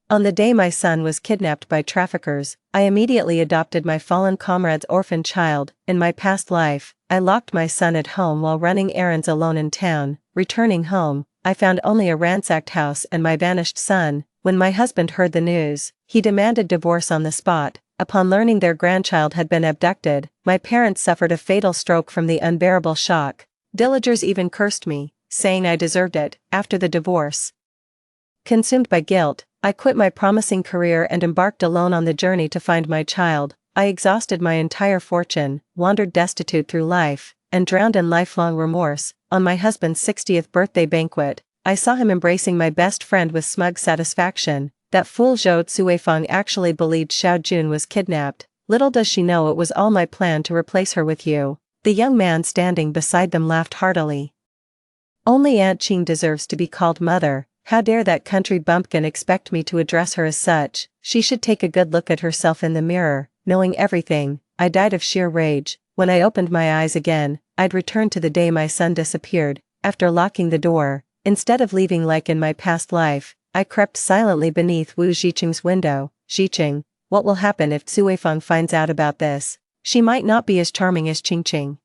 On the day my son was kidnapped by traffickers, I immediately adopted my fallen comrade's orphan child. In my past life, I locked my son at home while running errands alone in town. Returning home, I found only a ransacked house and my vanished son. When my husband heard the news, he demanded divorce on the spot. Upon learning their grandchild had been abducted, my parents suffered a fatal stroke from the unbearable shock. Villagers even cursed me, saying I deserved it. After the divorce, consumed by guilt, I quit my promising career and embarked alone on the journey to find my child. I exhausted my entire fortune, wandered destitute through life, and drowned in lifelong remorse. On my husband's 60th birthday banquet, I saw him embracing my best friend with smug satisfaction. That fool Zhou Cuifeng actually believed Xiao Jun was kidnapped. Little does she know it was all my plan to replace her with you. The young man standing beside them laughed heartily. Only Aunt Qing deserves to be called mother. How dare that country bumpkin expect me to address her as such? She should take a good look at herself in the mirror. Knowing everything, I died of sheer rage. When I opened my eyes again, I'd returned to the day my son disappeared. After locking the door, instead of leaving like in my past life, I crept silently beneath Wu Ziqing's window. Ziqing, what will happen if Cuifeng finds out about this? She might not be as charming as Qingqing,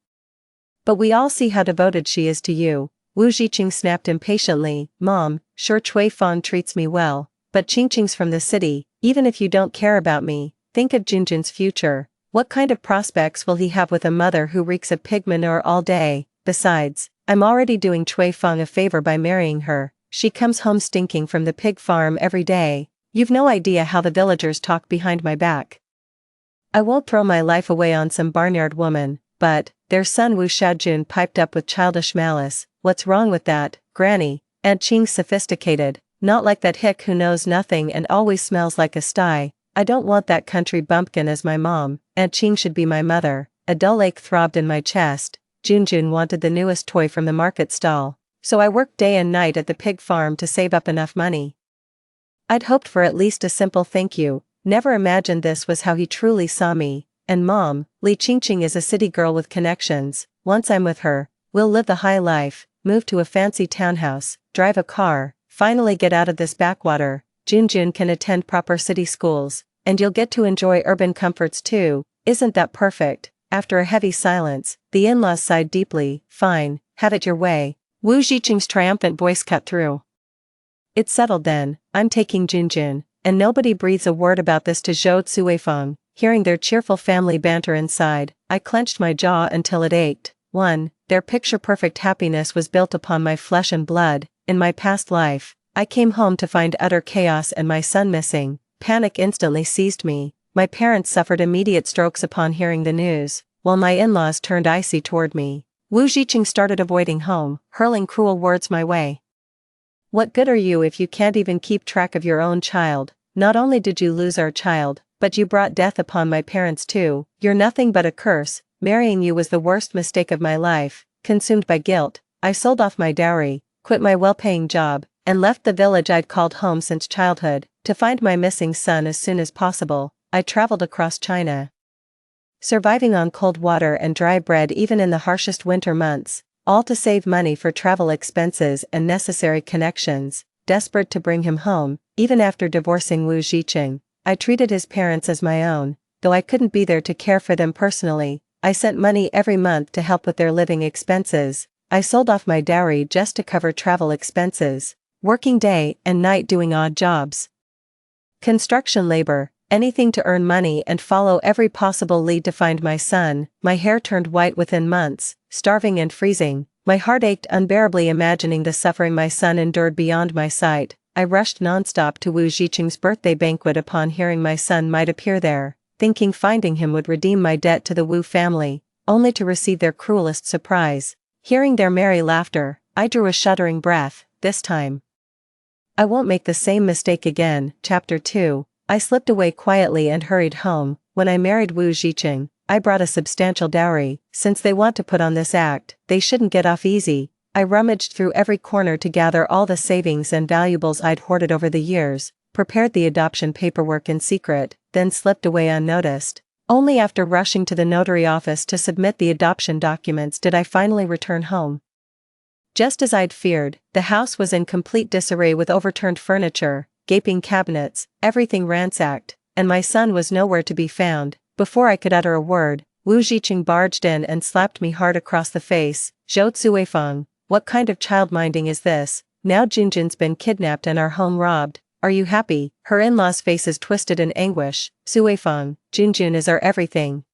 but we all see how devoted she is to you. Wu Ziqing snapped impatiently. Mom, sure Cuifeng treats me well, but Qingqing's from the city. Even if you don't care about me, think of Junjun's future. What kind of prospects will he have with a mother who reeks of pig manure all day? Besides, I'm already doing Cuifeng a favor by marrying her. She comes home stinking from the pig farm every day. You've no idea how the villagers talk behind my back. I won't throw my life away on some barnyard woman. But, their son Wu Xiaojun piped up with childish malice. What's wrong with that, Granny? Aunt Qing's sophisticated, not like that hick who knows nothing and always smells like a sty. I don't want that country bumpkin as my mom. Aunt Qing should be my mother. A dull ache throbbed in my chest. Junjun wanted the newest toy from the market stall, so I worked day and night at the pig farm to save up enough money. I'd hoped for at least a simple thank you. Never imagined this was how he truly saw me. And Mom, Li Qingqing is a city girl with connections. Once I'm with her, we'll live the high life, move to a fancy townhouse, drive a car, finally get out of this backwater. Junjun can attend proper city schools, and you'll get to enjoy urban comforts too. Isn't that perfect? After a heavy silence, the in-laws sighed deeply. Fine, have it your way. Wu Ziqing's triumphant voice cut through. It's settled then. I'm taking Junjun, and nobody breathes a word about this to Zhou Cuifeng. Hearing their cheerful family banter inside, I clenched my jaw until it ached. 1. Their picture-perfect happiness was built upon my flesh and blood. In my past life, I came home to find utter chaos and my son missing. Panic instantly seized me. My parents suffered immediate strokes upon hearing the news, while my in-laws turned icy toward me. Wu Ziqing started avoiding home, hurling cruel words my way. What good are you if you can't even keep track of your own child? Not only did you lose our child, but you brought death upon my parents too. You're nothing but a curse. Marrying you was the worst mistake of my life. Consumed by guilt, I sold off my dowry, quit my well-paying job, and left the village I'd called home since childhood, to find my missing son as soon as possible. I traveled across China, surviving on cold water and dry bread even in the harshest winter months, all to save money for travel expenses and necessary connections. Desperate to bring him home, even after divorcing Wu Ziqing, I treated his parents as my own, though I couldn't be there to care for them personally. I sent money every month to help with their living expenses. I sold off my dowry just to cover travel expenses, working day and night doing odd jobs. Construction labor, anything to earn money and follow every possible lead to find my son. My hair turned white within months, starving and freezing. My heart ached unbearably imagining the suffering my son endured beyond my sight. I rushed nonstop to Wu Ziqing's birthday banquet upon hearing my son might appear there, thinking finding him would redeem my debt to the Wu family, only to receive their cruelest surprise. Hearing their merry laughter, I drew a shuddering breath. This time, I won't make the same mistake again. Chapter 2. I slipped away quietly and hurried home. When I married Wu Ziqing, I brought a substantial dowry. Since they want to put on this act, they shouldn't get off easy. I rummaged through every corner to gather all the savings and valuables I'd hoarded over the years, prepared the adoption paperwork in secret, then slipped away unnoticed. Only after rushing to the notary office to submit the adoption documents did I finally return home. Just as I'd feared, the house was in complete disarray with overturned furniture, gaping cabinets, everything ransacked, and my son was nowhere to be found. Before I could utter a word, Wu Zhiqing barged in and slapped me hard across the face. Zhou Zuifeng, what kind of child-minding is this? Now Junjun's been kidnapped and our home robbed. Are you happy? Her in-laws' faces twisted in anguish. Zuifeng, Junjun is our everything.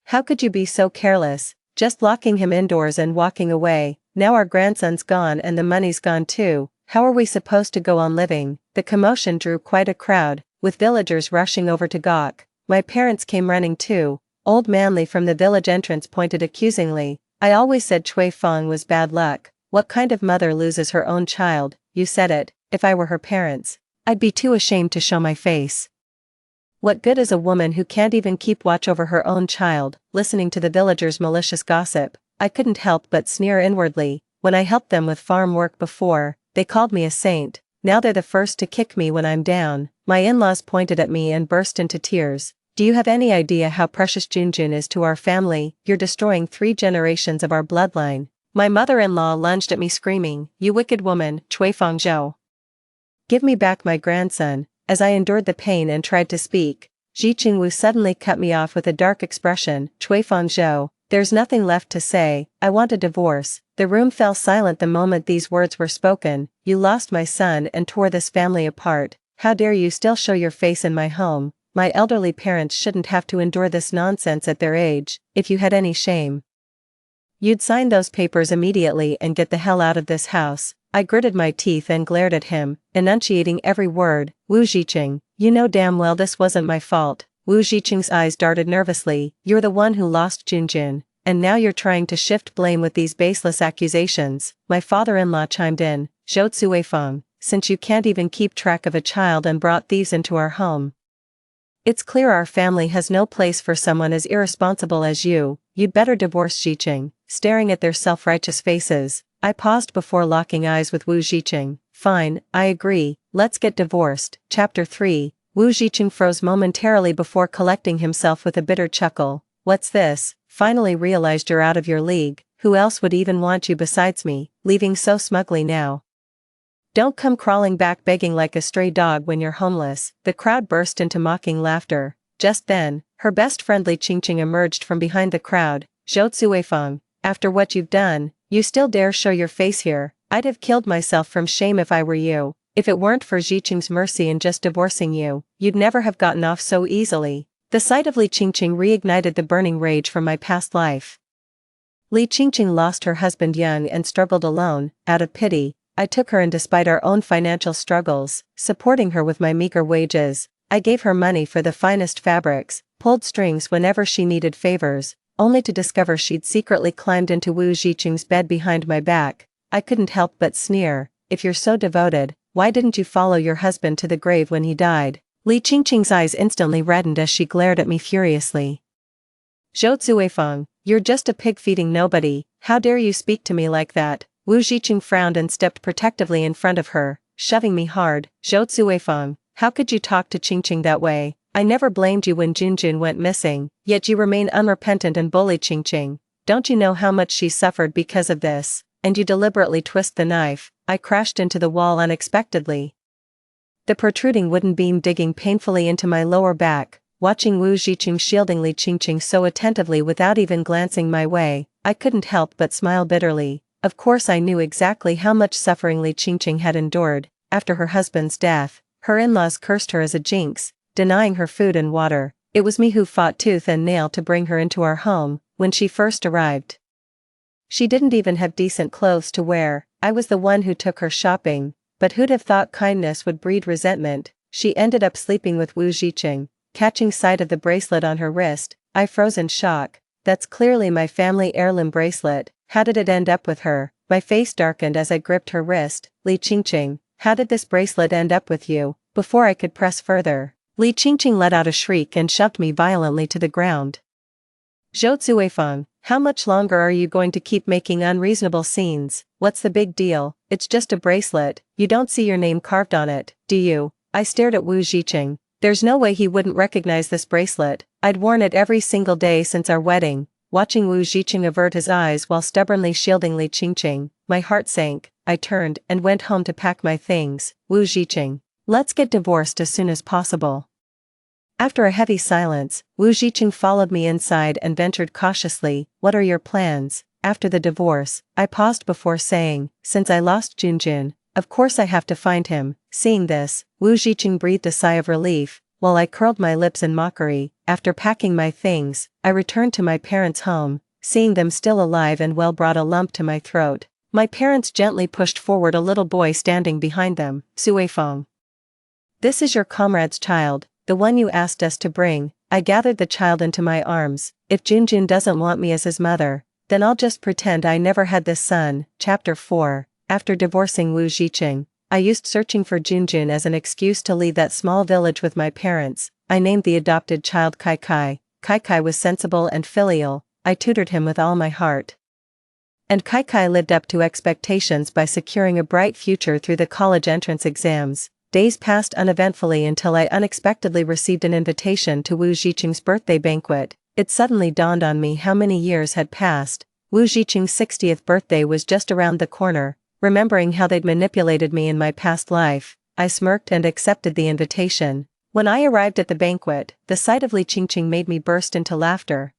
How could you be so careless? Just locking him indoors and walking away. Now our grandson's gone and the money's gone too. How are we supposed to go on living? The commotion drew quite a crowd, with villagers rushing over to gawk. My parents came running too. Old Manly from the village entrance pointed accusingly. I always said Cui Feng was bad luck. What kind of mother loses her own child? You said it. If I were her parents, I'd be too ashamed to show my face. What good is a woman who can't even keep watch over her own child? Listening to the villagers' malicious gossip, I couldn't help but sneer inwardly. When I helped them with farm work before, they called me a saint. Now they're the first to kick me when I'm down. My in-laws pointed at me and burst into tears. Do you have any idea how precious Junjun is to our family? You're destroying 3 generations of our bloodline. My mother-in-law lunged at me screaming, you wicked woman, Cui Feng Zhou. Give me back my grandson. As I endured the pain and tried to speak, Ji Qingwu suddenly cut me off with a dark expression. Cui Feng Zhou, there's nothing left to say. I want a divorce. The room fell silent the moment these words were spoken. You lost my son and tore this family apart. How dare you still show your face in my home? My elderly parents shouldn't have to endure this nonsense at their age. If you had any shame, you'd sign those papers immediately and get the hell out of this house. I gritted my teeth and glared at him, enunciating every word. Wu Zhiqing, you know damn well this wasn't my fault. Wu Zhiqing's eyes darted nervously. You're the one who lost Junjun, and now you're trying to shift blame with these baseless accusations. My father-in-law chimed in. Zhou Zuifeng, since you can't even keep track of a child and brought thieves into our home, it's clear our family has no place for someone as irresponsible as you. You'd better divorce Zhiqing. Staring at their self-righteous faces, I paused before locking eyes with Wu Zhiqing. Fine, I agree, let's get divorced. Chapter 3. Wu Zhiqing froze momentarily before collecting himself with a bitter chuckle. What's this? Finally realized you're out of your league. Who else would even want you besides me, leaving so smugly now? Don't come crawling back begging like a stray dog when you're homeless. The crowd burst into mocking laughter. Just then, her best friend Li Qingqing emerged from behind the crowd. Zhou Zuifeng, after what you've done, you still dare show your face here? I'd have killed myself from shame if I were you. If it weren't for Zhiqing's mercy in just divorcing you, you'd never have gotten off so easily. The sight of Li Qingqing reignited the burning rage from my past life. Li Qingqing lost her husband young and struggled alone. Out of pity, I took her in despite our own financial struggles, supporting her with my meager wages. I gave her money for the finest fabrics, pulled strings whenever she needed favors, only to discover she'd secretly climbed into Wu Zhiqing's bed behind my back. I couldn't help but sneer. If you're so devoted, why didn't you follow your husband to the grave when he died? Li Qingqing's eyes instantly reddened as she glared at me furiously. Zhou Zuifeng, you're just a pig-feeding nobody. How dare you speak to me like that? Wu Zhiqing frowned and stepped protectively in front of her, shoving me hard. Zhou Zuifeng, how could you talk to Qingqing that way? I never blamed you when Junjun went missing, yet you remain unrepentant and bully Qingqing. Don't you know how much she suffered because of this? And you deliberately twist the knife. I crashed into the wall unexpectedly, the protruding wooden beam digging painfully into my lower back. Watching Wu Zhiqing shielding Li Qingqing so attentively without even glancing my way, I couldn't help but smile bitterly. Of course I knew exactly how much suffering Li Qingqing had endured. After her husband's death, her in-laws cursed her as a jinx, denying her food and water. It was me who fought tooth and nail to bring her into our home. When she first arrived, she didn't even have decent clothes to wear. I was the one who took her shopping, but who'd have thought kindness would breed resentment? She ended up sleeping with Wu Zhiqing. Catching sight of the bracelet on her wrist, I froze in shock. That's clearly my family heirloom bracelet. How did it end up with her? My face darkened as I gripped her wrist. Li Qingqing, how did this bracelet end up with you? Before I could press further, Li Qingqing let out a shriek and shoved me violently to the ground. Zhou Zuifeng, how much longer are you going to keep making unreasonable scenes? What's the big deal? It's just a bracelet. You don't see your name carved on it, do you? I stared at Wu Zhiqing. There's no way he wouldn't recognize this bracelet. I'd worn it every single day since our wedding. Watching Wu Zhiqing avert his eyes while stubbornly shielding Li Qingqing, my heart sank. I turned and went home to pack my things. Wu Zhiqing. Let's get divorced as soon as possible. After a heavy silence, Wu Zhiqing followed me inside and ventured cautiously, what are your plans? After the divorce, I paused before saying, since I lost Junjun, of course I have to find him. Seeing this, Wu Zhiqing breathed a sigh of relief, while I curled my lips in mockery. After packing my things, I returned to my parents' home. Seeing them still alive and well brought a lump to my throat. My parents gently pushed forward a little boy standing behind them, Suifeng. This is your comrade's child, the one you asked us to bring. I gathered the child into my arms. If Junjun doesn't want me as his mother, then I'll just pretend I never had this son. Chapter 4. After divorcing Wu Zhiqing, I used searching for Junjun as an excuse to leave that small village with my parents. I named the adopted child Kai Kai. Kai Kai was sensible and filial. I tutored him with all my heart. And Kai Kai lived up to expectations by securing a bright future through the college entrance exams. Days passed uneventfully until I unexpectedly received an invitation to Wu Zhiqing's birthday banquet. It suddenly dawned on me how many years had passed. Wu Zhiqing's 60th birthday was just around the corner. Remembering how they'd manipulated me in my past life, I smirked and accepted the invitation. When I arrived at the banquet, the sight of Li Qingqing made me burst into laughter.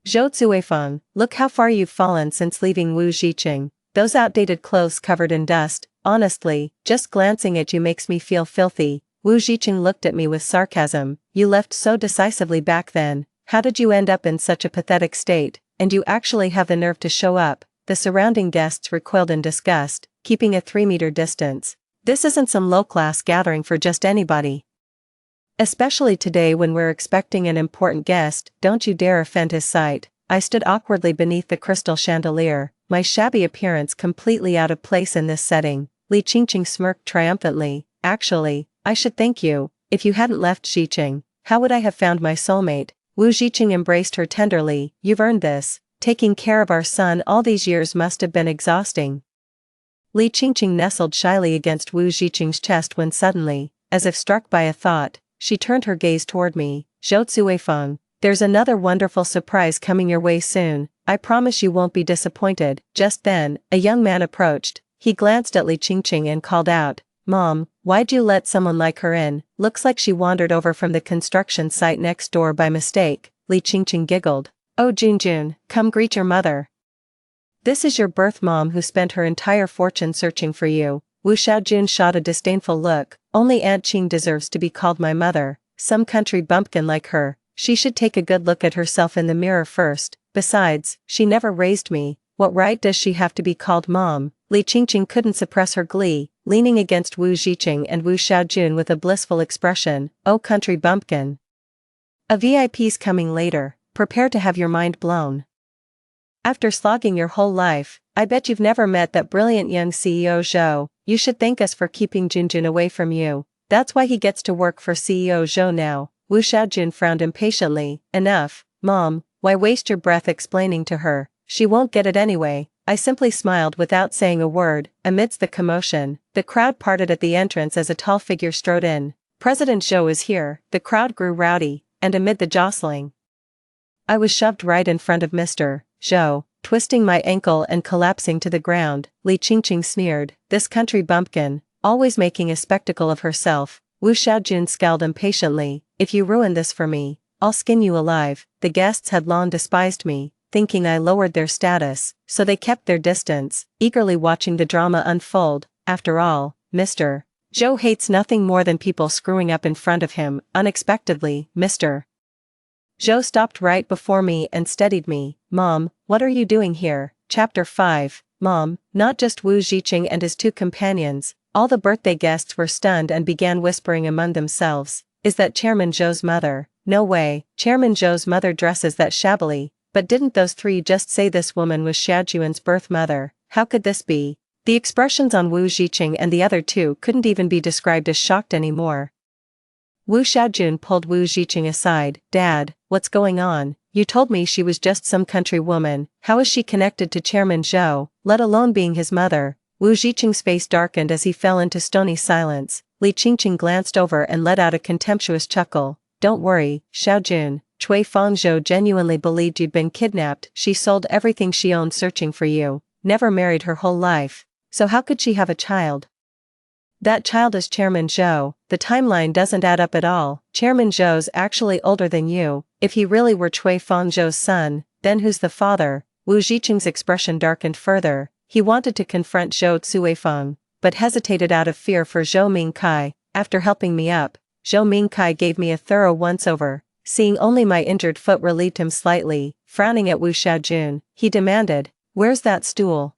Zhou Zuifeng, look how far you've fallen since leaving Wu Zhiqing. Those outdated clothes covered in dust. Honestly, just glancing at you makes me feel filthy. Wu Zhiqing looked at me with sarcasm. You left so decisively back then. How did you end up in such a pathetic state? And you actually have the nerve to show up. The surrounding guests recoiled in disgust, keeping a 3-meter distance. This isn't some low-class gathering for just anybody. Especially today when we're expecting an important guest, don't you dare offend his sight. I stood awkwardly beneath the crystal chandelier, my shabby appearance completely out of place in this setting. Li Qingqing smirked triumphantly. Actually, I should thank you. If you hadn't left Zhiqing, how would I have found my soulmate? Wu Zhiqing embraced her tenderly. You've earned this. Taking care of our son all these years must have been exhausting. Li Qingqing nestled shyly against Wu Zhiqing's chest when suddenly, as if struck by a thought, she turned her gaze toward me. Zhou Zuifeng, there's another wonderful surprise coming your way soon. I promise you won't be disappointed. Just then, a young man approached. He glanced at Li Qingqing and called out, Mom, why'd you let someone like her in? Looks like she wandered over from the construction site next door by mistake. Li Qingqing giggled. Oh Junjun, come greet your mother. This is your birth mom who spent her entire fortune searching for you. Wu Xiaojun shot a disdainful look. Only Aunt Qing deserves to be called my mother. Some country bumpkin like her. She should take a good look at herself in the mirror first. Besides, she never raised me. What right does she have to be called mom? Li Qingqing couldn't suppress her glee, leaning against Wu Zhiqing and Wu Xiaojun with a blissful expression. Oh country bumpkin. A VIP's coming later. Prepare to have your mind blown. After slogging your whole life, I bet you've never met that brilliant young CEO Zhou. You should thank us for keeping Junjun away from you. That's why he gets to work for CEO Zhou now. Wu Xiaojun frowned impatiently. Enough, Mom, why waste your breath explaining to her? She won't get it anyway. I simply smiled without saying a word. Amidst the commotion, the crowd parted at the entrance as a tall figure strode in. President Zhou is here. The crowd grew rowdy, and amid the jostling, I was shoved right in front of Mr. Zhou, twisting my ankle and collapsing to the ground. Li Qingqing sneered, this country bumpkin, always making a spectacle of herself. Wu Xiaojun scowled impatiently, if you ruin this for me, I'll skin you alive. The guests had long despised me, thinking I lowered their status, so they kept their distance, eagerly watching the drama unfold. After all, Mr. Zhou hates nothing more than people screwing up in front of him. Unexpectedly, Mr. Zhou stopped right before me and steadied me. Mom, what are you doing here? Chapter 5. Mom, not just Wu Zhiqing and his 2 companions, all the birthday guests were stunned and began whispering among themselves. Is that Chairman Zhou's mother? No way, Chairman Zhou's mother dresses that shabbily. But didn't those 3 just say this woman was Xiaojuan's birth mother? How could this be? The expressions on Wu Zhiqing and the other 2 couldn't even be described as shocked anymore. Wu Xiaojun pulled Wu Zhiqing aside. Dad, what's going on? You told me she was just some country woman. How is she connected to Chairman Zhou, let alone being his mother? Wu Zhiqing's face darkened as he fell into stony silence. Li Qingqing glanced over and let out a contemptuous chuckle. Don't worry, Xiaojun. Cui Fangzhou genuinely believed you'd been kidnapped. She sold everything she owned searching for you. Never married her whole life. So how could she have a child? That child is Chairman Zhou. The timeline doesn't add up at all. Chairman Zhou's actually older than you. If he really were Cui Fangzhou's son, then who's the father? Wu Zhiqing's expression darkened further. He wanted to confront Zhou Cuifeng, but hesitated out of fear for Zhou Mingkai. After helping me up, Zhou Mingkai gave me a thorough once-over. Seeing only my injured foot relieved him slightly. Frowning at Wu Xiaojun, he demanded, "Where's that stool?"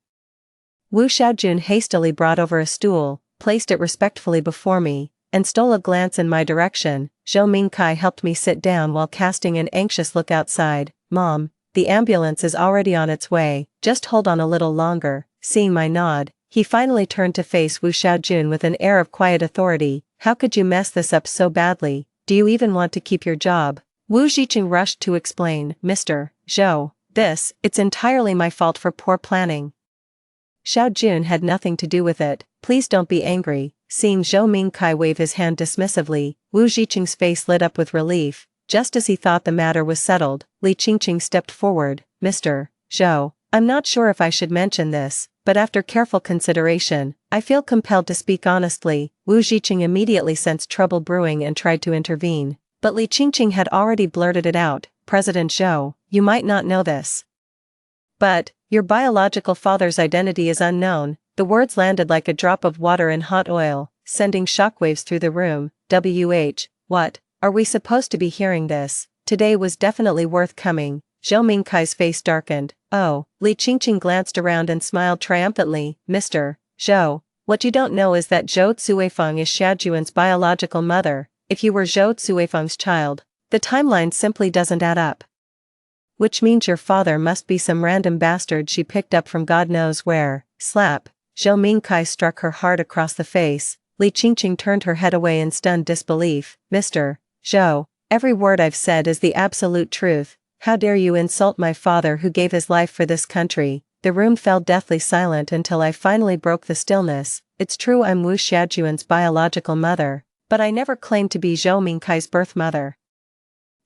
Wu Xiaojun hastily brought over a stool, placed it respectfully before me, and stole a glance in my direction. Zhou Mingkai helped me sit down while casting an anxious look outside. "Mom, the ambulance is already on its way, just hold on a little longer." Seeing my nod, he finally turned to face Wu Xiaojun with an air of quiet authority. "How could you mess this up so badly? Do you even want to keep your job?" Wu Zhiqing rushed to explain, "Mr. Zhou, it's entirely my fault for poor planning. Xiaojun had nothing to do with it, please don't be angry." Seeing Zhou Mingkai wave his hand dismissively, Wu Zhiqing's face lit up with relief. Just as he thought the matter was settled, Li Qingqing stepped forward. "Mr. Zhou, I'm not sure if I should mention this, but after careful consideration, I feel compelled to speak honestly." Wu Zhiqing immediately sensed trouble brewing and tried to intervene, but Li Qingqing had already blurted it out. "President Zhou, you might not know this, but your biological father's identity is unknown." The words landed like a drop of water in hot oil, sending shockwaves through the room. What? Are we supposed to be hearing this? Today was definitely worth coming. Zhou Mingkai's face darkened. "Oh." Li Qingqing glanced around and smiled triumphantly. "Mr. Zhou, what you don't know is that Zhou Cuifeng is Xiaojun's biological mother. If you were Zhou Cuifeng's child, the timeline simply doesn't add up. Which means your father must be some random bastard she picked up from God knows where." Slap. Zhou Mingkai struck her hard across the face. Li Qingqing turned her head away in stunned disbelief. "Mr. Zhou, every word I've said is the absolute truth. How dare you insult my father who gave his life for this country?" The room fell deathly silent until I finally broke the stillness. "It's true I'm Wu Xiaojun's biological mother, but I never claimed to be Zhou Mingkai's birth mother."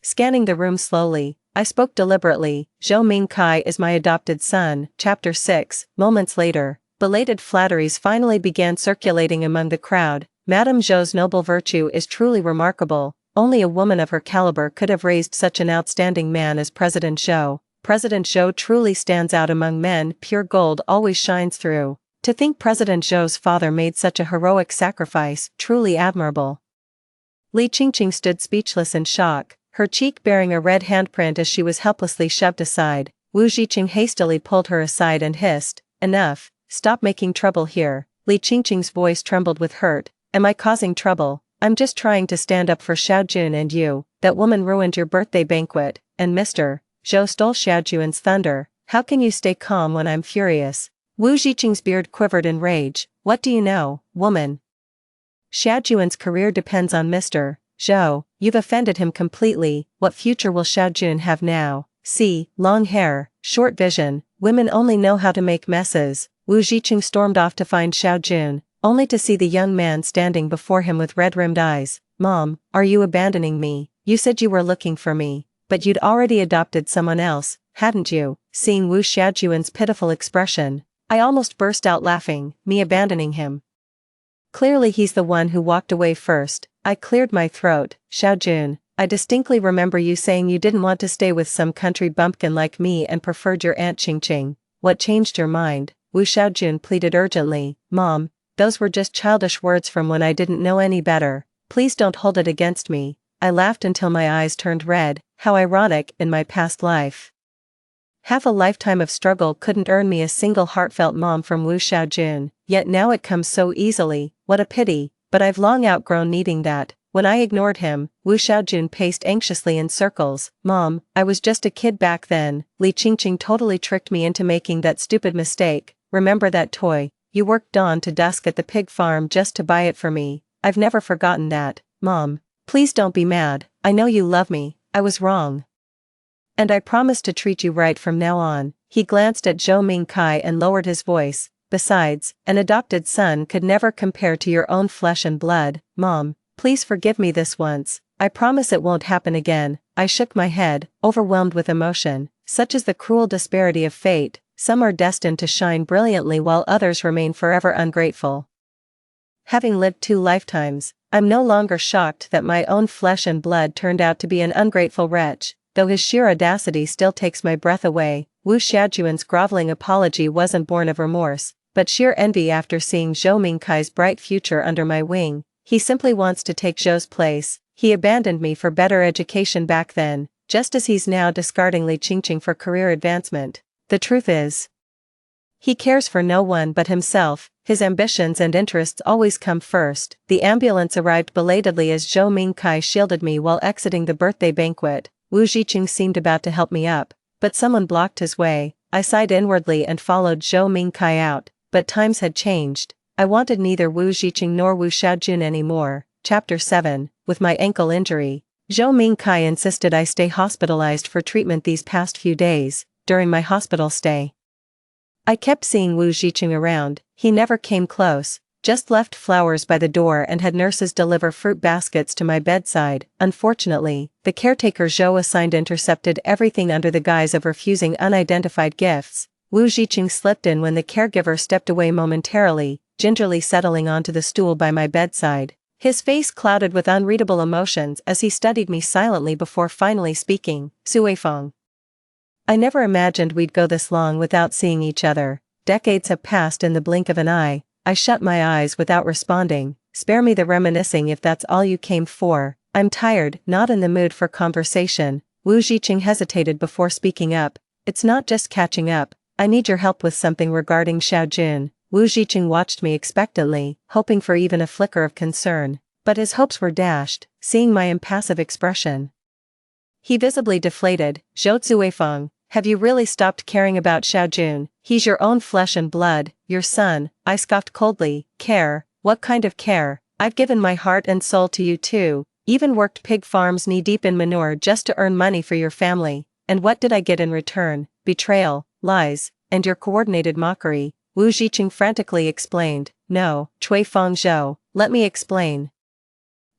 Scanning the room slowly, I spoke deliberately. "Zhou Mingkai is my adopted son." Chapter 6. Moments later, belated flatteries finally began circulating among the crowd. "Madame Zhou's noble virtue is truly remarkable. Only a woman of her caliber could have raised such an outstanding man as President Zhou. President Zhou truly stands out among men. Pure gold always shines through. To think President Zhou's father made such a heroic sacrifice, truly admirable." Li Qingqing stood speechless in shock, her cheek bearing a red handprint as she was helplessly shoved aside. Wu Zhiqing hastily pulled her aside and hissed, "Enough, stop making trouble here." Li Qingqing's voice trembled with hurt. "Am I causing trouble? I'm just trying to stand up for Xiaojun and you. That woman ruined your birthday banquet, and Mr. Zhou stole Xiaojun's thunder. How can you stay calm when I'm furious?" Wu Zhiqing's beard quivered in rage. "What do you know, woman? Xiaojun's career depends on Mr. Zhou. You've offended him completely. What future will Xiaojun have now? See, long hair, short vision, women only know how to make messes." Wu Zhiqing stormed off to find Xiaojun, only to see the young man standing before him with red-rimmed eyes. "Mom, are you abandoning me? You said you were looking for me, but you'd already adopted someone else, hadn't you?" Seeing Wu Xiaojun's pitiful expression, I almost burst out laughing. "Me abandoning him? Clearly he's the one who walked away first." I cleared my throat. "Xiaojun, I distinctly remember you saying you didn't want to stay with some country bumpkin like me and preferred your Aunt Qingqing. What changed your mind?" Wu Xiaojun pleaded urgently. "Mom, those were just childish words from when I didn't know any better. Please don't hold it against me." I laughed until my eyes turned red. How ironic, in my past life. Half a lifetime of struggle couldn't earn me a single heartfelt mom from Wu Xiaojun, yet now it comes so easily. What a pity, but I've long outgrown needing that. When I ignored him, Wu Xiaojun paced anxiously in circles. "Mom, I was just a kid back then. Li Qingqing totally tricked me into making that stupid mistake. Remember that toy? You worked dawn to dusk at the pig farm just to buy it for me. I've never forgotten that. Mom, please don't be mad. I know you love me. I was wrong. And I promise to treat you right from now on." He glanced at Zhou Mingkai and lowered his voice. "Besides, an adopted son could never compare to your own flesh and blood. Mom, please forgive me this once. I promise it won't happen again." I shook my head, overwhelmed with emotion. Such is the cruel disparity of fate. Some are destined to shine brilliantly while others remain forever ungrateful. having lived 2 lifetimes, I'm no longer shocked that my own flesh and blood turned out to be an ungrateful wretch, though his sheer audacity still takes my breath away. Wu Xiaojun's groveling apology wasn't born of remorse, but sheer envy after seeing Zhou Mingkai's bright future under my wing. He simply wants to take Zhou's place. He abandoned me for better education back then, just as he's now discarding Li Qingqing for career advancement. The truth is, he cares for no one but himself. His ambitions and interests always come first. The ambulance arrived belatedly as Zhou Mingkai shielded me while exiting the birthday banquet. Wu Zhiqing seemed about to help me up, but someone blocked his way. I sighed inwardly and followed Zhou Mingkai out, but times had changed. I wanted neither Wu Zhiqing nor Wu Xiaojun anymore. Chapter 7. With my ankle injury, Zhou Mingkai insisted I stay hospitalized for treatment these past few days. During my hospital stay, I kept seeing Wu Zhiqing around. He never came close, just left flowers by the door and had nurses deliver fruit baskets to my bedside. Unfortunately, the caretaker Zhou assigned intercepted everything under the guise of refusing unidentified gifts. Wu Zhiqing slipped in when the caregiver stepped away momentarily, gingerly settling onto the stool by my bedside. His face clouded with unreadable emotions as he studied me silently before finally speaking. Suifeng. I never imagined we'd go this long without seeing each other. Decades have passed in the blink of an eye. I shut my eyes without responding. Spare me the reminiscing if that's all you came for. I'm tired, not in the mood for conversation. Wu Zhiqing hesitated before speaking up. It's not just catching up. I need your help with something regarding Xiaojun. Wu Zhiqing watched me expectantly, hoping for even a flicker of concern. But his hopes were dashed, seeing my impassive expression. He visibly deflated. Zhou Zuifeng, have you really stopped caring about Xiaojun? He's your own flesh and blood, your son. I scoffed coldly. Care? What kind of care? I've given my heart and soul to you too, even worked pig farms knee-deep in manure just to earn money for your family. And what did I get in return? Betrayal, lies, and your coordinated mockery. Wu Zhiqing frantically explained. No, Cui Feng Zhou, let me explain.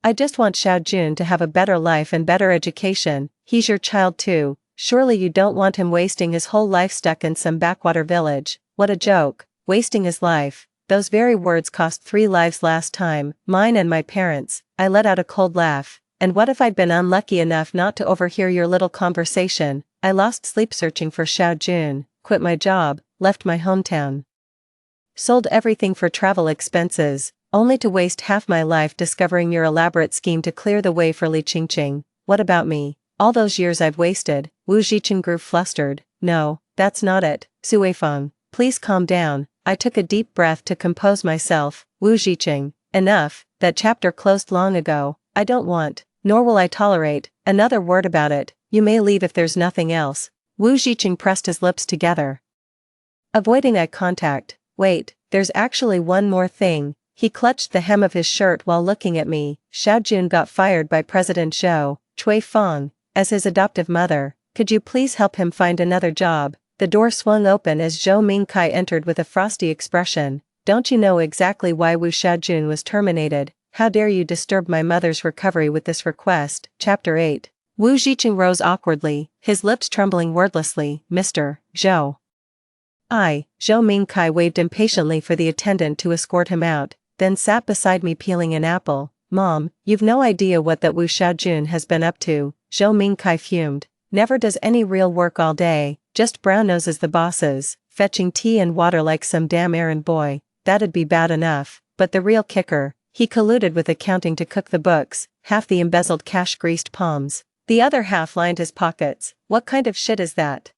I just want Xiaojun to have a better life and better education. He's your child too. Surely you don't want him wasting his whole life stuck in some backwater village. What a joke. Wasting his life. Those very words cost 3 lives last time, mine and my parents. I let out a cold laugh. And what if I'd been unlucky enough not to overhear your little conversation? I lost sleep searching for Xiaojun, quit my job, left my hometown. Sold everything for travel expenses, only to waste half my life discovering your elaborate scheme to clear the way for Li Qingqing. What about me? All those years I've wasted. Wu Zhiqing grew flustered. No, that's not it. Suifeng, please calm down. I took a deep breath to compose myself. Wu Zhiqing, enough. That chapter closed long ago. I don't want, nor will I tolerate, another word about it. You may leave if there's nothing else. Wu Zhiqing pressed his lips together, avoiding eye contact. Wait, there's actually one more thing. He clutched the hem of his shirt while looking at me. Xiaojun got fired by President Zhou. Cui Feng, as his adoptive mother, could you please help him find another job? The door swung open as Zhou Mingkai entered with a frosty expression. Don't you know exactly why Wu Xiaojun was terminated? How dare you disturb my mother's recovery with this request? Chapter 8. Wu Zhiqing rose awkwardly, his lips trembling wordlessly. Mr. Zhou. Zhou Mingkai waved impatiently for the attendant to escort him out, then sat beside me peeling an apple. Mom, you've no idea what that Wu Xiaojun has been up to. Zhou Mingkai fumed. Never does any real work all day, just brown noses the bosses, fetching tea and water like some damn errand boy. That'd be bad enough, but the real kicker, he colluded with accounting to cook the books, half the embezzled cash greased palms. The other half lined his pockets. What kind of shit is that?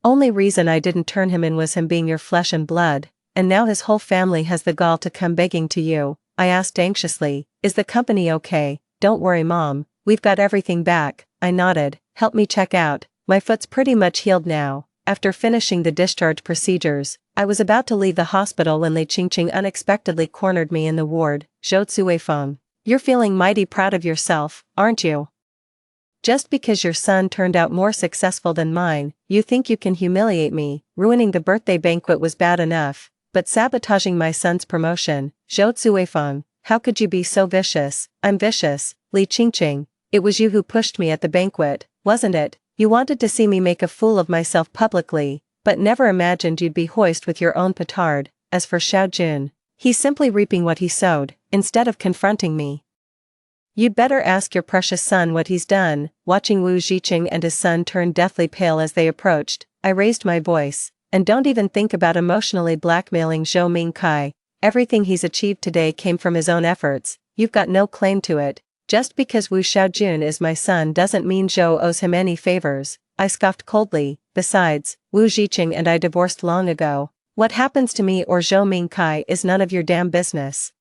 Only reason I didn't turn him in was him being your flesh and blood, and now his whole family has the gall to come begging to you. I asked anxiously, is the company okay? Don't worry Mom, we've got everything back. I nodded. Help me check out. My foot's pretty much healed now. After finishing the discharge procedures, I was about to leave the hospital when Li Qingqing unexpectedly cornered me in the ward. Zhou Zuifeng, you're feeling mighty proud of yourself, aren't you? Just because your son turned out more successful than mine, you think you can humiliate me. Ruining the birthday banquet was bad enough, but sabotaging my son's promotion. Zhou Zuifeng, how could you be so vicious? I'm vicious. Li Qingqing, it was you who pushed me at the banquet, wasn't it? You wanted to see me make a fool of myself publicly, but never imagined you'd be hoist with your own petard. As for Xiaojun, He's simply reaping what he sowed, instead of confronting me. You'd better ask your precious son what he's done. Watching Wu Zhiqing and his son turn deathly pale as they approached, I raised my voice. And don't even think about emotionally blackmailing Zhou Mingkai. Everything he's achieved today came from his own efforts. You've got no claim to it. Just because Wu Xiaojun is my son doesn't mean Zhou owes him any favors, I scoffed coldly. Besides, Wu Zhiqing and I divorced long ago. What happens to me or Zhou Mingkai is none of your damn business.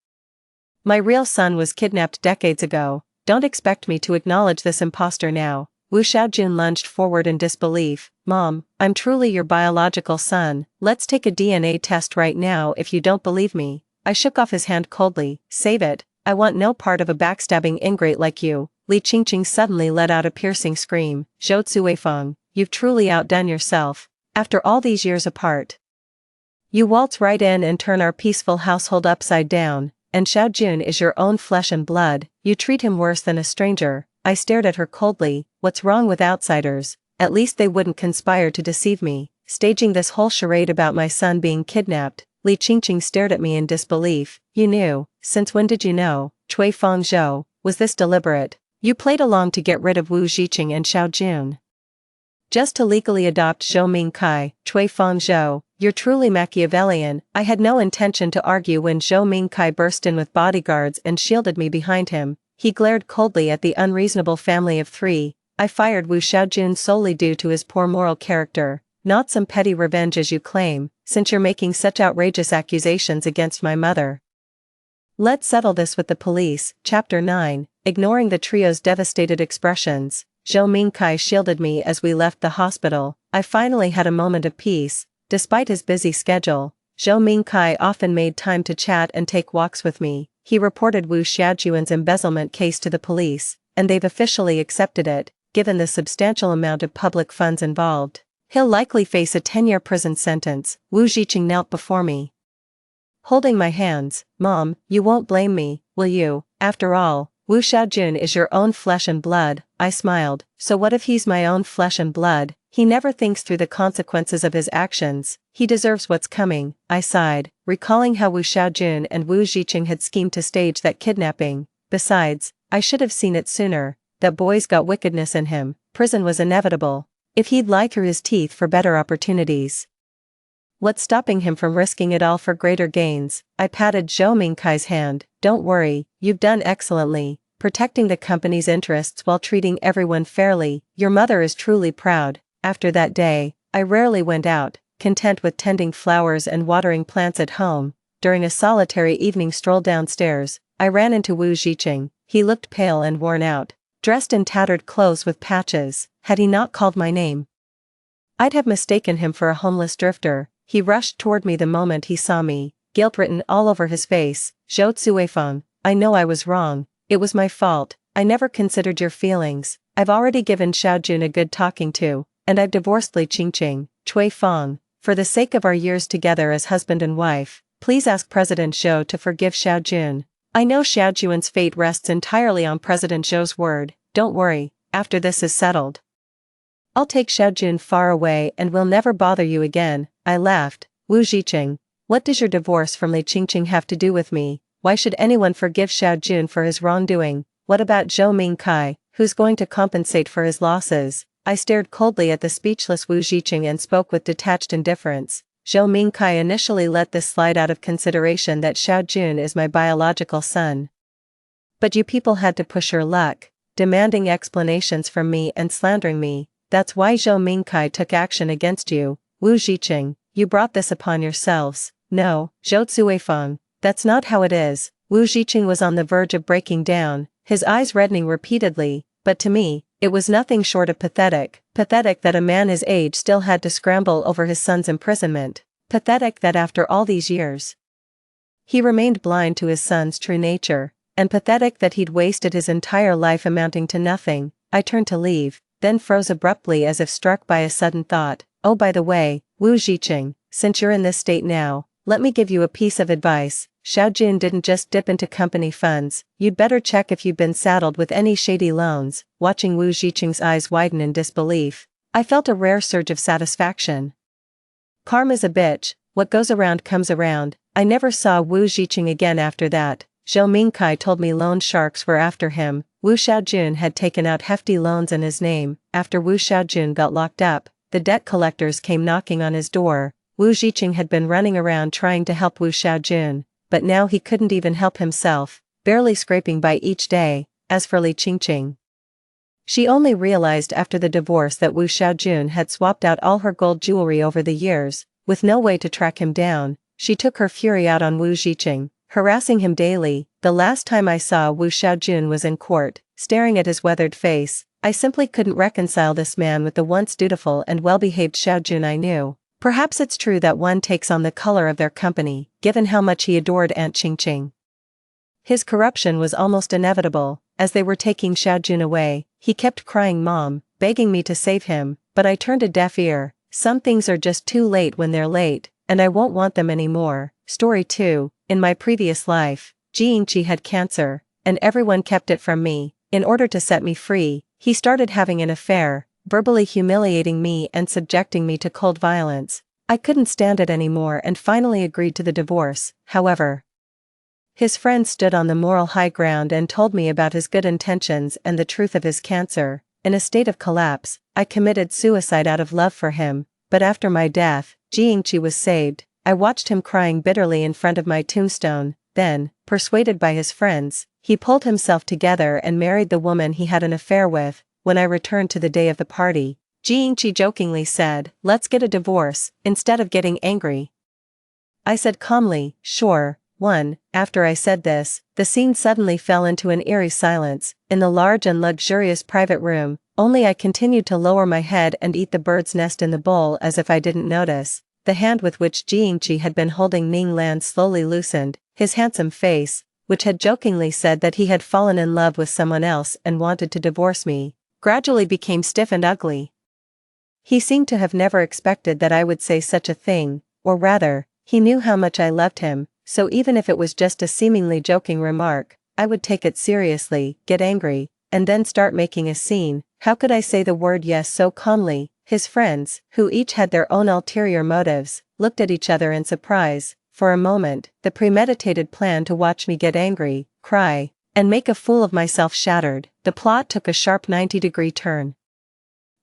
My real son was kidnapped decades ago. Don't expect me to acknowledge this imposter now. Wu Xiaojun lunged forward in disbelief. Mom, I'm truly your biological son. Let's take a DNA test right now if you don't believe me. I shook off his hand coldly. Save it. I want no part of a backstabbing ingrate like you. Li Qingqing suddenly let out a piercing scream. Zhou Zuifeng, you've truly outdone yourself. After all these years apart, you waltz right in and turn our peaceful household upside down. And Xiaojun is your own flesh and blood. You treat him worse than a stranger. I stared at her coldly. What's wrong with outsiders? At least they wouldn't conspire to deceive me. Staging this whole charade about my son being kidnapped. Li Qingqing stared at me in disbelief. You knew? Since when did you know? Cui Feng Zhou, was this deliberate? You played along to get rid of Wu Zhiqing and Xiaojun, just to legally adopt Zhou Mingkai. Cui Feng Zhou, you're truly Machiavellian. I had no intention to argue when Zhou Mingkai burst in with bodyguards and shielded me behind him. He glared coldly at the unreasonable family of three. I fired Wu Xiaojun solely due to his poor moral character, not some petty revenge as you claim, since you're making such outrageous accusations against my mother. Let's settle this with the police. Chapter 9. Ignoring the trio's devastated expressions, Zhou Mingkai shielded me as we left the hospital. I finally had a moment of peace. Despite his busy schedule, Zhou Mingkai often made time to chat and take walks with me. He reported Wu Xiaojun's embezzlement case to the police, and they've officially accepted it, given the substantial amount of public funds involved. He'll likely face a 10-year prison sentence. Wu Zhiqing knelt before me, holding my hands. Mom, you won't blame me, will you? After all, Wu Xiaojun is your own flesh and blood. I smiled. So what if he's my own flesh and blood? He never thinks through the consequences of his actions. He deserves what's coming. I sighed, recalling how Wu Xiaojun and Wu Zhiqing had schemed to stage that kidnapping. Besides, I should have seen it sooner. That boy's got wickedness in him. Prison was inevitable. If he'd lie through his teeth for better opportunities, what's stopping him from risking it all for greater gains? I patted Zhou Mingkai's hand. Don't worry, you've done excellently, protecting the company's interests while treating everyone fairly. Your mother is truly proud. After that day, I rarely went out, content with tending flowers and watering plants at home. During a solitary evening stroll downstairs, I ran into Wu Zhiqing. He looked pale and worn out, dressed in tattered clothes with patches. Had he not called my name, I'd have mistaken him for a homeless drifter. He rushed toward me the moment he saw me, guilt written all over his face. Zhou Zuifeng, I know I was wrong. It was my fault. I never considered your feelings. I've already given Xiaojun a good talking to, and I've divorced Li Qingqing. Cui Feng, for the sake of our years together as husband and wife, please ask President Zhou to forgive Xiaojun. I know Xiaojun's fate rests entirely on President Zhou's word. Don't worry, after this is settled, I'll take Xiaojun far away and will never bother you again. I laughed. Wu Zhiqing, what does your divorce from Li Qingqing have to do with me? Why should anyone forgive Xiaojun for his wrongdoing? What about Zhou Mingkai, who's going to compensate for his losses? I stared coldly at the speechless Wu Zhiqing and spoke with detached indifference. Zhou Mingkai initially let this slide out of consideration that Xiaojun is my biological son. But you people had to push your luck, demanding explanations from me and slandering me. That's why Zhou Mingkai took action against you. Wu Zhiqing, you brought this upon yourselves. No, Zhou Zuifeng, that's not how it is. Wu Zhiqing was on the verge of breaking down, his eyes reddening repeatedly, but to me, it was nothing short of pathetic. Pathetic that a man his age still had to scramble over his son's imprisonment. Pathetic that after all these years, he remained blind to his son's true nature. And pathetic that he'd wasted his entire life amounting to nothing. I turned to leave, then froze abruptly as if struck by a sudden thought. Oh, by the way, Wu Zhiqing, since you're in this state now, let me give you a piece of advice. Xiaojun didn't just dip into company funds. You'd better check if you've been saddled with any shady loans. Watching Wu Zhiqing's eyes widen in disbelief, I felt a rare surge of satisfaction. Karma's a bitch. What goes around comes around. I never saw Wu Ziqing again after that. Zhou Mingkai told me loan sharks were after him. Wu Xiaojun had taken out hefty loans in his name. After Wu Xiaojun got locked up, the debt collectors came knocking on his door. Wu Ziqing had been running around trying to help Wu Xiaojun, but now he couldn't even help himself, barely scraping by each day. As for Li Qingqing, she only realized after the divorce that Wu Xiaojun had swapped out all her gold jewelry over the years. With no way to track him down, she took her fury out on Wu Ziqing, harassing him daily. The last time I saw Wu Xiaojun was in court, staring at his weathered face. I simply couldn't reconcile this man with the once dutiful and well-behaved Xiaojun I knew. Perhaps it's true that one takes on the color of their company, given how much he adored Aunt Qingqing. His corruption was almost inevitable. As they were taking Xiaojun away, he kept crying "Mom," begging me to save him, but I turned a deaf ear. Some things are just too late when they're late, and I won't want them anymore. Story 2. In my previous life, Jingqi had cancer, and everyone kept it from me. In order to set me free, he started having an affair, verbally humiliating me and subjecting me to cold violence. I couldn't stand it anymore and finally agreed to the divorce. However, his friends stood on the moral high ground and told me about his good intentions and the truth of his cancer. In a state of collapse, I committed suicide out of love for him, but after my death, Jingqi was saved. I watched him crying bitterly in front of my tombstone. Then, persuaded by his friends, he pulled himself together and married the woman he had an affair with. When I returned to the day of the party, Jingqi jokingly said, "Let's get a divorce," instead of getting angry. I said calmly, "Sure." After I said this, the scene suddenly fell into an eerie silence. In the large and luxurious private room, only I continued to lower my head and eat the bird's nest in the bowl as if I didn't notice. The hand with which Jingqi had been holding mainland slowly loosened. His handsome face, which had jokingly said that he had fallen in love with someone else and wanted to divorce me, gradually became stiff and ugly. He seemed to have never expected that I would say such a thing, or rather, he knew how much I loved him. So even if it was just a seemingly joking remark, I would take it seriously, get angry, and then start making a scene. How could I say the word yes so calmly? His friends, who each had their own ulterior motives, looked at each other in surprise. For a moment, the premeditated plan to watch me get angry, cry, and make a fool of myself shattered. The plot took a sharp 90-degree turn,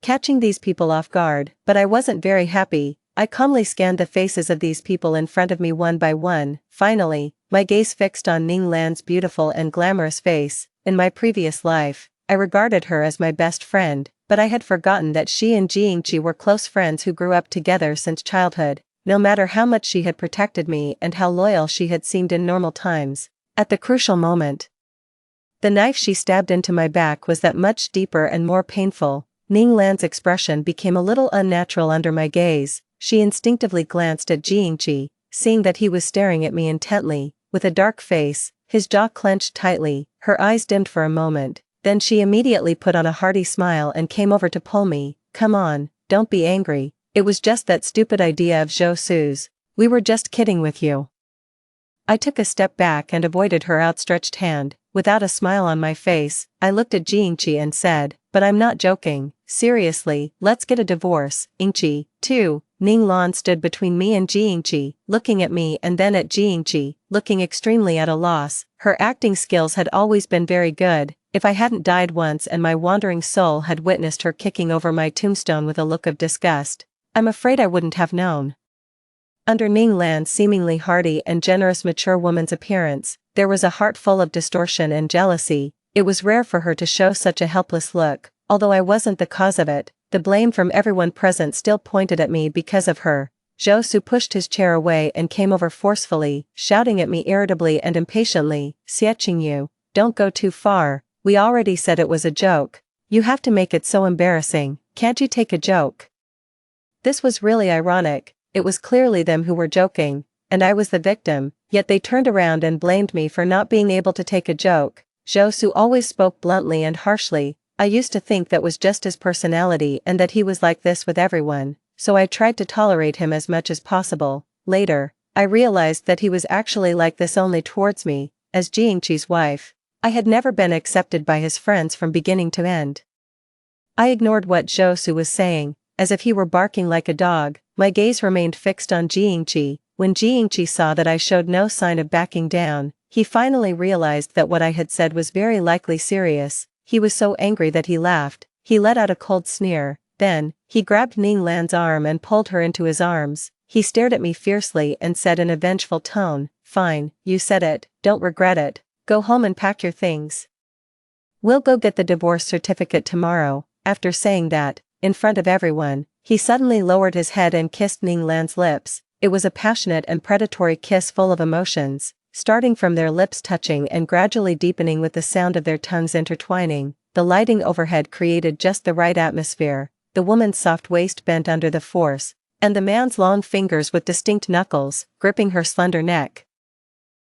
catching these people off guard, but I wasn't very happy. I calmly scanned the faces of these people in front of me one by one. Finally, my gaze fixed on Ning Lan's beautiful and glamorous face. In my previous life, I regarded her as my best friend, but I had forgotten that she and Jingqi were close friends who grew up together since childhood. No matter how much she had protected me and how loyal she had seemed in normal times, at the crucial moment, the knife she stabbed into my back was that much deeper and more painful. Ning Lan's expression became a little unnatural under my gaze. She instinctively glanced at Jingqi, seeing that he was staring at me intently, with a dark face, his jaw clenched tightly. Her eyes dimmed for a moment, then she immediately put on a hearty smile and came over to pull me. "Come on, don't be angry. It was just that stupid idea of Zhou Su's. We were just kidding with you." I took a step back and avoided her outstretched hand. Without a smile on my face, I looked at Jingqi and said, "But I'm not joking. Seriously, let's get a divorce." Ingqi, too. Ning Lan stood between me and Jingqi, looking at me and then at Jingqi, looking extremely at a loss. Her acting skills had always been very good. If I hadn't died once and my wandering soul had witnessed her kicking over my tombstone with a look of disgust, I'm afraid I wouldn't have known. Under Ning Lan's seemingly hearty and generous mature woman's appearance, there was a heart full of distortion and jealousy. It was rare for her to show such a helpless look. Although I wasn't the cause of it, the blame from everyone present still pointed at me because of her. Zhou Su pushed his chair away and came over forcefully, shouting at me irritably and impatiently, "Xie Qingyu, don't go too far. We already said it was a joke. You have to make it so embarrassing. Can't you take a joke?" This was really ironic. It was clearly them who were joking, and I was the victim, yet they turned around and blamed me for not being able to take a joke. Zhou Su always spoke bluntly and harshly. I used to think that was just his personality and that he was like this with everyone, so I tried to tolerate him as much as possible. Later, I realized that he was actually like this only towards me, as Jingqi's wife. I had never been accepted by his friends from beginning to end. I ignored what Zhou Su was saying, as if he were barking like a dog. My gaze remained fixed on Jingqi. When Jiangqi saw that I showed no sign of backing down, he finally realized that what I had said was very likely serious. He was so angry that he laughed. He let out a cold sneer. Then, he grabbed Ning Lan's arm and pulled her into his arms. He stared at me fiercely and said in a vengeful tone, "Fine, you said it, don't regret it. Go home and pack your things. We'll go get the divorce certificate tomorrow." After saying that, in front of everyone, he suddenly lowered his head and kissed Ning Lan's lips. It was a passionate and predatory kiss full of emotions, starting from their lips touching and gradually deepening with the sound of their tongues intertwining. The lighting overhead created just the right atmosphere. The woman's soft waist bent under the force, and the man's long fingers with distinct knuckles, gripping her slender neck,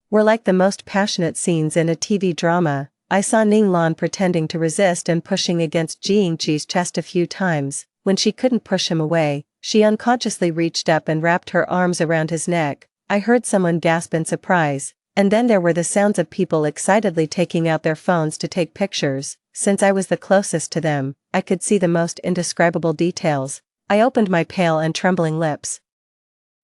were like the most passionate scenes in a TV drama. I saw Ning Lan pretending to resist and pushing against Jiangqi's chest a few times. When she couldn't push him away, she unconsciously reached up and wrapped her arms around his neck. I heard someone gasp in surprise, and then there were the sounds of people excitedly taking out their phones to take pictures. Since I was the closest to them, I could see the most indescribable details. I opened my pale and trembling lips,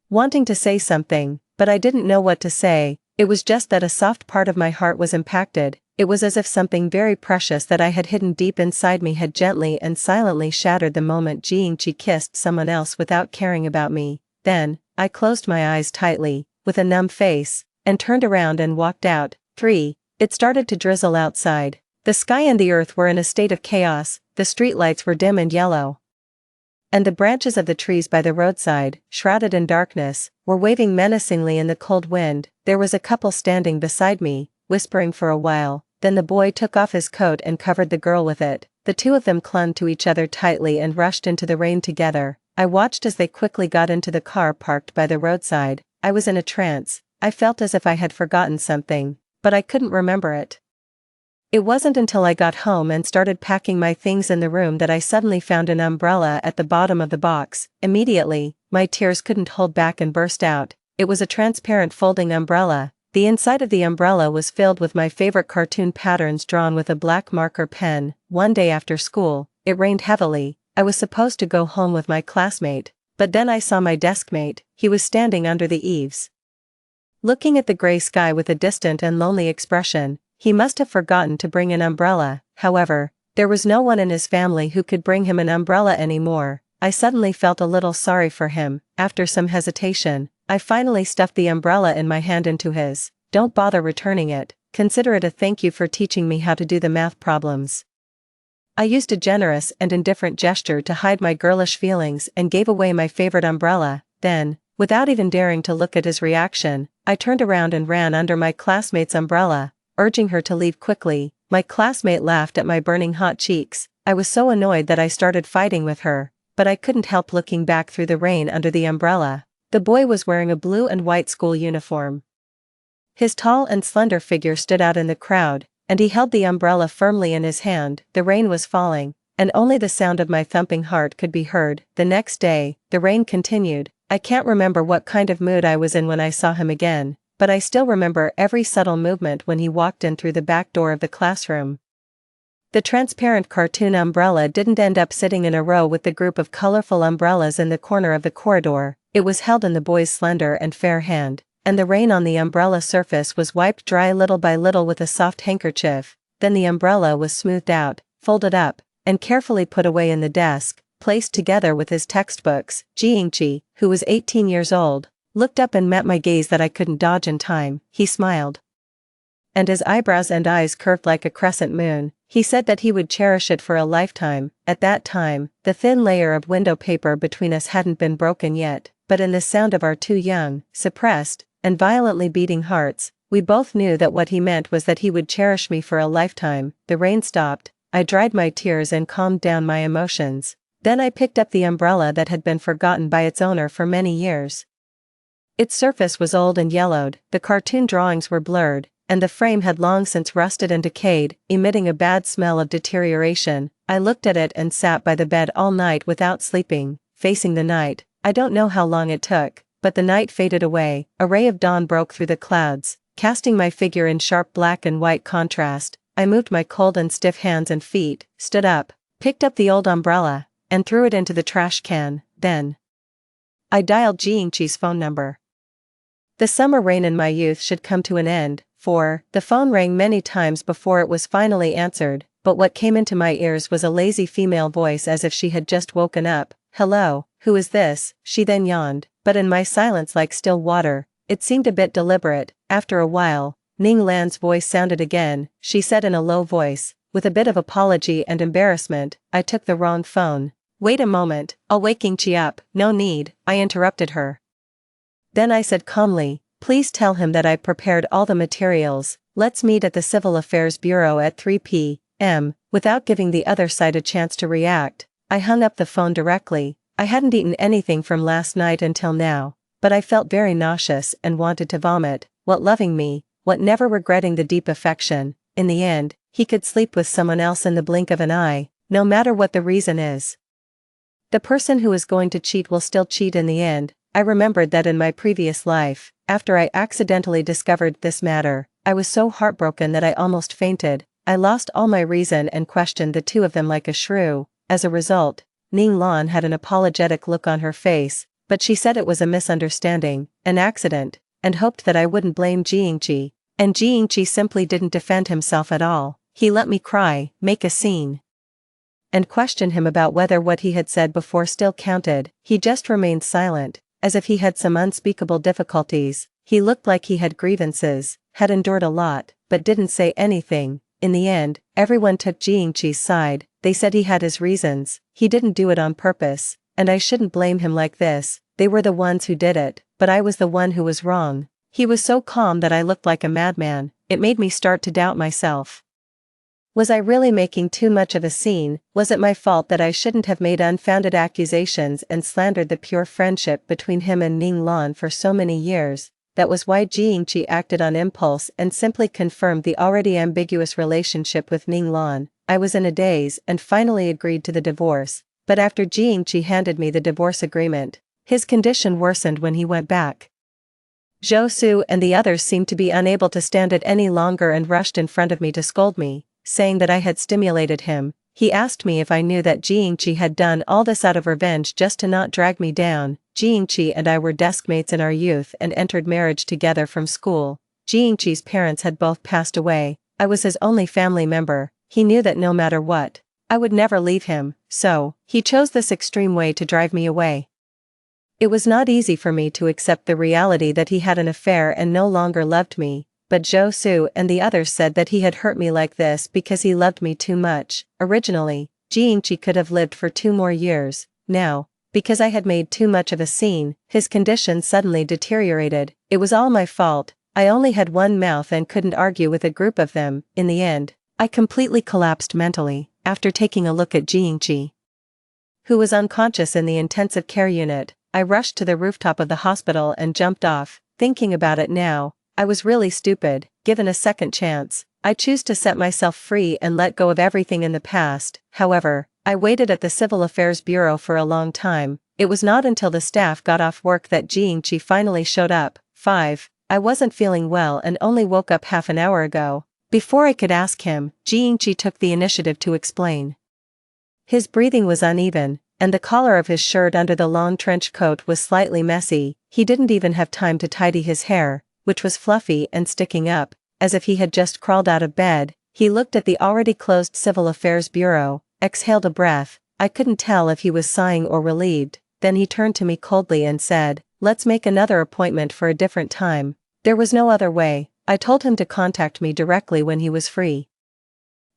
wanting to say something, but I didn't know what to say. It was just that a soft part of my heart was impacted. It was as if something very precious that I had hidden deep inside me had gently and silently shattered the moment Jiangqi kissed someone else without caring about me. Then, I closed my eyes tightly, with a numb face, and turned around and walked out. 3. It started to drizzle outside. The sky and the earth were in a state of chaos. The streetlights were dim and yellow, and the branches of the trees by the roadside, shrouded in darkness, were waving menacingly in the cold wind. There was a couple standing beside me, whispering for a while. Then the boy took off his coat and covered the girl with it. The two of them clung to each other tightly and rushed into the rain together. I watched as they quickly got into the car parked by the roadside. I was in a trance. I felt as if I had forgotten something, but I couldn't remember it. It wasn't until I got home and started packing my things in the room that I suddenly found an umbrella at the bottom of the box. Immediately, my tears couldn't hold back and burst out. It was a transparent folding umbrella. The inside of the umbrella was filled with my favorite cartoon patterns drawn with a black marker pen. One day after school, it rained heavily. I was supposed to go home with my classmate, but then I saw my deskmate. He was standing under the eaves, looking at the gray sky with a distant and lonely expression. He must have forgotten to bring an umbrella. However, there was no one in his family who could bring him an umbrella anymore. I suddenly felt a little sorry for him. After some hesitation, I finally stuffed the umbrella in my hand into his. "Don't bother returning it. Consider it a thank you for teaching me how to do the math problems." I used a generous and indifferent gesture to hide my girlish feelings and gave away my favorite umbrella. Then, without even daring to look at his reaction, I turned around and ran under my classmate's umbrella, urging her to leave quickly. My classmate laughed at my burning hot cheeks. I was so annoyed that I started fighting with her, but I couldn't help looking back through the rain under the umbrella. The boy was wearing a blue and white school uniform. His tall and slender figure stood out in the crowd, and he held the umbrella firmly in his hand. The rain was falling, and only the sound of my thumping heart could be heard. The next day, the rain continued. I can't remember what kind of mood I was in when I saw him again, but I still remember every subtle movement when he walked in through the back door of the classroom. The transparent cartoon umbrella didn't end up sitting in a row with the group of colorful umbrellas in the corner of the corridor. It was held in the boy's slender and fair hand, and the rain on the umbrella surface was wiped dry little by little with a soft handkerchief. Then the umbrella was smoothed out, folded up, and carefully put away in the desk, placed together with his textbooks. Jiangqi, who was 18 years old, looked up and met my gaze that I couldn't dodge in time. He smiled, and his eyebrows and eyes curved like a crescent moon. He said that he would cherish it for a lifetime. At that time, the thin layer of window paper between us hadn't been broken yet, but in the sound of our two young, suppressed, and violently beating hearts, we both knew that what he meant was that he would cherish me for a lifetime. The rain stopped. I dried my tears and calmed down my emotions. Then I picked up the umbrella that had been forgotten by its owner for many years. Its surface was old and yellowed, the cartoon drawings were blurred, and the frame had long since rusted and decayed, emitting a bad smell of deterioration. I looked at it and sat by the bed all night without sleeping, facing the night. I don't know how long it took, but the night faded away. A ray of dawn broke through the clouds, casting my figure in sharp black and white contrast. I moved my cold and stiff hands and feet, stood up, picked up the old umbrella, and threw it into the trash can. Then I dialed Jiangqi's phone number. The summer rain in my youth should come to an end, for the phone rang many times before it was finally answered, but what came into my ears was a lazy female voice as if she had just woken up. "Hello, who is this?" She then yawned, but in my silence like still water, it seemed a bit deliberate. After a while, Ning Lan's voice sounded again. She said in a low voice, with a bit of apology and embarrassment, "I took the wrong phone." "Wait a moment, I'll waking Chi up." "No need," I interrupted her. Then I said calmly, "Please tell him that I've prepared all the materials. Let's meet at the Civil Affairs Bureau at 3 p.m. Without giving the other side a chance to react, I hung up the phone directly. I hadn't eaten anything from last night until now, but I felt very nauseous and wanted to vomit. What loving me, what never regretting the deep affection. In the end, he could sleep with someone else in the blink of an eye, no matter what the reason is. The person who is going to cheat will still cheat in the end. I remembered that in my previous life, after I accidentally discovered this matter, I was so heartbroken that I almost fainted. I lost all my reason and questioned the two of them like a shrew. As a result, Ning Lan had an apologetic look on her face, but she said it was a misunderstanding, an accident, and hoped that I wouldn't blame Jiangqi. And Jiangqi simply didn't defend himself at all. He let me cry, make a scene, and question him about whether what he had said before still counted. He just remained silent, as if he had some unspeakable difficulties. He looked like he had grievances, had endured a lot, but didn't say anything. In the end, everyone took Jiangqi's side. They said he had his reasons, he didn't do it on purpose, and I shouldn't blame him like this. They were the ones who did it, but I was the one who was wrong. He was so calm that I looked like a madman. It made me start to doubt myself. Was I really making too much of a scene? Was it my fault that I shouldn't have made unfounded accusations and slandered the pure friendship between him and Ning Lan for so many years? That was why Jiangqi acted on impulse and simply confirmed the already ambiguous relationship with Ning Lan. I was in a daze and finally agreed to the divorce, but after Jiangqi handed me the divorce agreement, his condition worsened when he went back. Zhou Su and the others seemed to be unable to stand it any longer and rushed in front of me to scold me, saying that I had stimulated him. He asked me if I knew that Jiangqi had done all this out of revenge just to not drag me down. Jiangqi and I were deskmates in our youth and entered marriage together from school. Jiangqi's parents had both passed away. I was his only family member. He knew that no matter what, I would never leave him, so he chose this extreme way to drive me away. It was not easy for me to accept the reality that he had an affair and no longer loved me, but Zhou Su and the others said that he had hurt me like this because he loved me too much. Originally, Jiangqi could have lived for 2 more years. Now, because I had made too much of a scene, his condition suddenly deteriorated. It was all my fault. I only had one mouth and couldn't argue with a group of them. In the end, I completely collapsed mentally, after taking a look at Jiangqi, who was unconscious in the intensive care unit. I rushed to the rooftop of the hospital and jumped off. Thinking about it now, I was really stupid. Given a second chance, I choose to set myself free and let go of everything in the past. However, I waited at the Civil Affairs Bureau for a long time. It was not until the staff got off work that Jiangqi finally showed up. 5. I wasn't feeling well and only woke up half an hour ago. Before I could ask him, Jiangqi took the initiative to explain. His breathing was uneven, and the collar of his shirt under the long trench coat was slightly messy. He didn't even have time to tidy his hair, which was fluffy and sticking up, as if he had just crawled out of bed. He looked at the already closed Civil Affairs Bureau, exhaled a breath. I couldn't tell if he was sighing or relieved. Then he turned to me coldly and said, "Let's make another appointment for a different time." There was no other way. I told him to contact me directly when he was free.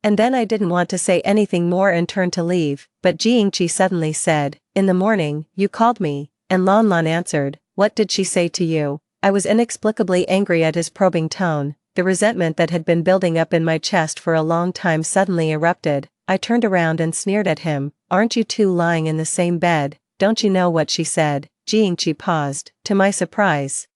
And then I didn't want to say anything more and turned to leave, but Jiangqi suddenly said, "In the morning, you called me," and Lan Lan answered, "What did she say to you?" I was inexplicably angry at his probing tone. The resentment that had been building up in my chest for a long time suddenly erupted. I turned around and sneered at him. "Aren't you two lying in the same bed? Don't you know what she said?" Jiangqi paused. To my surprise,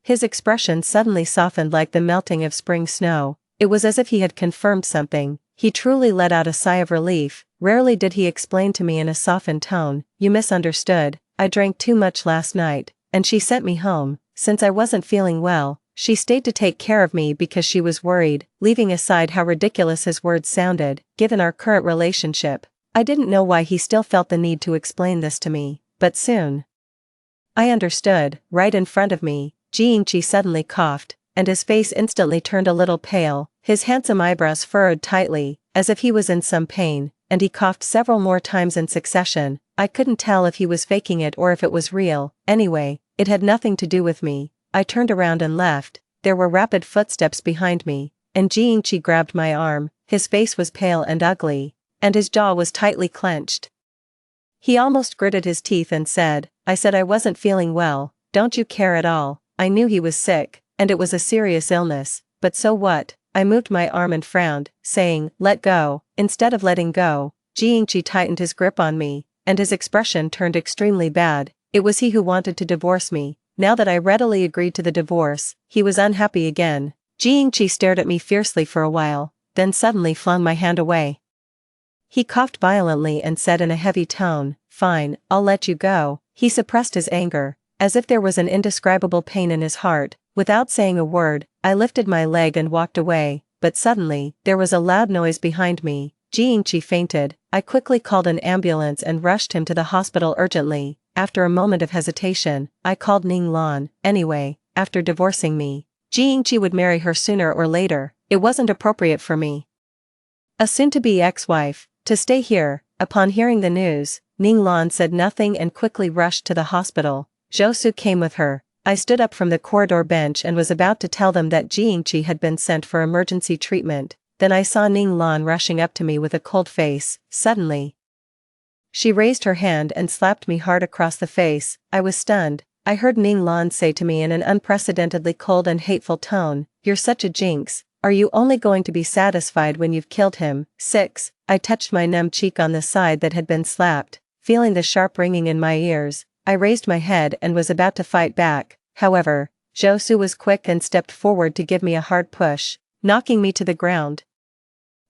his expression suddenly softened like the melting of spring snow. It was as if he had confirmed something. He truly let out a sigh of relief. Rarely did he explain to me in a softened tone, "You misunderstood. I drank too much last night, and she sent me home. Since I wasn't feeling well, she stayed to take care of me because she was worried." Leaving aside how ridiculous his words sounded, given our current relationship, I didn't know why he still felt the need to explain this to me, but soon I understood. Right in front of me, Jiangqi suddenly coughed, and his face instantly turned a little pale, his handsome eyebrows furrowed tightly, as if he was in some pain, and he coughed several more times in succession. I couldn't tell if he was faking it or if it was real. Anyway, it had nothing to do with me. I turned around and left. There were rapid footsteps behind me, and Jiangqi grabbed my arm. His face was pale and ugly, and his jaw was tightly clenched. He almost gritted his teeth and said, "I said I wasn't feeling well, don't you care at all?" I knew he was sick, and it was a serious illness, but so what? I moved my arm and frowned, saying, "Let go." Instead of letting go, Jiangqi tightened his grip on me, and his expression turned extremely bad. It was he who wanted to divorce me. Now that I readily agreed to the divorce, he was unhappy again. Jiangqi stared at me fiercely for a while, then suddenly flung my hand away. He coughed violently and said in a heavy tone, "Fine, I'll let you go." He suppressed his anger, as if there was an indescribable pain in his heart. Without saying a word, I lifted my leg and walked away, but suddenly, there was a loud noise behind me. Jiangqi fainted. I quickly called an ambulance and rushed him to the hospital urgently. After a moment of hesitation, I called Ning Lan. Anyway, after divorcing me, Jiangqi would marry her sooner or later. It wasn't appropriate for me, a soon-to-be ex-wife, to stay here. Upon hearing the news, Ning Lan said nothing and quickly rushed to the hospital. Zhou Su came with her. I stood up from the corridor bench and was about to tell them that Jiangqi had been sent for emergency treatment. Then I saw Ning Lan rushing up to me with a cold face. Suddenly, she raised her hand and slapped me hard across the face. I was stunned. I heard Ning Lan say to me in an unprecedentedly cold and hateful tone, "You're such a jinx. Are you only going to be satisfied when you've killed him?" 6. I touched my numb cheek on the side that had been slapped, feeling the sharp ringing in my ears. I raised my head and was about to fight back. However, Zhou Su was quick and stepped forward to give me a hard push, knocking me to the ground.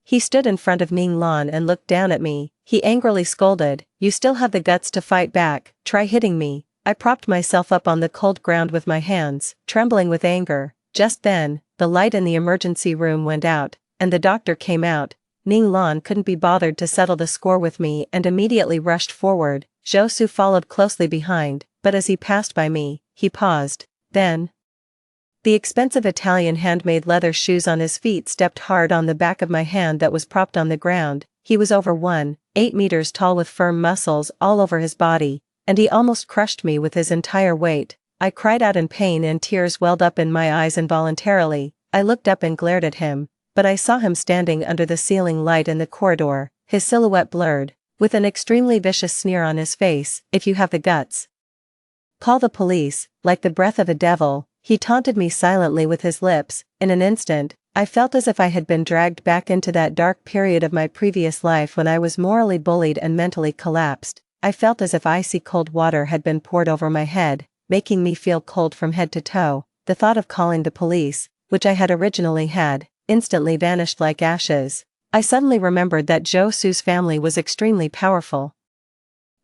He stood in front of Ning Lan and looked down at me. He angrily scolded, "You still have the guts to fight back, try hitting me." I propped myself up on the cold ground with my hands, trembling with anger. Just then, the light in the emergency room went out, and the doctor came out. Ning Lan couldn't be bothered to settle the score with me and immediately rushed forward. Zhou Su followed closely behind, but as he passed by me, he paused. Then, the expensive Italian handmade leather shoes on his feet stepped hard on the back of my hand that was propped on the ground. He was over 1.8 meters tall with firm muscles all over his body, and he almost crushed me with his entire weight. I cried out in pain and tears welled up in my eyes involuntarily. I looked up and glared at him, but I saw him standing under the ceiling light in the corridor, his silhouette blurred, with an extremely vicious sneer on his face. "If you have the guts, call the police." Like the breath of a devil, he taunted me silently with his lips. In an instant, I felt as if I had been dragged back into that dark period of my previous life when I was morally bullied and mentally collapsed. I felt as if icy cold water had been poured over my head, making me feel cold from head to toe. The thought of calling the police, which I had originally had, instantly vanished like ashes. I suddenly remembered that Zhou Su's family was extremely powerful.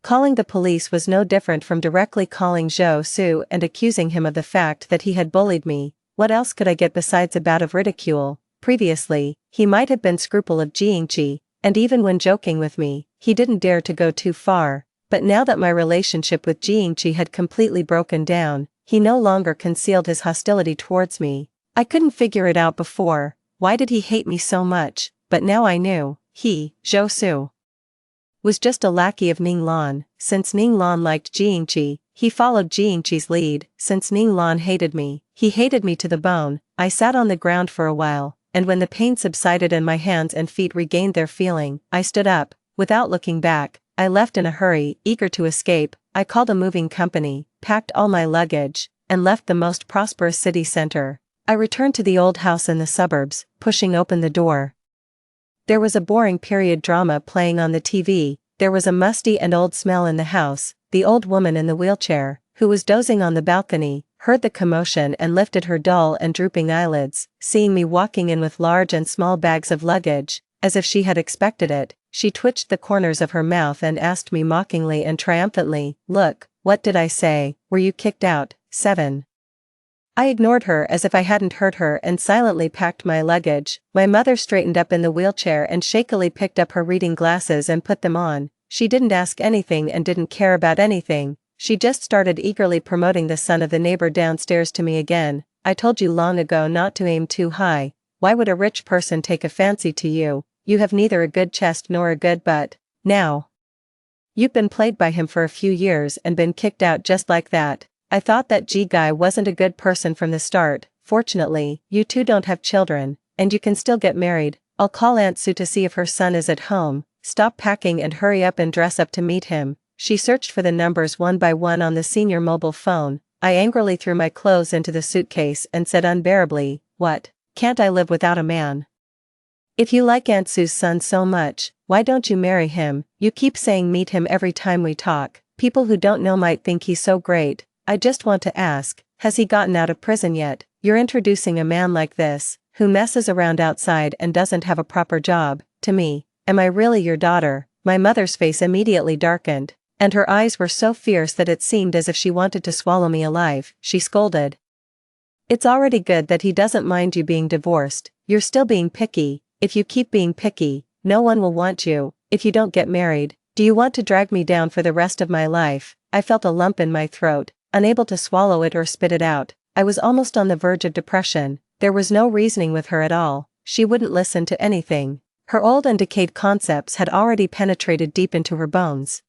Calling the police was no different from directly calling Zhou Su and accusing him of the fact that he had bullied me. What else could I get besides a bout of ridicule? Previously, he might have been scruple of Jiangqi, and even when joking with me, he didn't dare to go too far. But now that my relationship with Jiangqi had completely broken down, he no longer concealed his hostility towards me. I couldn't figure it out before. Why did he hate me so much? But now I knew. He, Zhou Su, was just a lackey of Ning Lan. Since Ning Lan liked Jiangqi, he followed Jiangqi's lead. Since Ning Lan hated me, he hated me to the bone. I sat on the ground for a while, and when the pain subsided and my hands and feet regained their feeling, I stood up. Without looking back, I left in a hurry, eager to escape. I called a moving company, packed all my luggage, and left the most prosperous city center. I returned to the old house in the suburbs, pushing open the door. There was a boring period drama playing on the TV. There was a musty and old smell in the house. The old woman in the wheelchair, who was dozing on the balcony, heard the commotion and lifted her dull and drooping eyelids. Seeing me walking in with large and small bags of luggage, as if she had expected it, she twitched the corners of her mouth and asked me mockingly and triumphantly, "Look, what did I say? Were you kicked out?" 7. I ignored her as if I hadn't heard her and silently packed my luggage. My mother straightened up in the wheelchair and shakily picked up her reading glasses and put them on. She didn't ask anything and didn't care about anything. She just started eagerly promoting the son of the neighbor downstairs to me again. I told you long ago not to aim too high. Why would a rich person take a fancy to you? You have neither a good chest nor a good butt. Now you've been played by him for a few years and been kicked out just like that. I thought that guy wasn't a good person from the start. Fortunately, you two don't have children, and you can still get married. I'll call Aunt Sue to see if her son is at home. Stop packing and hurry up and dress up to meet him. She searched for the numbers one by one on the senior mobile phone. I angrily threw my clothes into the suitcase and said unbearably, "What? Can't I live without a man? If you like Aunt Sue's son so much, why don't you marry him? You keep saying meet him every time we talk. People who don't know might think he's so great. I just want to ask, has he gotten out of prison yet? You're introducing a man like this, who messes around outside and doesn't have a proper job, to me. Am I really your daughter?" My mother's face immediately darkened, and her eyes were so fierce that it seemed as if she wanted to swallow me alive. She scolded. "It's already good that he doesn't mind you being divorced. You're still being picky. If you keep being picky, no one will want you. If you don't get married, do you want to drag me down for the rest of my life?" I felt a lump in my throat, unable to swallow it or spit it out. I was almost on the verge of depression. There was no reasoning with her at all. She wouldn't listen to anything. Her old and decayed concepts had already penetrated deep into her bones.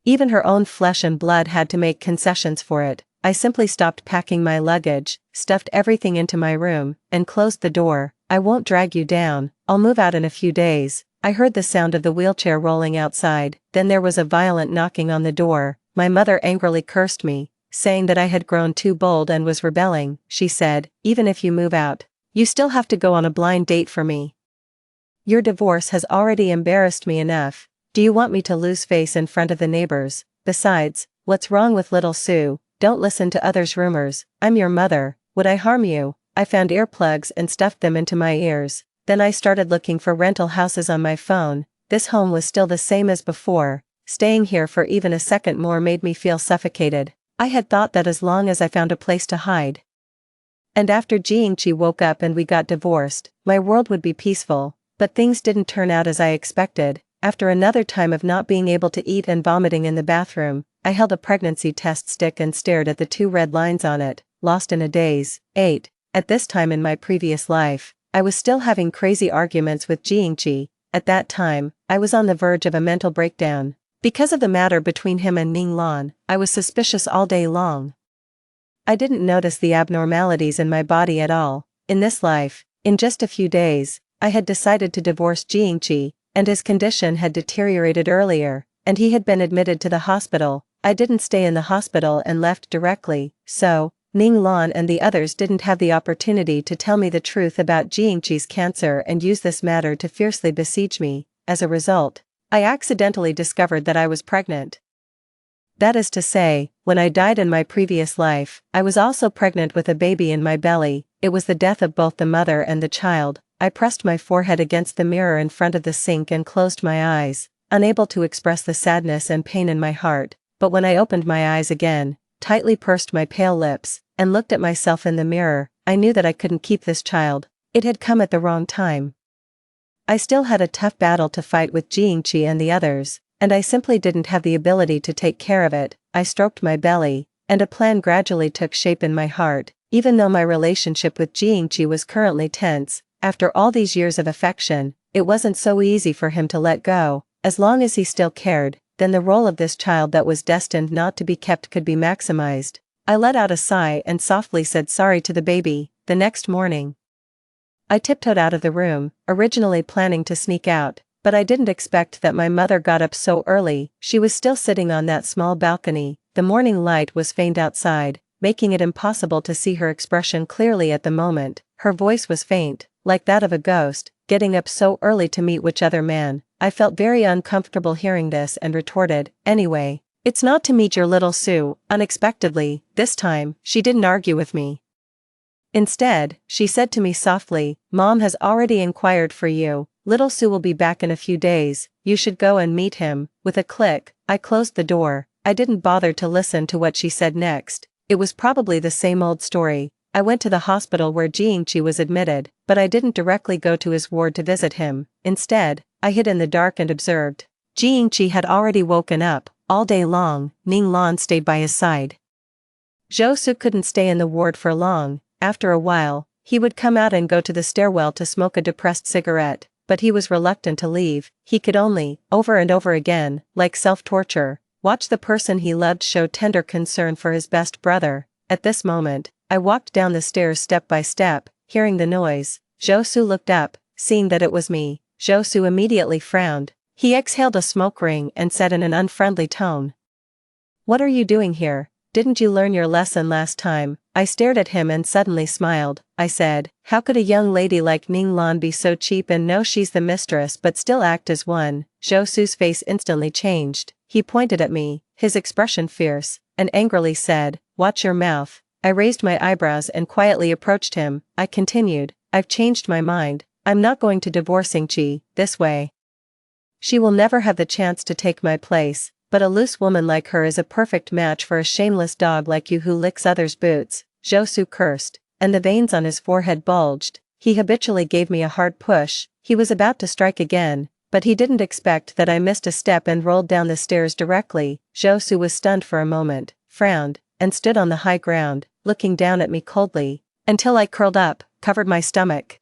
Even her own flesh and blood had to make concessions for it. I simply stopped packing my luggage, stuffed everything into my room, and closed the door. "I won't drag you down. I'll move out in a few days." I heard the sound of the wheelchair rolling outside, then there was a violent knocking on the door. My mother angrily cursed me, saying that I had grown too bold and was rebelling. She said, "Even if you move out, you still have to go on a blind date for me. Your divorce has already embarrassed me enough. Do you want me to lose face in front of the neighbors? Besides, what's wrong with little Sue? Don't listen to others' rumors. I'm your mother. Would I harm you?" I found earplugs and stuffed them into my ears. Then I started looking for rental houses on my phone. This home was still the same as before. Staying here for even a second more made me feel suffocated. I had thought that as long as I found a place to hide, and after Jiangqi woke up and we got divorced, my world would be peaceful. But things didn't turn out as I expected. After another time of not being able to eat and vomiting in the bathroom, I held a pregnancy test stick and stared at the 2 red lines on it. Lost in a daze. 8. At this time in my previous life, I was still having crazy arguments with Jiangqi. At that time, I was on the verge of a mental breakdown. Because of the matter between him and Ning Lan, I was suspicious all day long. I didn't notice the abnormalities in my body at all. In this life, in just a few days, I had decided to divorce Jiangqi, and his condition had deteriorated earlier, and he had been admitted to the hospital. I didn't stay in the hospital and left directly, so Ning Lan and the others didn't have the opportunity to tell me the truth about Jiangqi's cancer and use this matter to fiercely besiege me. As a result, I accidentally discovered that I was pregnant. That is to say, when I died in my previous life, I was also pregnant with a baby in my belly. It was the death of both the mother and the child. I pressed my forehead against the mirror in front of the sink and closed my eyes, unable to express the sadness and pain in my heart. But when I opened my eyes again, tightly pursed my pale lips, and looked at myself in the mirror, I knew that I couldn't keep this child. It had come at the wrong time. I still had a tough battle to fight with Jiangqi and the others, and I simply didn't have the ability to take care of it. I stroked my belly, and a plan gradually took shape in my heart. Even though my relationship with Jiangqi was currently tense, after all these years of affection, it wasn't so easy for him to let go. As long as he still cared, then the role of this child that was destined not to be kept could be maximized. I let out a sigh and softly said sorry to the baby. The next morning, I tiptoed out of the room, originally planning to sneak out, but I didn't expect that my mother got up so early. She was still sitting on that small balcony. The morning light was faint outside, making it impossible to see her expression clearly at the moment. Her voice was faint, like that of a ghost. "Getting up so early to meet which other man?" I felt very uncomfortable hearing this and retorted, "Anyway, it's not to meet your little Sue." Unexpectedly, this time, she didn't argue with me. Instead, she said to me softly, "Mom has already inquired for you. Little Sue will be back in a few days. You should go and meet him." With a click, I closed the door. I didn't bother to listen to what she said next. It was probably the same old story. I went to the hospital where Jiangqi was admitted, but I didn't directly go to his ward to visit him. Instead, I hid in the dark and observed. Jiangqi had already woken up, All day long, Ning Lan stayed by his side. Zhou Su couldn't stay in the ward for long. After a while, he would come out and go to the stairwell to smoke a depressed cigarette, but he was reluctant to leave. He could only, over and over again, like self-torture, watch the person he loved show tender concern for his best brother. At this moment, I walked down the stairs step by step, hearing the noise. Zhou Su looked up, seeing that it was me. Zhou Su immediately frowned. He exhaled a smoke ring and said in an unfriendly tone, "What are you doing here? Didn't you learn your lesson last time?" I stared at him and suddenly smiled. I said, "How could a young lady like Ning Lan be so cheap and know she's the mistress but still act as one?" Zhou Su's face instantly changed. He pointed at me, his expression fierce, and angrily said, "Watch your mouth." I raised my eyebrows and quietly approached him. I continued, "I've changed my mind. I'm not going to divorce Yingqi this way. She will never have the chance to take my place, but a loose woman like her is a perfect match for a shameless dog like you who licks others' boots." Zhou Su cursed, and the veins on his forehead bulged. He habitually gave me a hard push. He was about to strike again, but he didn't expect that I missed a step and rolled down the stairs directly. Zhou Su was stunned for a moment, frowned, and stood on the high ground, looking down at me coldly, until I curled up, covered my stomach,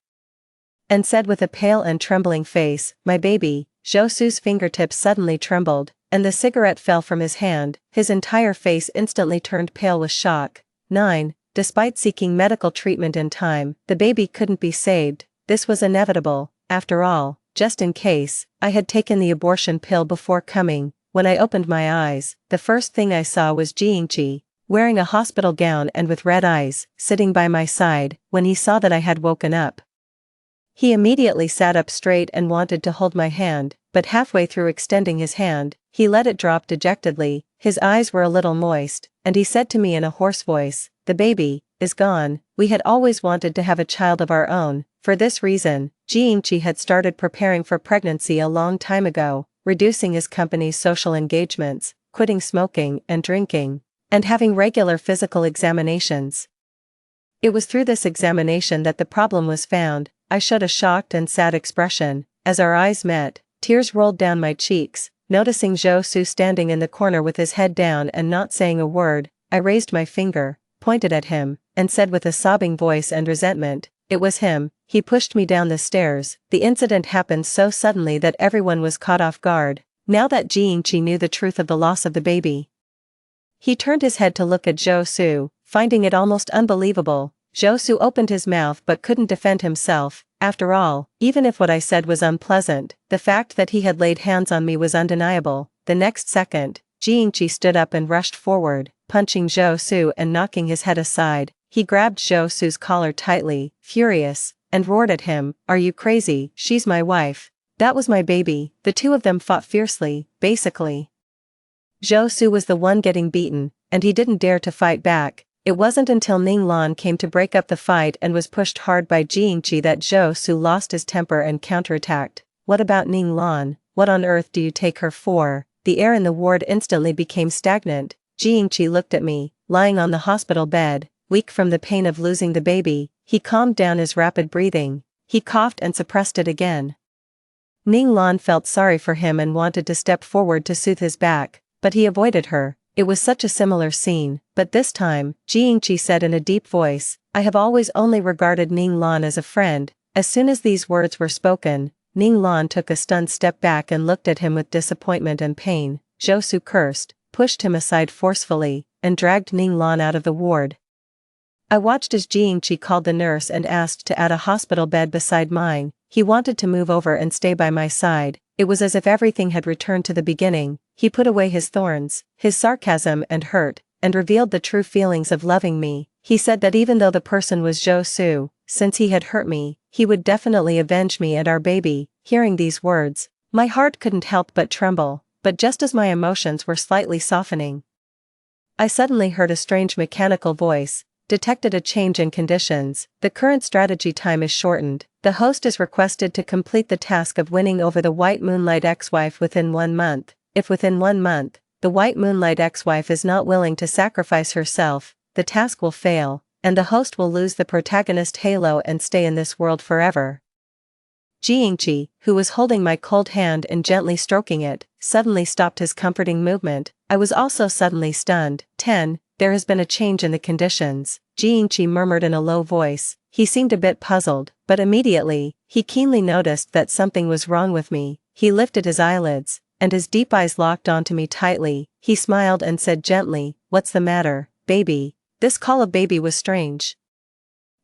and said with a pale and trembling face, "My baby." Zhou Su's fingertips suddenly trembled, and the cigarette fell from his hand. His entire face instantly turned pale with shock. 9. Despite seeking medical treatment in time, the baby couldn't be saved. This was inevitable. After all, just in case, I had taken the abortion pill before coming. When I opened my eyes, the first thing I saw was Yingqi, wearing a hospital gown and with red eyes, sitting by my side. When he saw that I had woken up, he immediately sat up straight and wanted to hold my hand, but halfway through extending his hand, he let it drop dejectedly. His eyes were a little moist, and he said to me in a hoarse voice, "The baby is gone." We had always wanted to have a child of our own. For this reason, Yingqi had started preparing for pregnancy a long time ago, reducing his company's social engagements, quitting smoking and drinking, and having regular physical examinations. It was through this examination that the problem was found. I showed a shocked and sad expression. As our eyes met, tears rolled down my cheeks. Noticing Zhou Su standing in the corner with his head down and not saying a word, I raised my finger, pointed at him, and said with a sobbing voice and resentment, "It was him. He pushed me down the stairs." The incident happened so suddenly that everyone was caught off guard. Now that Yingqi knew the truth of the loss of the baby, he turned his head to look at Zhou Su, finding it almost unbelievable. Zhou Su opened his mouth but couldn't defend himself. After all, even if what I said was unpleasant, the fact that he had laid hands on me was undeniable. The next second, Yingqi stood up and rushed forward, punching Zhou Su and knocking his head aside. He grabbed Zhou Su's collar tightly, furious, and roared at him, "Are you crazy? She's my wife. That was my baby." The two of them fought fiercely. Basically, Zhou Su was the one getting beaten, and he didn't dare to fight back. It wasn't until Ning Lan came to break up the fight and was pushed hard by Yingqi that Zhou Su lost his temper and counterattacked. "What about Ning Lan? What on earth do you take her for?" The air in the ward instantly became stagnant. Yingqi looked at me, lying on the hospital bed, weak from the pain of losing the baby. He calmed down his rapid breathing. He coughed and suppressed it again. Ning Lan felt sorry for him and wanted to step forward to soothe his back, but he avoided her. It was such a similar scene, but this time, Yingqi said in a deep voice, "I have always only regarded Ning Lan as a friend." As soon as these words were spoken, Ning Lan took a stunned step back and looked at him with disappointment and pain. Zhou Su cursed, pushed him aside forcefully, and dragged Ning Lan out of the ward. I watched as Yingqi called the nurse and asked to add a hospital bed beside mine. He wanted to move over and stay by my side. It was as if everything had returned to the beginning. He put away his thorns, his sarcasm and hurt, and revealed the true feelings of loving me. He said that even though the person was Zhou Su, since he had hurt me, he would definitely avenge me and our baby. Hearing these words, my heart couldn't help but tremble, but just as my emotions were slightly softening, I suddenly heard a strange mechanical voice, detected a change in conditions. The current strategy time is shortened. The host is requested to complete the task of winning over the White Moonlight ex-wife within 1 month. If within 1 month, the White Moonlight ex-wife is not willing to sacrifice herself, the task will fail, and the host will lose the protagonist halo and stay in this world forever. Jiangqi, who was holding my cold hand and gently stroking it, suddenly stopped his comforting movement. I was also suddenly stunned. 10. There has been a change in the conditions, Jiangqi murmured in a low voice. He seemed a bit puzzled, but immediately, he keenly noticed that something was wrong with me. He lifted his eyelids, and his deep eyes locked onto me tightly. He smiled and said gently, "What's the matter, baby?" This call of baby was strange.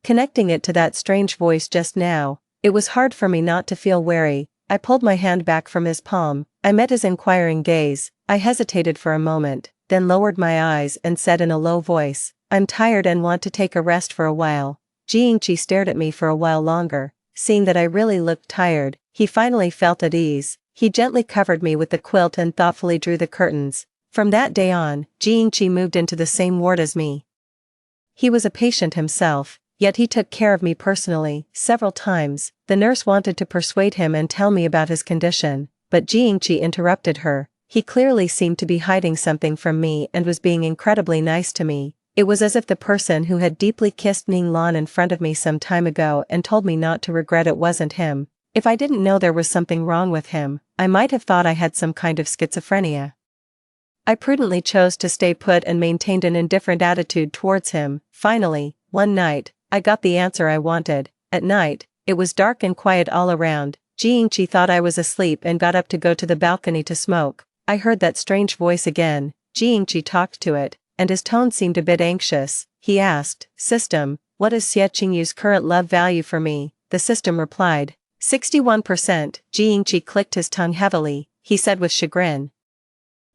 Connecting it to that strange voice just now, it was hard for me not to feel wary. I pulled my hand back from his palm. I met his inquiring gaze. I hesitated for a moment, then lowered my eyes and said in a low voice, "I'm tired and want to take a rest for a while." Jiangqi stared at me for a while longer. Seeing that I really looked tired, he finally felt at ease. He gently covered me with the quilt and thoughtfully drew the curtains. From that day on, Jiangqi moved into the same ward as me. He was a patient himself, yet he took care of me personally. Several times, the nurse wanted to persuade him and tell me about his condition, but Jiangqi interrupted her. He clearly seemed to be hiding something from me and was being incredibly nice to me. It was as if the person who had deeply kissed Ning Lan in front of me some time ago and told me not to regret it wasn't him. If I didn't know there was something wrong with him, I might have thought I had some kind of schizophrenia. I prudently chose to stay put and maintained an indifferent attitude towards him. Finally, one night, I got the answer I wanted. At night, it was dark and quiet all around. Jiangqi thought I was asleep and got up to go to the balcony to smoke. I heard that strange voice again. Jiangqi talked to it, and his tone seemed a bit anxious. He asked, "System, what is Xie Qingyu's current love value for me?" The system replied, 61%. Jiangqi clicked his tongue heavily. He said with chagrin,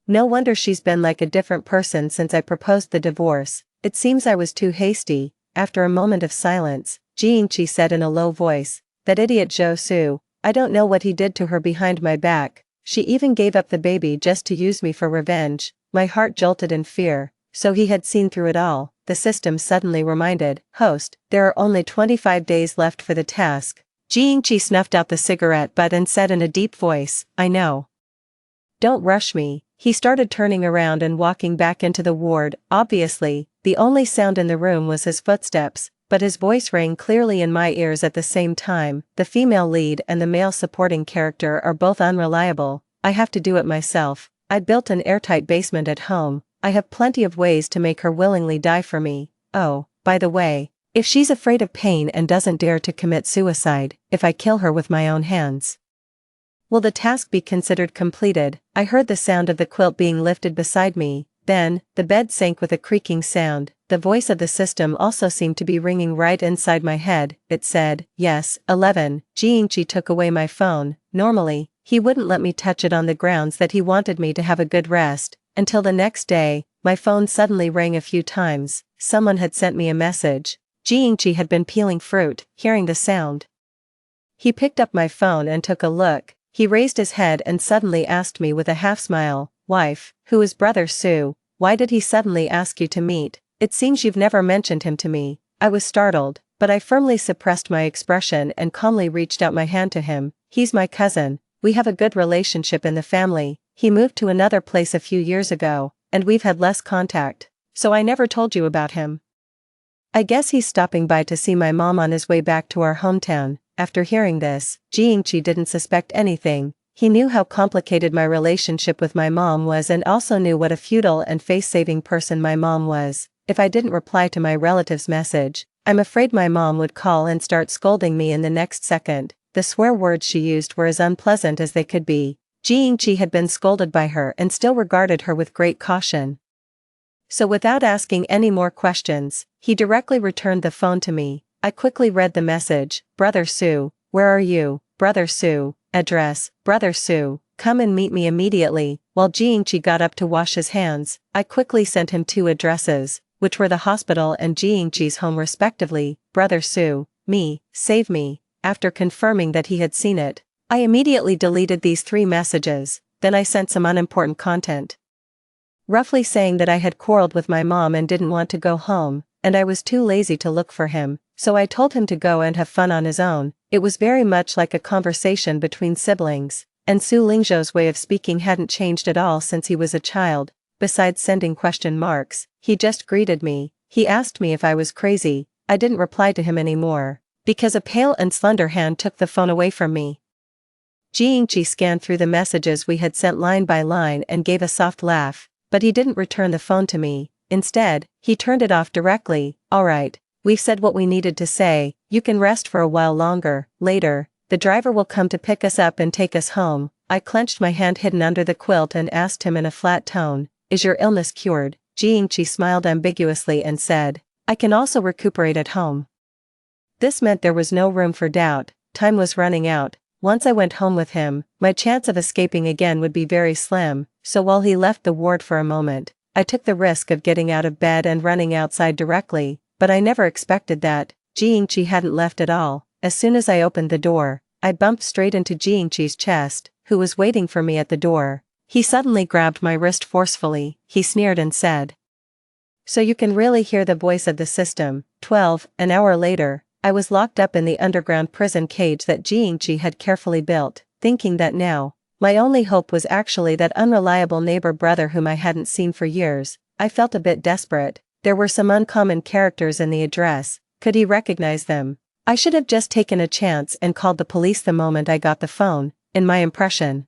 "No wonder she's been like a different person since I proposed the divorce. It seems I was too hasty." After a moment of silence, Jiangqi said in a low voice, "That idiot Zhou Su, I don't know what he did to her behind my back. She even gave up the baby just to use me for revenge." My heart jolted in fear. So he had seen through it all. The system suddenly reminded, "Host, there are only 25 days left for the task." Jiangqi snuffed out the cigarette butt and said in a deep voice, "I know. Don't rush me." He started turning around and walking back into the ward. Obviously, the only sound in the room was his footsteps, but his voice rang clearly in my ears at the same time. The female lead and the male supporting character are both unreliable. I have to do it myself. I built an airtight basement at home. I have plenty of ways to make her willingly die for me. Oh, by the way, if she's afraid of pain and doesn't dare to commit suicide, if I kill her with my own hands, will the task be considered completed? I heard the sound of the quilt being lifted beside me. Then, the bed sank with a creaking sound. The voice of the system also seemed to be ringing right inside my head. It said, "Yes, 11. Jiangqi took away my phone. Normally, he wouldn't let me touch it on the grounds that he wanted me to have a good rest. Until the next day, my phone suddenly rang a few times. Someone had sent me a message. Jiangqi had been peeling fruit. Hearing the sound, he picked up my phone and took a look. He raised his head and suddenly asked me with a half-smile, "Wife, who is Brother Su? Why did he suddenly ask you to meet? It seems you've never mentioned him to me." I was startled, but I firmly suppressed my expression and calmly reached out my hand to him. "He's my cousin. We have a good relationship in the family. He moved to another place a few years ago, and we've had less contact. So I never told you about him. I guess he's stopping by to see my mom on his way back to our hometown." After hearing this, Jiangqi didn't suspect anything. He knew how complicated my relationship with my mom was and also knew what a futile and face-saving person my mom was. If I didn't reply to my relative's message, I'm afraid my mom would call and start scolding me in the next second. The swear words she used were as unpleasant as they could be. Jiangqi had been scolded by her and still regarded her with great caution. So without asking any more questions, he directly returned the phone to me. I quickly read the message, "Brother Su, where are you? Brother Su, address, Brother Su, come and meet me immediately." While Jiangqi got up to wash his hands, I quickly sent him 2 addresses, which were the hospital and Jiangqi's home respectively. "Brother Su, me, save me." After confirming that he had seen it, I immediately deleted these 3 messages. Then I sent some unimportant content, roughly saying that I had quarreled with my mom and didn't want to go home, and I was too lazy to look for him, so I told him to go and have fun on his own. It was very much like a conversation between siblings, and Su Lingzhou's way of speaking hadn't changed at all since he was a child. Besides sending question marks, he just greeted me. He asked me if I was crazy. I didn't reply to him anymore. because a pale and slender hand took the phone away from me. Jiangji scanned through the messages we had sent line by line and gave a soft laugh, but he didn't return the phone to me. Instead, he turned it off directly. Alright, we've said what we needed to say, you can rest for a while longer. Later, the driver will come to pick us up and take us home. I clenched my hand hidden under the quilt and asked him in a flat tone, is your illness cured? Jiangji smiled ambiguously and said, I can also recuperate at home. This meant there was no room for doubt. Time was running out. Once I went home with him, my chance of escaping again would be very slim, so while he left the ward for a moment, I took the risk of getting out of bed and running outside directly, but I never expected that. Jiangji hadn't left at all. As soon as I opened the door, I bumped straight into Jiangji's chest, who was waiting for me at the door. He suddenly grabbed my wrist forcefully. He sneered and said, so you can really hear the voice of the system. 12. An hour later, I was locked up in the underground prison cage that Jiangji had carefully built, thinking that now, my only hope was actually that unreliable neighbor brother whom I hadn't seen for years. I felt a bit desperate. There were some uncommon characters in the address. Could he recognize them? I should have just taken a chance and called the police the moment I got the phone. In my impression,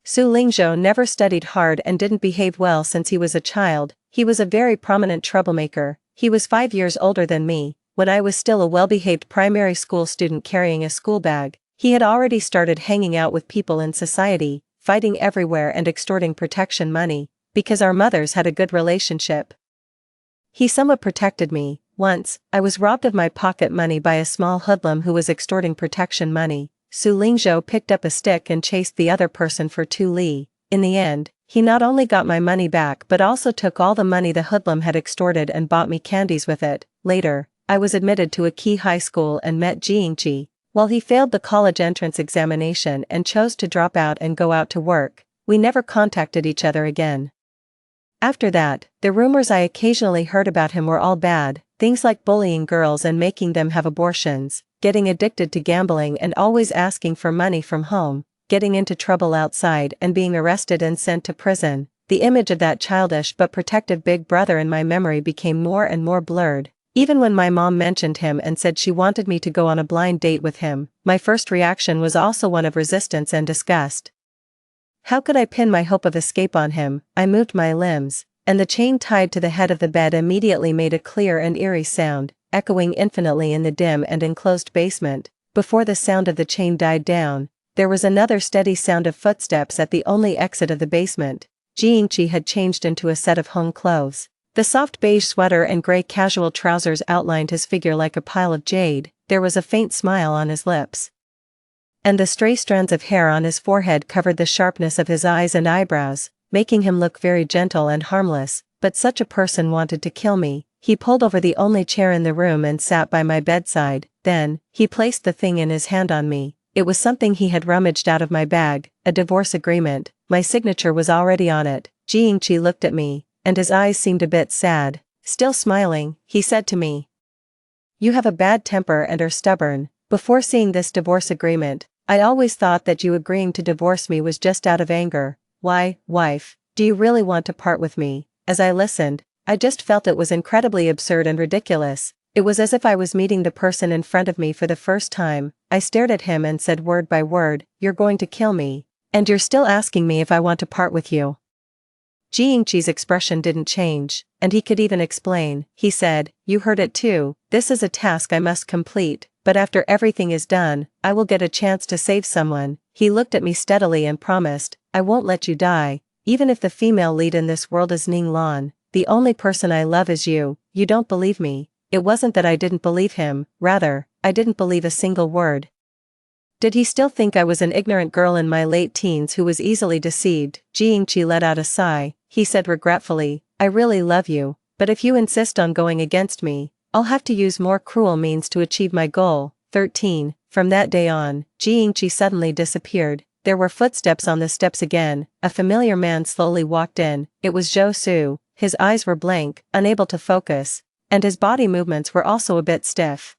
Su Lingzhou never studied hard and didn't behave well since he was a child. He was a very prominent troublemaker. He was 5 years older than me. When I was still a well-behaved primary school student carrying a school bag, he had already started hanging out with people in society, fighting everywhere and extorting protection money, because our mothers had a good relationship. He somewhat protected me. Once, I was robbed of my pocket money by a small hoodlum who was extorting protection money. Su Lingzhou picked up a stick and chased the other person for 2 li. In the end, he not only got my money back but also took all the money the hoodlum had extorted and bought me candies with it. Later, I was admitted to a key high school and met Jiangji. While he failed the college entrance examination and chose to drop out and go out to work, we never contacted each other again. After that, the rumors I occasionally heard about him were all bad, things like bullying girls and making them have abortions, getting addicted to gambling and always asking for money from home, getting into trouble outside and being arrested and sent to prison. The image of that childish but protective big brother in my memory became more and more blurred. Even when my mom mentioned him and said she wanted me to go on a blind date with him, my first reaction was also one of resistance and disgust. How could I pin my hope of escape on him? I moved my limbs, and the chain tied to the head of the bed immediately made a clear and eerie sound, echoing infinitely in the dim and enclosed basement. Before the sound of the chain died down, there was another steady sound of footsteps at the only exit of the basement. Jiangji had changed into a set of home clothes. The soft beige sweater and gray casual trousers outlined his figure like a pile of jade. There was a faint smile on his lips, and the stray strands of hair on his forehead covered the sharpness of his eyes and eyebrows, making him look very gentle and harmless. But such a person wanted to kill me. He pulled over the only chair in the room and sat by my bedside. Then, he placed the thing in his hand on me. It was something he had rummaged out of my bag, a divorce agreement. My signature was already on it. Jiangji looked at me, and his eyes seemed a bit sad. Still smiling, he said to me, "You have a bad temper and are stubborn. Before seeing this divorce agreement, I always thought that you agreeing to divorce me was just out of anger. Why, wife, do you really want to part with me?" As I listened, I just felt it was incredibly absurd and ridiculous. It was as if I was meeting the person in front of me for the first time. I stared at him and said word by word, "You're going to kill me, and you're still asking me if I want to part with you." Jiangji's expression didn't change, and he could even explain. He said, "You heard it too. This is a task I must complete, but after everything is done, I will get a chance to save someone." He looked at me steadily and promised, "I won't let you die, even if the female lead in this world is Ning Lan. The only person I love is you." You don't believe me. It wasn't that I didn't believe him, rather, I didn't believe a single word. Did he still think I was an ignorant girl in my late teens who was easily deceived? Jiangji let out a sigh. He said regretfully, "I really love you, but if you insist on going against me, I'll have to use more cruel means to achieve my goal." 13. From that day on, Jiangji suddenly disappeared. There were footsteps on the steps again. A familiar man slowly walked in. It was Zhou Su. His eyes were blank, unable to focus, and his body movements were also a bit stiff.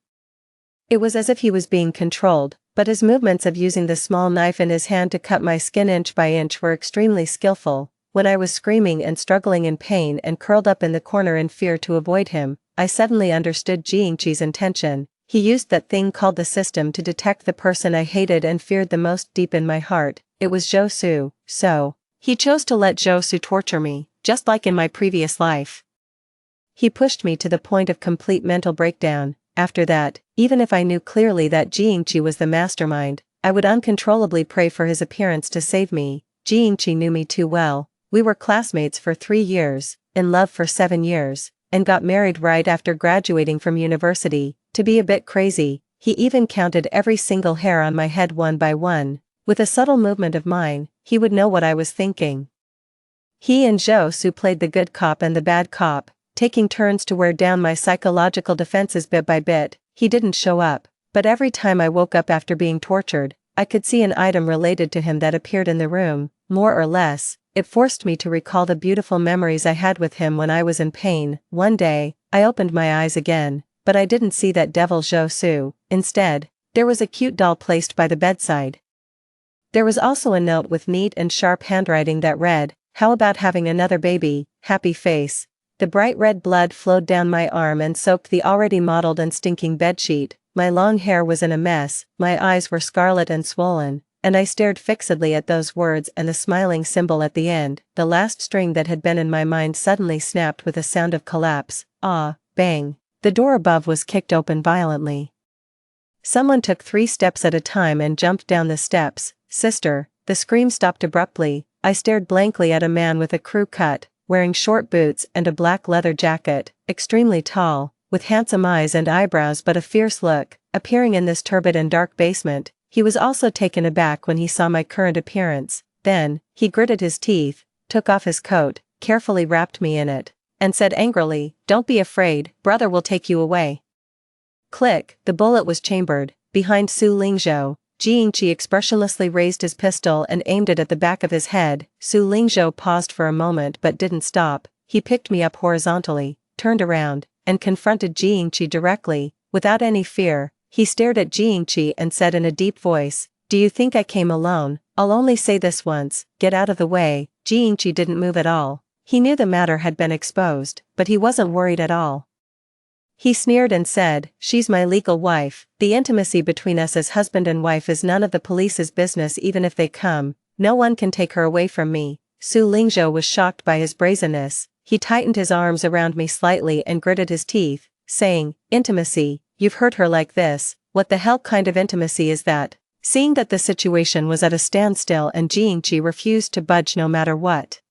It was as if he was being controlled, but his movements of using the small knife in his hand to cut my skin inch by inch were extremely skillful. When I was screaming and struggling in pain and curled up in the corner in fear to avoid him, I suddenly understood Jiangji's intention. He used that thing called the system to detect the person I hated and feared the most deep in my heart. It was Josu. So he chose to let Josu torture me, just like in my previous life. He pushed me to the point of complete mental breakdown. After that, even if I knew clearly that Jiangqi was the mastermind, I would uncontrollably pray for his appearance to save me. Jiangqi knew me too well. We were classmates for 3 years, in love for 7 years, and got married right after graduating from university. To be a bit crazy, he even counted every single hair on my head one by one. With a subtle movement of mine, he would know what I was thinking. He and Josu played the good cop and the bad cop, taking turns to wear down my psychological defenses bit by bit. He didn't show up, but every time I woke up after being tortured, I could see an item related to him that appeared in the room, more or less. It forced me to recall the beautiful memories I had with him when I was in pain. One day, I opened my eyes again, but I didn't see that devil Josu. Instead, there was a cute doll placed by the bedside. There was also a note with neat and sharp handwriting that read, "How about having another baby, happy face." The bright red blood flowed down my arm and soaked the already mottled and stinking bedsheet. My long hair was in a mess, my eyes were scarlet and swollen, and I stared fixedly at those words and the smiling symbol at the end. The last string that had been in my mind suddenly snapped with a sound of collapse. Ah, bang. The door above was kicked open violently. Someone took 3 steps at a time and jumped down the steps. "Sister." The scream stopped abruptly. I stared blankly at a man with a crew cut, wearing short boots and a black leather jacket, extremely tall, with handsome eyes and eyebrows but a fierce look, appearing in this turbid and dark basement. He was also taken aback when he saw my current appearance. Then, he gritted his teeth, took off his coat, carefully wrapped me in it, and said angrily, "Don't be afraid, brother will take you away." Click, the bullet was chambered. Behind Su Lingzhou, Jiangqi expressionlessly raised his pistol and aimed it at the back of his head. Su Lingzhou paused for a moment but didn't stop. He picked me up horizontally, turned around, and confronted Jiangqi directly. Without any fear, he stared at Jiangqi and said in a deep voice, "Do you think I came alone? I'll only say this once, get out of the way." Jiangqi didn't move at all. He knew the matter had been exposed, but he wasn't worried at all. He sneered and said, "She's my legal wife. The intimacy between us as husband and wife is none of the police's business. Even if they come, no one can take her away from me." Su Lingzhou was shocked by his brazenness. He tightened his arms around me slightly and gritted his teeth, saying, "Intimacy? You've heard her like this. What the hell kind of intimacy is that?" Seeing that the situation was at a standstill and Jiangqi refused to budge no matter what,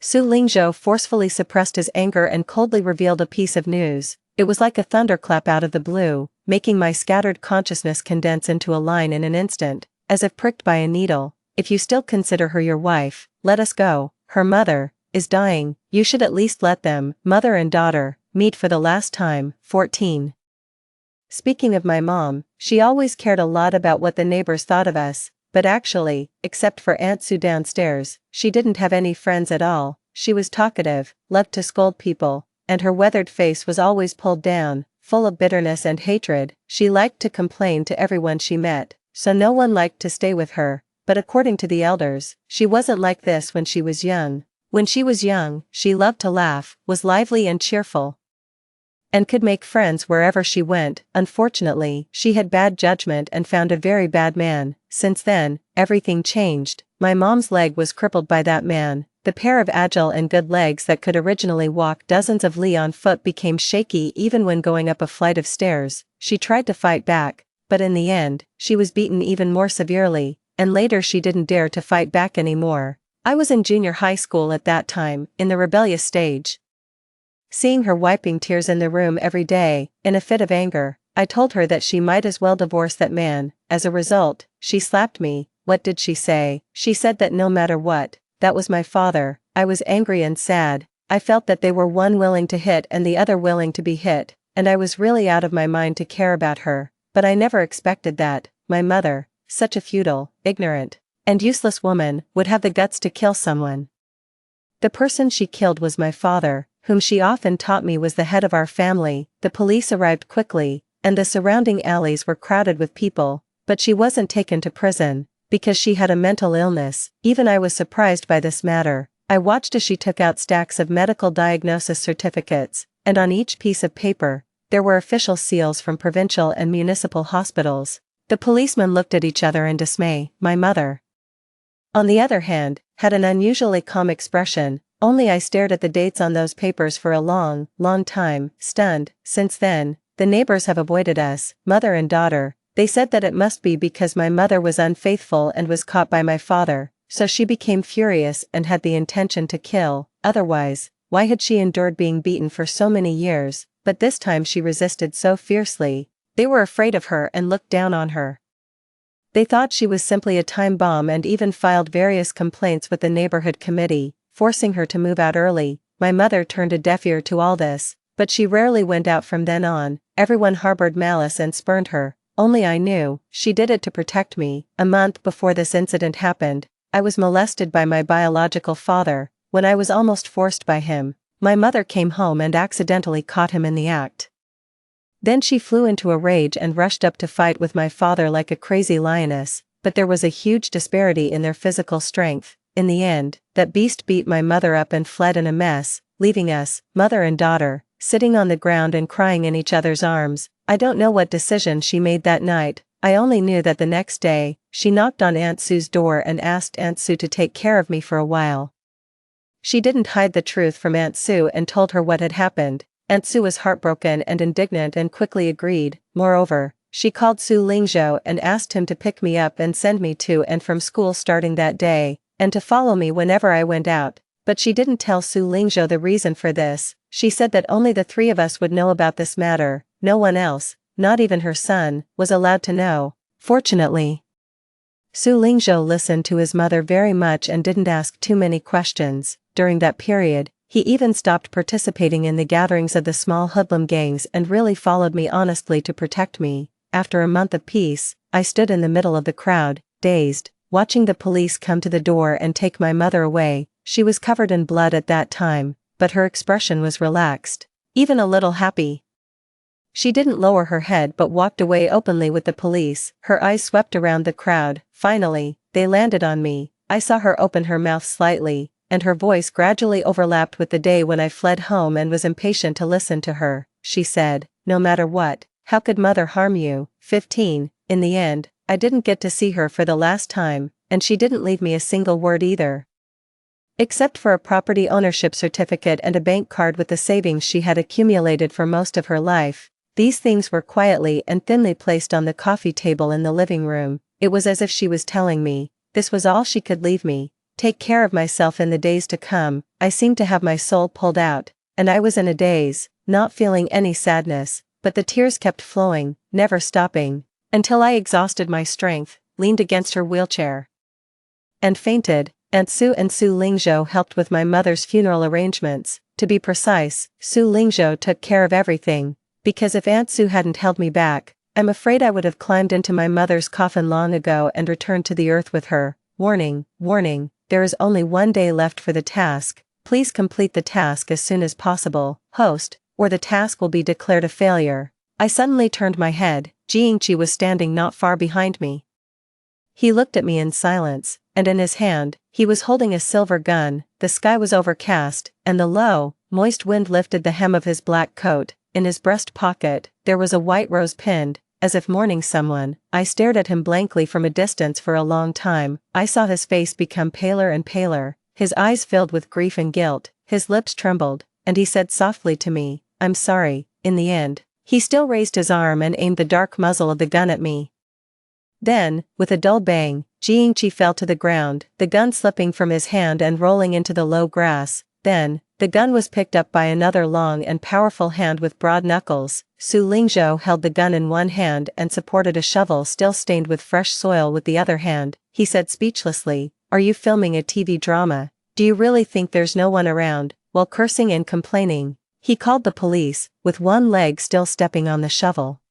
Su Lingzhou forcefully suppressed his anger and coldly revealed a piece of news. It was like a thunderclap out of the blue, making my scattered consciousness condense into a line in an instant, as if pricked by a needle. "If you still consider her your wife, let us go. Her mother is dying. You should at least let them, mother and daughter, meet for the last time." 14. Speaking of my mom, she always cared a lot about what the neighbors thought of us, but actually, except for Aunt Sue downstairs, she didn't have any friends at all. She was talkative, loved to scold people, and her weathered face was always pulled down, full of bitterness and hatred. She liked to complain to everyone she met, so no one liked to stay with her. But according to the elders, she wasn't like this when she was young. When she was young, she loved to laugh, was lively and cheerful, and could make friends wherever she went. Unfortunately, she had bad judgment and found a very bad man. Since then, everything changed. My mom's leg was crippled by that man. The pair of agile and good legs that could originally walk dozens of li on foot became shaky even when going up a flight of stairs. She tried to fight back, but in the end, she was beaten even more severely, and later she didn't dare to fight back anymore. I was in junior high school at that time, in the rebellious stage. Seeing her wiping tears in the room every day, in a fit of anger, I told her that she might as well divorce that man. As a result, she slapped me. What did she say? She said that no matter what, that was my father. I was angry and sad. I felt that they were one willing to hit and the other willing to be hit, and I was really out of my mind to care about her. But I never expected that my mother, such a futile, ignorant, and useless woman, would have the guts to kill someone. The person she killed was my father, whom she often taught me was the head of our family. The police arrived quickly, and the surrounding alleys were crowded with people, but she wasn't taken to prison, because she had a mental illness. Even I was surprised by this matter. I watched as she took out stacks of medical diagnosis certificates, and on each piece of paper, there were official seals from provincial and municipal hospitals. The policemen looked at each other in dismay. My mother, on the other hand, had an unusually calm expression. Only I stared at the dates on those papers for a long, long time, stunned. Since then, the neighbors have avoided us, mother and daughter. They said that it must be because my mother was unfaithful and was caught by my father, so she became furious and had the intention to kill. Otherwise, why had she endured being beaten for so many years? But this time she resisted so fiercely. They were afraid of her and looked down on her. They thought she was simply a time bomb and even filed various complaints with the neighborhood committee, forcing her to move out early. My mother turned a deaf ear to all this, but she rarely went out from then on. Everyone harbored malice and spurned her. Only I knew, she did it to protect me. A month before this incident happened, I was molested by my biological father. When I was almost forced by him, my mother came home and accidentally caught him in the act. Then she flew into a rage and rushed up to fight with my father like a crazy lioness, but there was a huge disparity in their physical strength. In the end, that beast beat my mother up and fled in a mess, leaving us, mother and daughter, sitting on the ground and crying in each other's arms. I don't know what decision she made that night. I only knew that the next day, she knocked on Aunt Sue's door and asked Aunt Sue to take care of me for a while. She didn't hide the truth from Aunt Sue and told her what had happened. Aunt Sue was heartbroken and indignant and quickly agreed. Moreover, she called Su Lingzhou and asked him to pick me up and send me to and from school starting that day, and to follow me whenever I went out. But she didn't tell Su Lingzhou the reason for this. She said that only the three of us would know about this matter. No one else, not even her son, was allowed to know. Fortunately, Su Lingzhou listened to his mother very much and didn't ask too many questions. During that period, he even stopped participating in the gatherings of the small hoodlum gangs and really followed me honestly to protect me. After a month of peace, I stood in the middle of the crowd, dazed, watching the police come to the door and take my mother away. She was covered in blood at that time, but her expression was relaxed, even a little happy. She didn't lower her head but walked away openly with the police. Her eyes swept around the crowd. Finally, they landed on me. I saw her open her mouth slightly, and her voice gradually overlapped with the day when I fled home and was impatient to listen to her. She said, "No matter what, how could mother harm you?" 15. In the end, I didn't get to see her for the last time, and she didn't leave me a single word either. Except for a property ownership certificate and a bank card with the savings she had accumulated for most of her life. These things were quietly and thinly placed on the coffee table in the living room. It was as if she was telling me, this was all she could leave me. Take care of myself in the days to come. I seemed to have my soul pulled out, and I was in a daze, not feeling any sadness, but the tears kept flowing, never stopping, until I exhausted my strength, leaned against her wheelchair, and fainted. Aunt Sue and Su Lingzhou helped with my mother's funeral arrangements. To be precise, Su Lingzhou took care of everything, because if Aunt Sue hadn't held me back, I'm afraid I would have climbed into my mother's coffin long ago and returned to the earth with her. Warning, warning. There is only one day left for the task. Please complete the task as soon as possible, host, or the task will be declared a failure. I suddenly turned my head. Jingqi was standing not far behind me. He looked at me in silence, and in his hand, he was holding a silver gun. The sky was overcast, and the low, moist wind lifted the hem of his black coat. In his breast pocket, there was a white rose pinned, as if mourning someone. I stared at him blankly from a distance for a long time. I saw his face become paler and paler, his eyes filled with grief and guilt, his lips trembled, and he said softly to me, "I'm sorry." In the end, he still raised his arm and aimed the dark muzzle of the gun at me. Then, with a dull bang, Jingqi fell to the ground, the gun slipping from his hand and rolling into the low grass. Then, the gun was picked up by another long and powerful hand with broad knuckles. Su Lingzhou held the gun in one hand and supported a shovel still stained with fresh soil with the other hand. He said speechlessly, "Are you filming a TV drama? Do you really think there's no one around?" While cursing and complaining, he called the police, with one leg still stepping on the shovel.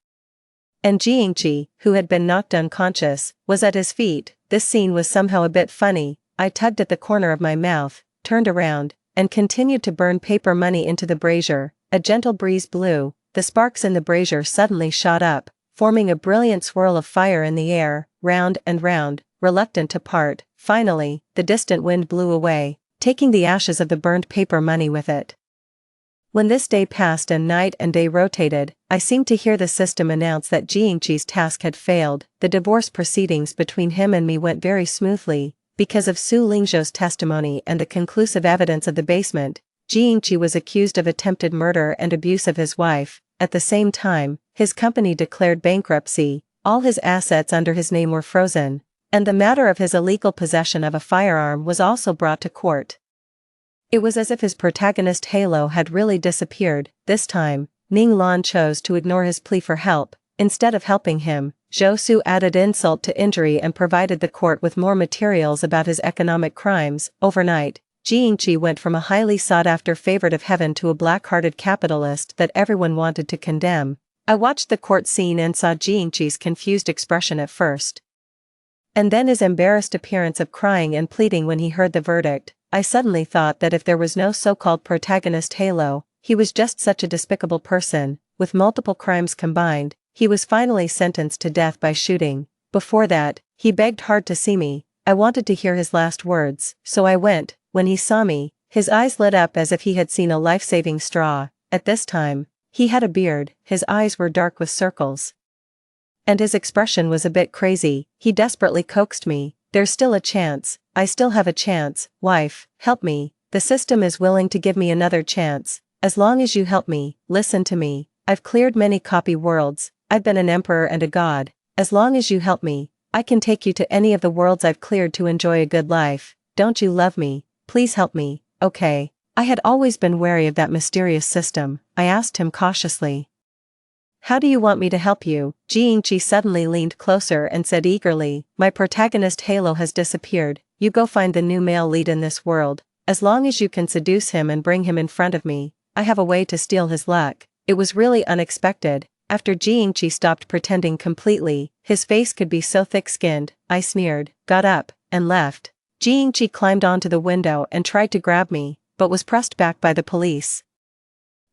And Jingqi, who had been knocked unconscious, was at his feet. This scene was somehow a bit funny. I tugged at the corner of my mouth, turned around, and continued to burn paper money into the brazier. A gentle breeze blew. The sparks in the brazier suddenly shot up, forming a brilliant swirl of fire in the air, round and round, reluctant to part. Finally, the distant wind blew away, taking the ashes of the burned paper money with it. When this day passed and night and day rotated, I seemed to hear the system announce that Jiangqi's task had failed. The divorce proceedings between him and me went very smoothly. Because of Su Lingzhou's testimony and the conclusive evidence of the basement, Jiangqi was accused of attempted murder and abuse of his wife. At the same time, his company declared bankruptcy, all his assets under his name were frozen, and the matter of his illegal possession of a firearm was also brought to court. It was as if his protagonist Halo had really disappeared. This time, Ning Lan chose to ignore his plea for help. Instead of helping him, Zhou Su added insult to injury and provided the court with more materials about his economic crimes. Overnight, Jiangqi went from a highly sought-after favorite of heaven to a black-hearted capitalist that everyone wanted to condemn. I watched the court scene and saw Jiangqi's confused expression at first, and then his embarrassed appearance of crying and pleading when he heard the verdict. I suddenly thought that if there was no so-called protagonist Halo, he was just such a despicable person. With multiple crimes combined, he was finally sentenced to death by shooting. Before that, he begged hard to see me. I wanted to hear his last words, so I went. When he saw me, his eyes lit up as if he had seen a life-saving straw. At this time, he had a beard, his eyes were dark with circles, and his expression was a bit crazy. He desperately coaxed me. "There's still a chance. I still have a chance. Wife, help me. The system is willing to give me another chance. As long as you help me, listen to me. I've cleared many copy worlds. I've been an emperor and a god. As long as you help me, I can take you to any of the worlds I've cleared to enjoy a good life. Don't you love me? Please help me, okay?" I had always been wary of that mysterious system. I asked him cautiously, "How do you want me to help you?" Jiangqi suddenly leaned closer and said eagerly, "My protagonist Halo has disappeared. You go find the new male lead in this world. As long as you can seduce him and bring him in front of me, I have a way to steal his luck." It was really unexpected. After Jiangqi stopped pretending completely, his face could be so thick-skinned, I sneered, got up, and left. Jiangqi climbed onto the window and tried to grab me, but was pressed back by the police.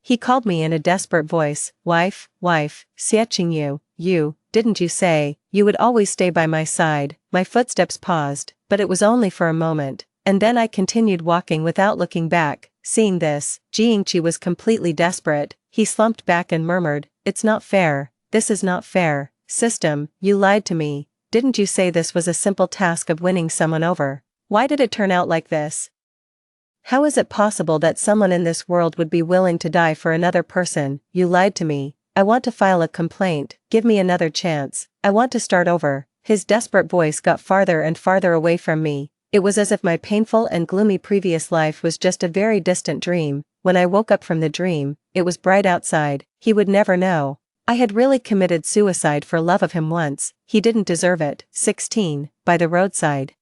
He called me in a desperate voice, wife, Xie you, didn't you say, you would always stay by my side?" My footsteps paused, but it was only for a moment, and then I continued walking without looking back. Seeing this, Jiangqi was completely desperate. He slumped back and murmured, "It's not fair, this is not fair. System, you lied to me. Didn't you say this was a simple task of winning someone over? Why did it turn out like this? How is it possible that someone in this world would be willing to die for another person? You lied to me. I want to file a complaint. Give me another chance. I want to start over." His desperate voice got farther and farther away from me. It was as if my painful and gloomy previous life was just a very distant dream. When I woke up from the dream, it was bright outside. He would never know. I had really committed suicide for love of him once. He didn't deserve it. 16, by the roadside.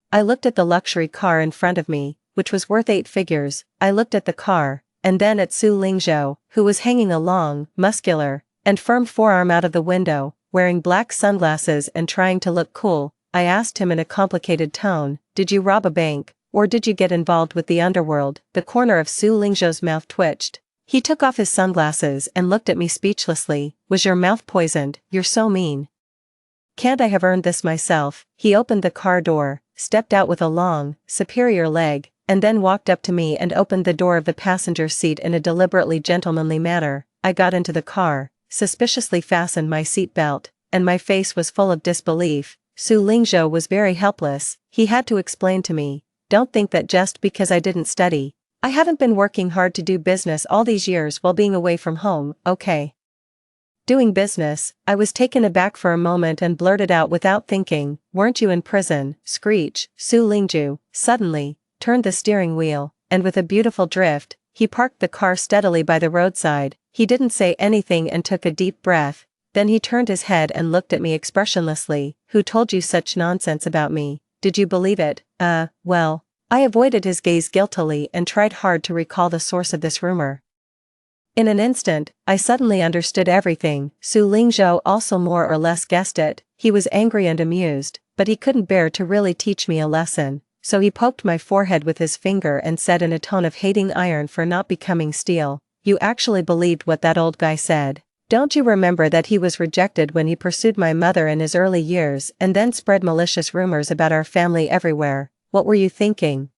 I looked at the luxury car in front of me, which was worth 8 figures. I looked at the car, and then at Su Lingzhou, who was hanging a long, muscular, and firm forearm out of the window, wearing black sunglasses and trying to look cool. I asked him in a complicated tone, "Did you rob a bank, or did you get involved with the underworld?" The corner of Su Lingzhou's mouth twitched. He took off his sunglasses and looked at me speechlessly. "Was your mouth poisoned? You're so mean. Can't I have earned this myself?" He opened the car door, stepped out with a long, superior leg, and then walked up to me and opened the door of the passenger seat in a deliberately gentlemanly manner. I got into the car, suspiciously fastened my seat belt, and my face was full of disbelief. Su Lingzhou was very helpless. He had to explain to me, "Don't think that just because I didn't study, I haven't been working hard to do business all these years while being away from home, okay?" Doing business, I was taken aback for a moment and blurted out without thinking, "Weren't you in prison?" Screech. Su Lingzhou suddenly turned the steering wheel, and with a beautiful drift, he parked the car steadily by the roadside. He didn't say anything and took a deep breath. Then he turned his head and looked at me expressionlessly. "Who told you such nonsense about me? Did you believe it?" Well. I avoided his gaze guiltily and tried hard to recall the source of this rumor. In an instant, I suddenly understood everything. Su Lingzhou also more or less guessed it. He was angry and amused, but he couldn't bear to really teach me a lesson. So he poked my forehead with his finger and said in a tone of hating iron for not becoming steel, "You actually believed what that old guy said. Don't you remember that he was rejected when he pursued my mother in his early years and then spread malicious rumors about our family everywhere? What were you thinking?"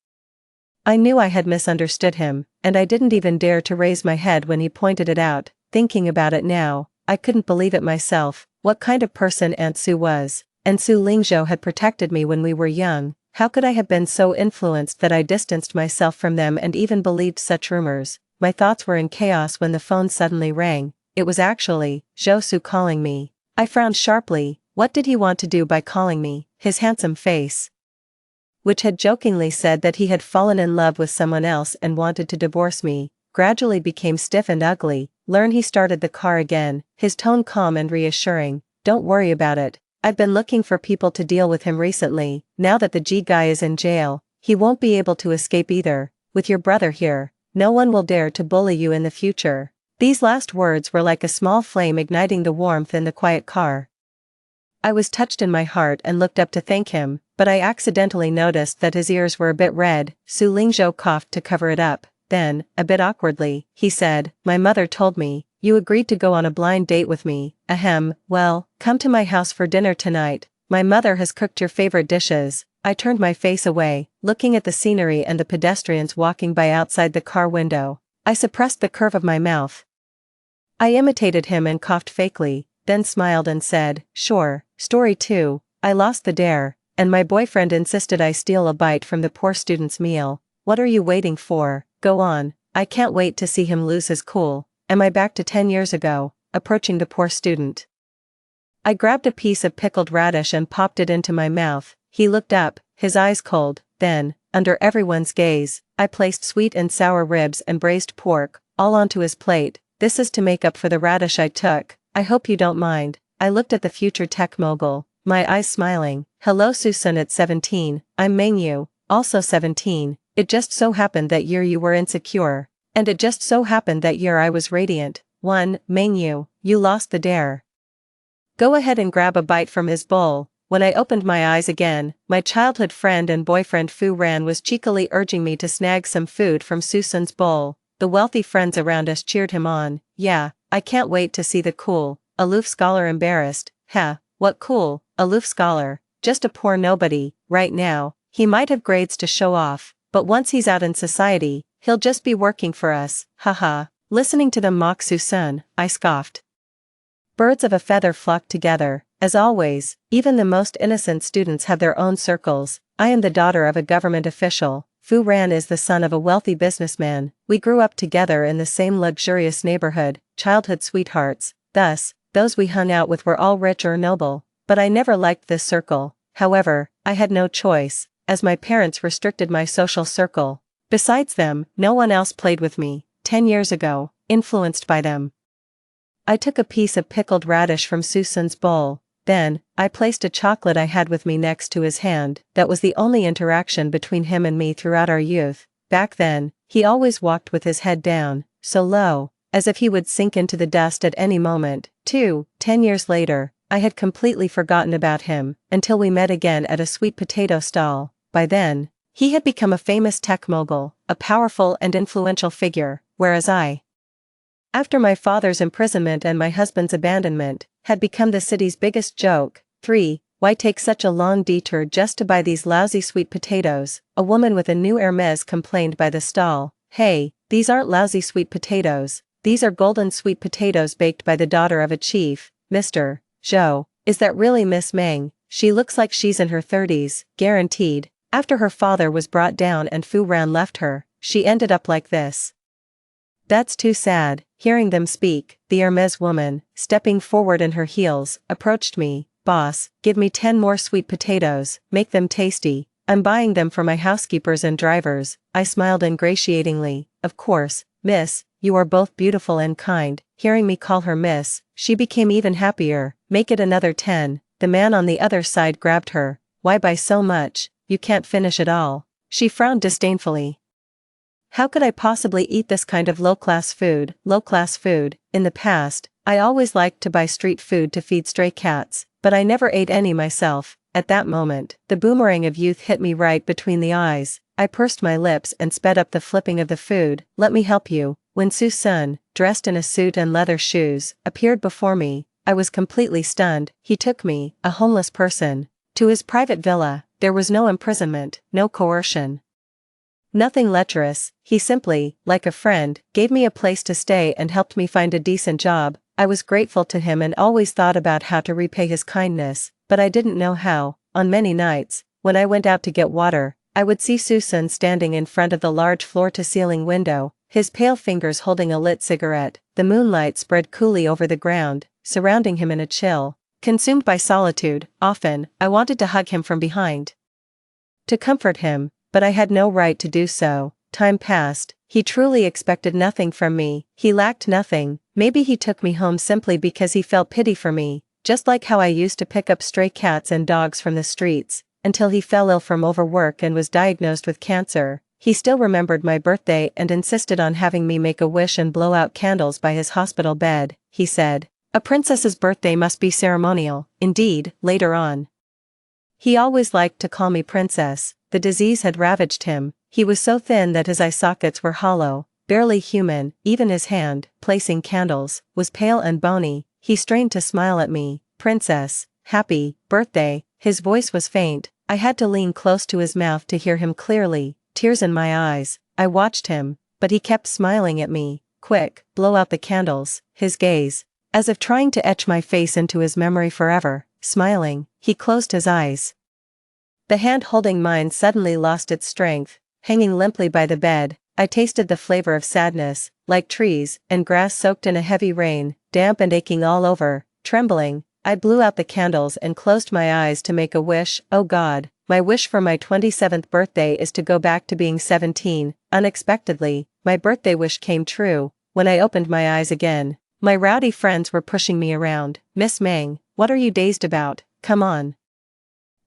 I knew I had misunderstood him, and I didn't even dare to raise my head when he pointed it out. Thinking about it now, I couldn't believe it myself, what kind of person Aunt Sue was. And Su Lingzhou had protected me when we were young. How could I have been so influenced that I distanced myself from them and even believed such rumors? My thoughts were in chaos when the phone suddenly rang. It was actually Zhou Su calling me. I frowned sharply. What did he want to do by calling me? His handsome face, which had jokingly said that he had fallen in love with someone else and wanted to divorce me, gradually became stiff and ugly. He started the car again, his tone calm and reassuring. Don't worry about it. I've been looking for people to deal with him recently. Now that the G guy is in jail, he won't be able to escape either. With your brother here, no one will dare to bully you in the future. These last words were like a small flame igniting the warmth in the quiet car. I was touched in my heart and looked up to thank him, but I accidentally noticed that his ears were a bit red. Su Lingzhou coughed to cover it up. Then, a bit awkwardly, he said, my mother told me, you agreed to go on a blind date with me. Ahem, well, come to my house for dinner tonight. My mother has cooked your favorite dishes. I turned my face away, looking at the scenery and the pedestrians walking by outside the car window. I suppressed the curve of my mouth. I imitated him and coughed fakely, then smiled and said, sure. Story 2, I lost the dare, and my boyfriend insisted I steal a bite from the poor student's meal. What are you waiting for? Go on. I can't wait to see him lose his cool. Am I back to 10 years ago? Approaching the poor student, I grabbed a piece of pickled radish and popped it into my mouth. He looked up, his eyes cold. Then, under everyone's gaze, I placed sweet and sour ribs and braised pork, all onto his plate. This is to make up for the radish I took. I hope you don't mind. I looked at the future tech mogul, my eyes smiling. Hello Susan at 17, I'm Mengyu, also 17. It just so happened that year you were insecure. And it just so happened that year I was radiant. 1. Mengyu, you lost the dare. Go ahead and grab a bite from his bowl. When I opened my eyes again, my childhood friend and boyfriend Fu Ran was cheekily urging me to snag some food from Susan's bowl. The wealthy friends around us cheered him on. Yeah, I can't wait to see the cool, aloof scholar embarrassed. Heh, what cool, aloof scholar, just a poor nobody. Right now, he might have grades to show off, but once he's out in society, he'll just be working for us. Haha. Listening to them mock Susan, I scoffed. Birds of a feather flock together. As always, even the most innocent students have their own circles. I am the daughter of a government official. Fu Ran is the son of a wealthy businessman. We grew up together in the same luxurious neighborhood, childhood sweethearts. Thus, those we hung out with were all rich or noble. But I never liked this circle. However, I had no choice, as my parents restricted my social circle. Besides them, no one else played with me. 10 years ago, influenced by them, I took a piece of pickled radish from Susan's bowl. Then, I placed a chocolate I had with me next to his hand. That was the only interaction between him and me throughout our youth. Back then, he always walked with his head down, so low, as if he would sink into the dust at any moment. 2. 10 years later, I had completely forgotten about him, until we met again at a sweet potato stall. By then, he had become a famous tech mogul, a powerful and influential figure, whereas I, after my father's imprisonment and my husband's abandonment, had become the city's biggest joke. 3. Why take such a long detour just to buy these lousy sweet potatoes? A woman with a new Hermes complained by the stall. Hey, these aren't lousy sweet potatoes. These are golden sweet potatoes baked by the daughter of a chief. Mr. Zhou, is that really Miss Meng? She looks like she's in her 30s, guaranteed. After her father was brought down and Fu Ran left her, she ended up like this. That's too sad. Hearing them speak, the Hermes woman, stepping forward in her heels, approached me. Boss, give me 10 more sweet potatoes, make them tasty. I'm buying them for my housekeepers and drivers. I smiled ingratiatingly. Of course, miss, you are both beautiful and kind. Hearing me call her miss, she became even happier. Make it another 10. The man on the other side grabbed her. Why buy so much? You can't finish it all. She frowned disdainfully. How could I possibly eat this kind of low-class food? Low-class food. In the past, I always liked to buy street food to feed stray cats, but I never ate any myself. At that moment, the boomerang of youth hit me right between the eyes. I pursed my lips and sped up the flipping of the food. Let me help you. When Su Sun, dressed in a suit and leather shoes, appeared before me, I was completely stunned. He took me, a homeless person, to his private villa. There was no imprisonment, no coercion. Nothing lecherous, he simply, like a friend, gave me a place to stay and helped me find a decent job. I was grateful to him and always thought about how to repay his kindness, but I didn't know how. On many nights, when I went out to get water, I would see Susan standing in front of the large floor-to-ceiling window, his pale fingers holding a lit cigarette. The moonlight spread coolly over the ground, surrounding him in a chill. Consumed by solitude, often, I wanted to hug him from behind, to comfort him, but I had no right to do so. Time passed. He truly expected nothing from me. He lacked nothing. Maybe he took me home simply because he felt pity for me, just like how I used to pick up stray cats and dogs from the streets, until he fell ill from overwork and was diagnosed with cancer. He still remembered my birthday and insisted on having me make a wish and blow out candles by his hospital bed. He said, "A princess's birthday must be ceremonial." Indeed, later on, he always liked to call me princess. The disease had ravaged him. He was so thin that his eye sockets were hollow, barely human. Even his hand, placing candles, was pale and bony. He strained to smile at me. "Princess, happy birthday." His voice was faint. I had to lean close to his mouth to hear him clearly, tears in my eyes. I watched him, but he kept smiling at me. "Quick, blow out the candles." His gaze, as if trying to etch my face into his memory forever. Smiling, he closed his eyes. The hand holding mine suddenly lost its strength. Hanging limply by the bed, I tasted the flavor of sadness, like trees and grass soaked in a heavy rain, damp and aching all over. Trembling, I blew out the candles and closed my eyes to make a wish. "Oh God, my wish for my 27th birthday is to go back to being 17. Unexpectedly, my birthday wish came true. When I opened my eyes again, my rowdy friends were pushing me around. "Miss Meng, what are you dazed about? Come on.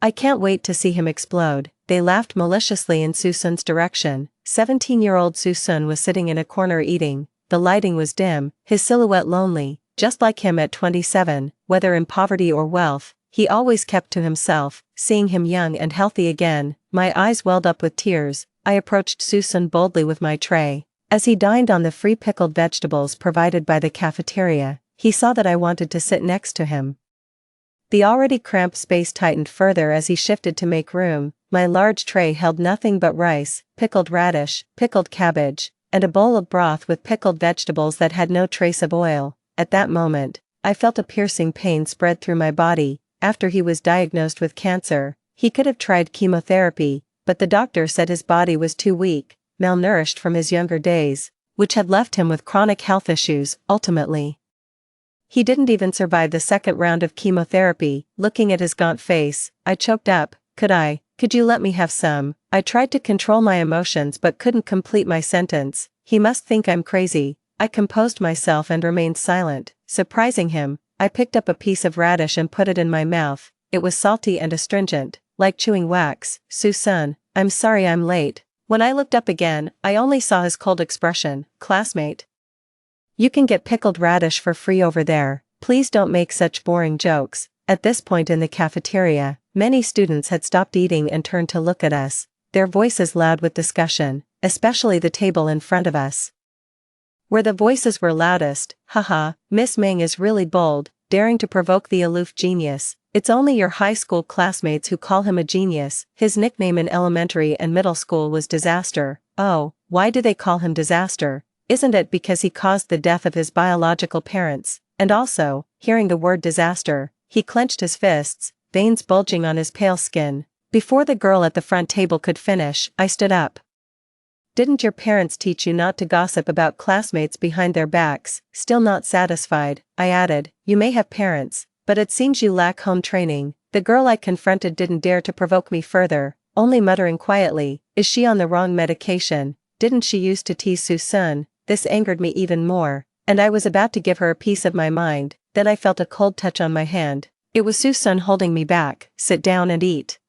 I can't wait to see him explode." They laughed maliciously in Susun's direction. 17-year-old Susun was sitting in a corner eating. The lighting was dim, his silhouette lonely, just like him at 27, whether in poverty or wealth. He always kept to himself. Seeing him young and healthy again, my eyes welled up with tears. I approached Susun boldly with my tray. As he dined on the free pickled vegetables provided by the cafeteria, he saw that I wanted to sit next to him. The already cramped space tightened further as he shifted to make room. My large tray held nothing but rice, pickled radish, pickled cabbage, and a bowl of broth with pickled vegetables that had no trace of oil. At that moment, I felt a piercing pain spread through my body. After he was diagnosed with cancer, he could have tried chemotherapy, but the doctor said his body was too weak, malnourished from his younger days, which had left him with chronic health issues. Ultimately, he didn't even survive the second round of chemotherapy. Looking at his gaunt face, I choked up. Could you let me have some?" I tried to control my emotions but couldn't complete my sentence. He must think I'm crazy. I composed myself and remained silent. Surprising him, I picked up a piece of radish and put it in my mouth. It was salty and astringent, like chewing wax. "Susun, I'm sorry I'm late." When I looked up again, I only saw his cold expression. "Classmate, you can get pickled radish for free over there. Please don't make such boring jokes." At this point in the cafeteria, many students had stopped eating and turned to look at us, their voices loud with discussion, especially the table in front of us, where the voices were loudest. "Haha, Miss Meng is really bold, daring to provoke the aloof genius. It's only your high school classmates who call him a genius." His nickname in elementary and middle school was Disaster. Oh, why do they call him Disaster? Isn't it because he caused the death of his biological parents? And also, hearing the word disaster, he clenched his fists, veins bulging on his pale skin. Before the girl at the front table could finish, I stood up. "Didn't your parents teach you not to gossip about classmates behind their backs?" Still not satisfied, I added, "You may have parents, but it seems you lack home training." The girl I confronted didn't dare to provoke me further, only muttering quietly, "Is she on the wrong medication? Didn't she used to tease Susun?" This angered me even more, and I was about to give her a piece of my mind, then I felt a cold touch on my hand. It was Susun holding me back. "Sit down and eat."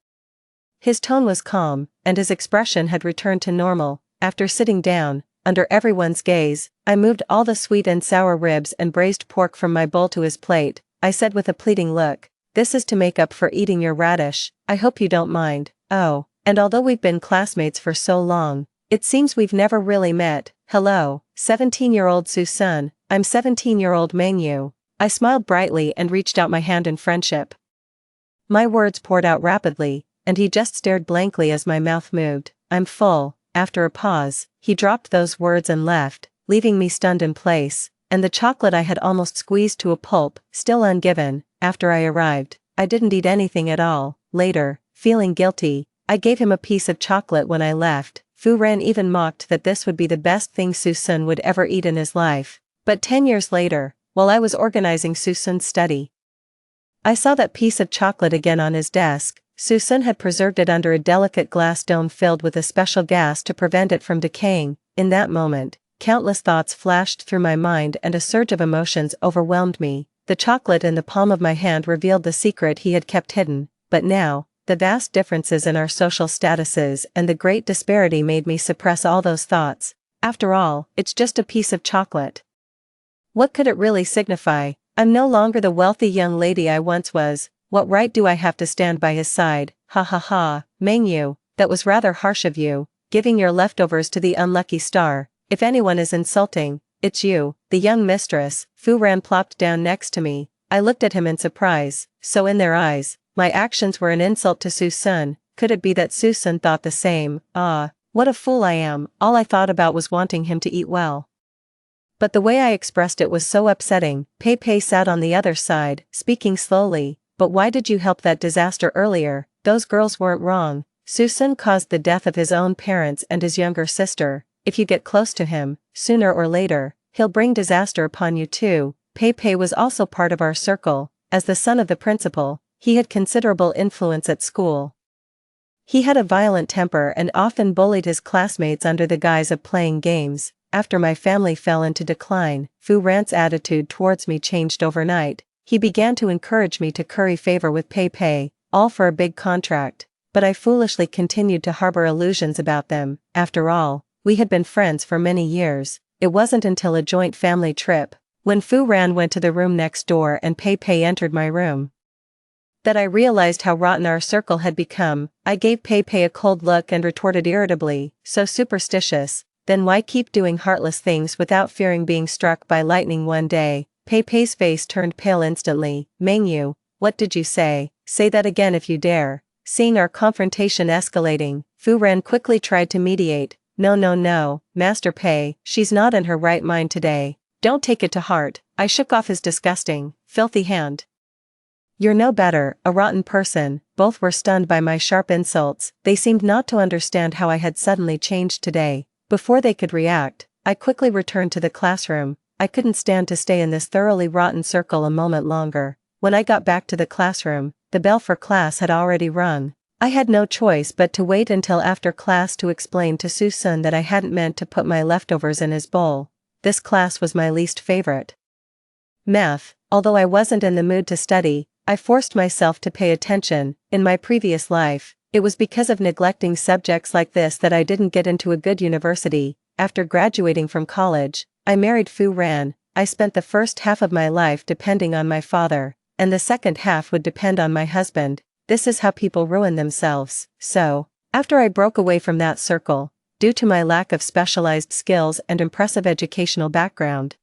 His tone was calm, and his expression had returned to normal. After sitting down, under everyone's gaze, I moved all the sweet and sour ribs and braised pork from my bowl to his plate. I said with a pleading look, "This is to make up for eating your radish. I hope you don't mind. Oh, and although we've been classmates for so long, it seems we've never really met. Hello, 17-year-old Susun, I'm 17-year-old Mengyu." I smiled brightly and reached out my hand in friendship. My words poured out rapidly, and he just stared blankly as my mouth moved. "I'm full," After a pause, he dropped those words and left, leaving me stunned in place, and the chocolate I had almost squeezed to a pulp, still ungiven. After I arrived, I didn't eat anything at all. Later, feeling guilty, I gave him a piece of chocolate when I left. Fu Ran even mocked that this would be the best thing Su Sun would ever eat in his life. But 10 years later, while I was organizing Su Sun's study, I saw that piece of chocolate again on his desk. Su Sun had preserved it under a delicate glass dome filled with a special gas to prevent it from decaying. In that moment, countless thoughts flashed through my mind and a surge of emotions overwhelmed me. The chocolate in the palm of my hand revealed the secret he had kept hidden, but now, the vast differences in our social statuses and the great disparity made me suppress all those thoughts. After all, it's just a piece of chocolate. What could it really signify? I'm no longer the wealthy young lady I once was. What right do I have to stand by his side? Ha ha ha, Mengyu, that was rather harsh of you, giving your leftovers to the unlucky star. If anyone is insulting, it's you, the young mistress. Fu Ran plopped down next to me. I looked at him in surprise. So in their eyes, my actions were an insult to Su Sun. Could it be that Su Sun thought the same? Ah, what a fool I am. All I thought about was wanting him to eat well. But the way I expressed it was so upsetting. Pei Pei sat on the other side, speaking slowly. But why did you help that disaster earlier? Those girls weren't wrong. Su Sun caused the death of his own parents and his younger sister. If you get close to him, sooner or later, he'll bring disaster upon you too. Pei Pei was also part of our circle. As the son of the principal, he had considerable influence at school. He had a violent temper and often bullied his classmates under the guise of playing games. After my family fell into decline, Fu Ran's attitude towards me changed overnight. He began to encourage me to curry favor with Pei Pei, all for a big contract. But I foolishly continued to harbor illusions about them. After all, we had been friends for many years. It wasn't until a joint family trip, when Fu Ran went to the room next door and Pei Pei entered my room, that I realized how rotten our circle had become. I gave Pei Pei a cold look and retorted irritably, so superstitious, then why keep doing heartless things without fearing being struck by lightning one day? Pei Pei's face turned pale instantly. Mengyu, what did you say? Say that again if you dare. Seeing our confrontation escalating, Fu Ran quickly tried to mediate. No, Master Pei, she's not in her right mind today. Don't take it to heart. I shook off his disgusting, filthy hand. You're no better, a rotten person. Both were stunned by my sharp insults. They seemed not to understand how I had suddenly changed today. Before they could react, I quickly returned to the classroom. I couldn't stand to stay in this thoroughly rotten circle a moment longer. When I got back to the classroom, the bell for class had already rung. I had no choice but to wait until after class to explain to Su Sun that I hadn't meant to put my leftovers in his bowl. This class was my least favorite. Math. Although I wasn't in the mood to study, I forced myself to pay attention. In my previous life, it was because of neglecting subjects like this that I didn't get into a good university. After graduating from college, I married Fu Ran. I spent the first half of my life depending on my father, and the second half would depend on my husband. This is how people ruin themselves. So, after I broke away from that circle, due to my lack of specialized skills and impressive educational background,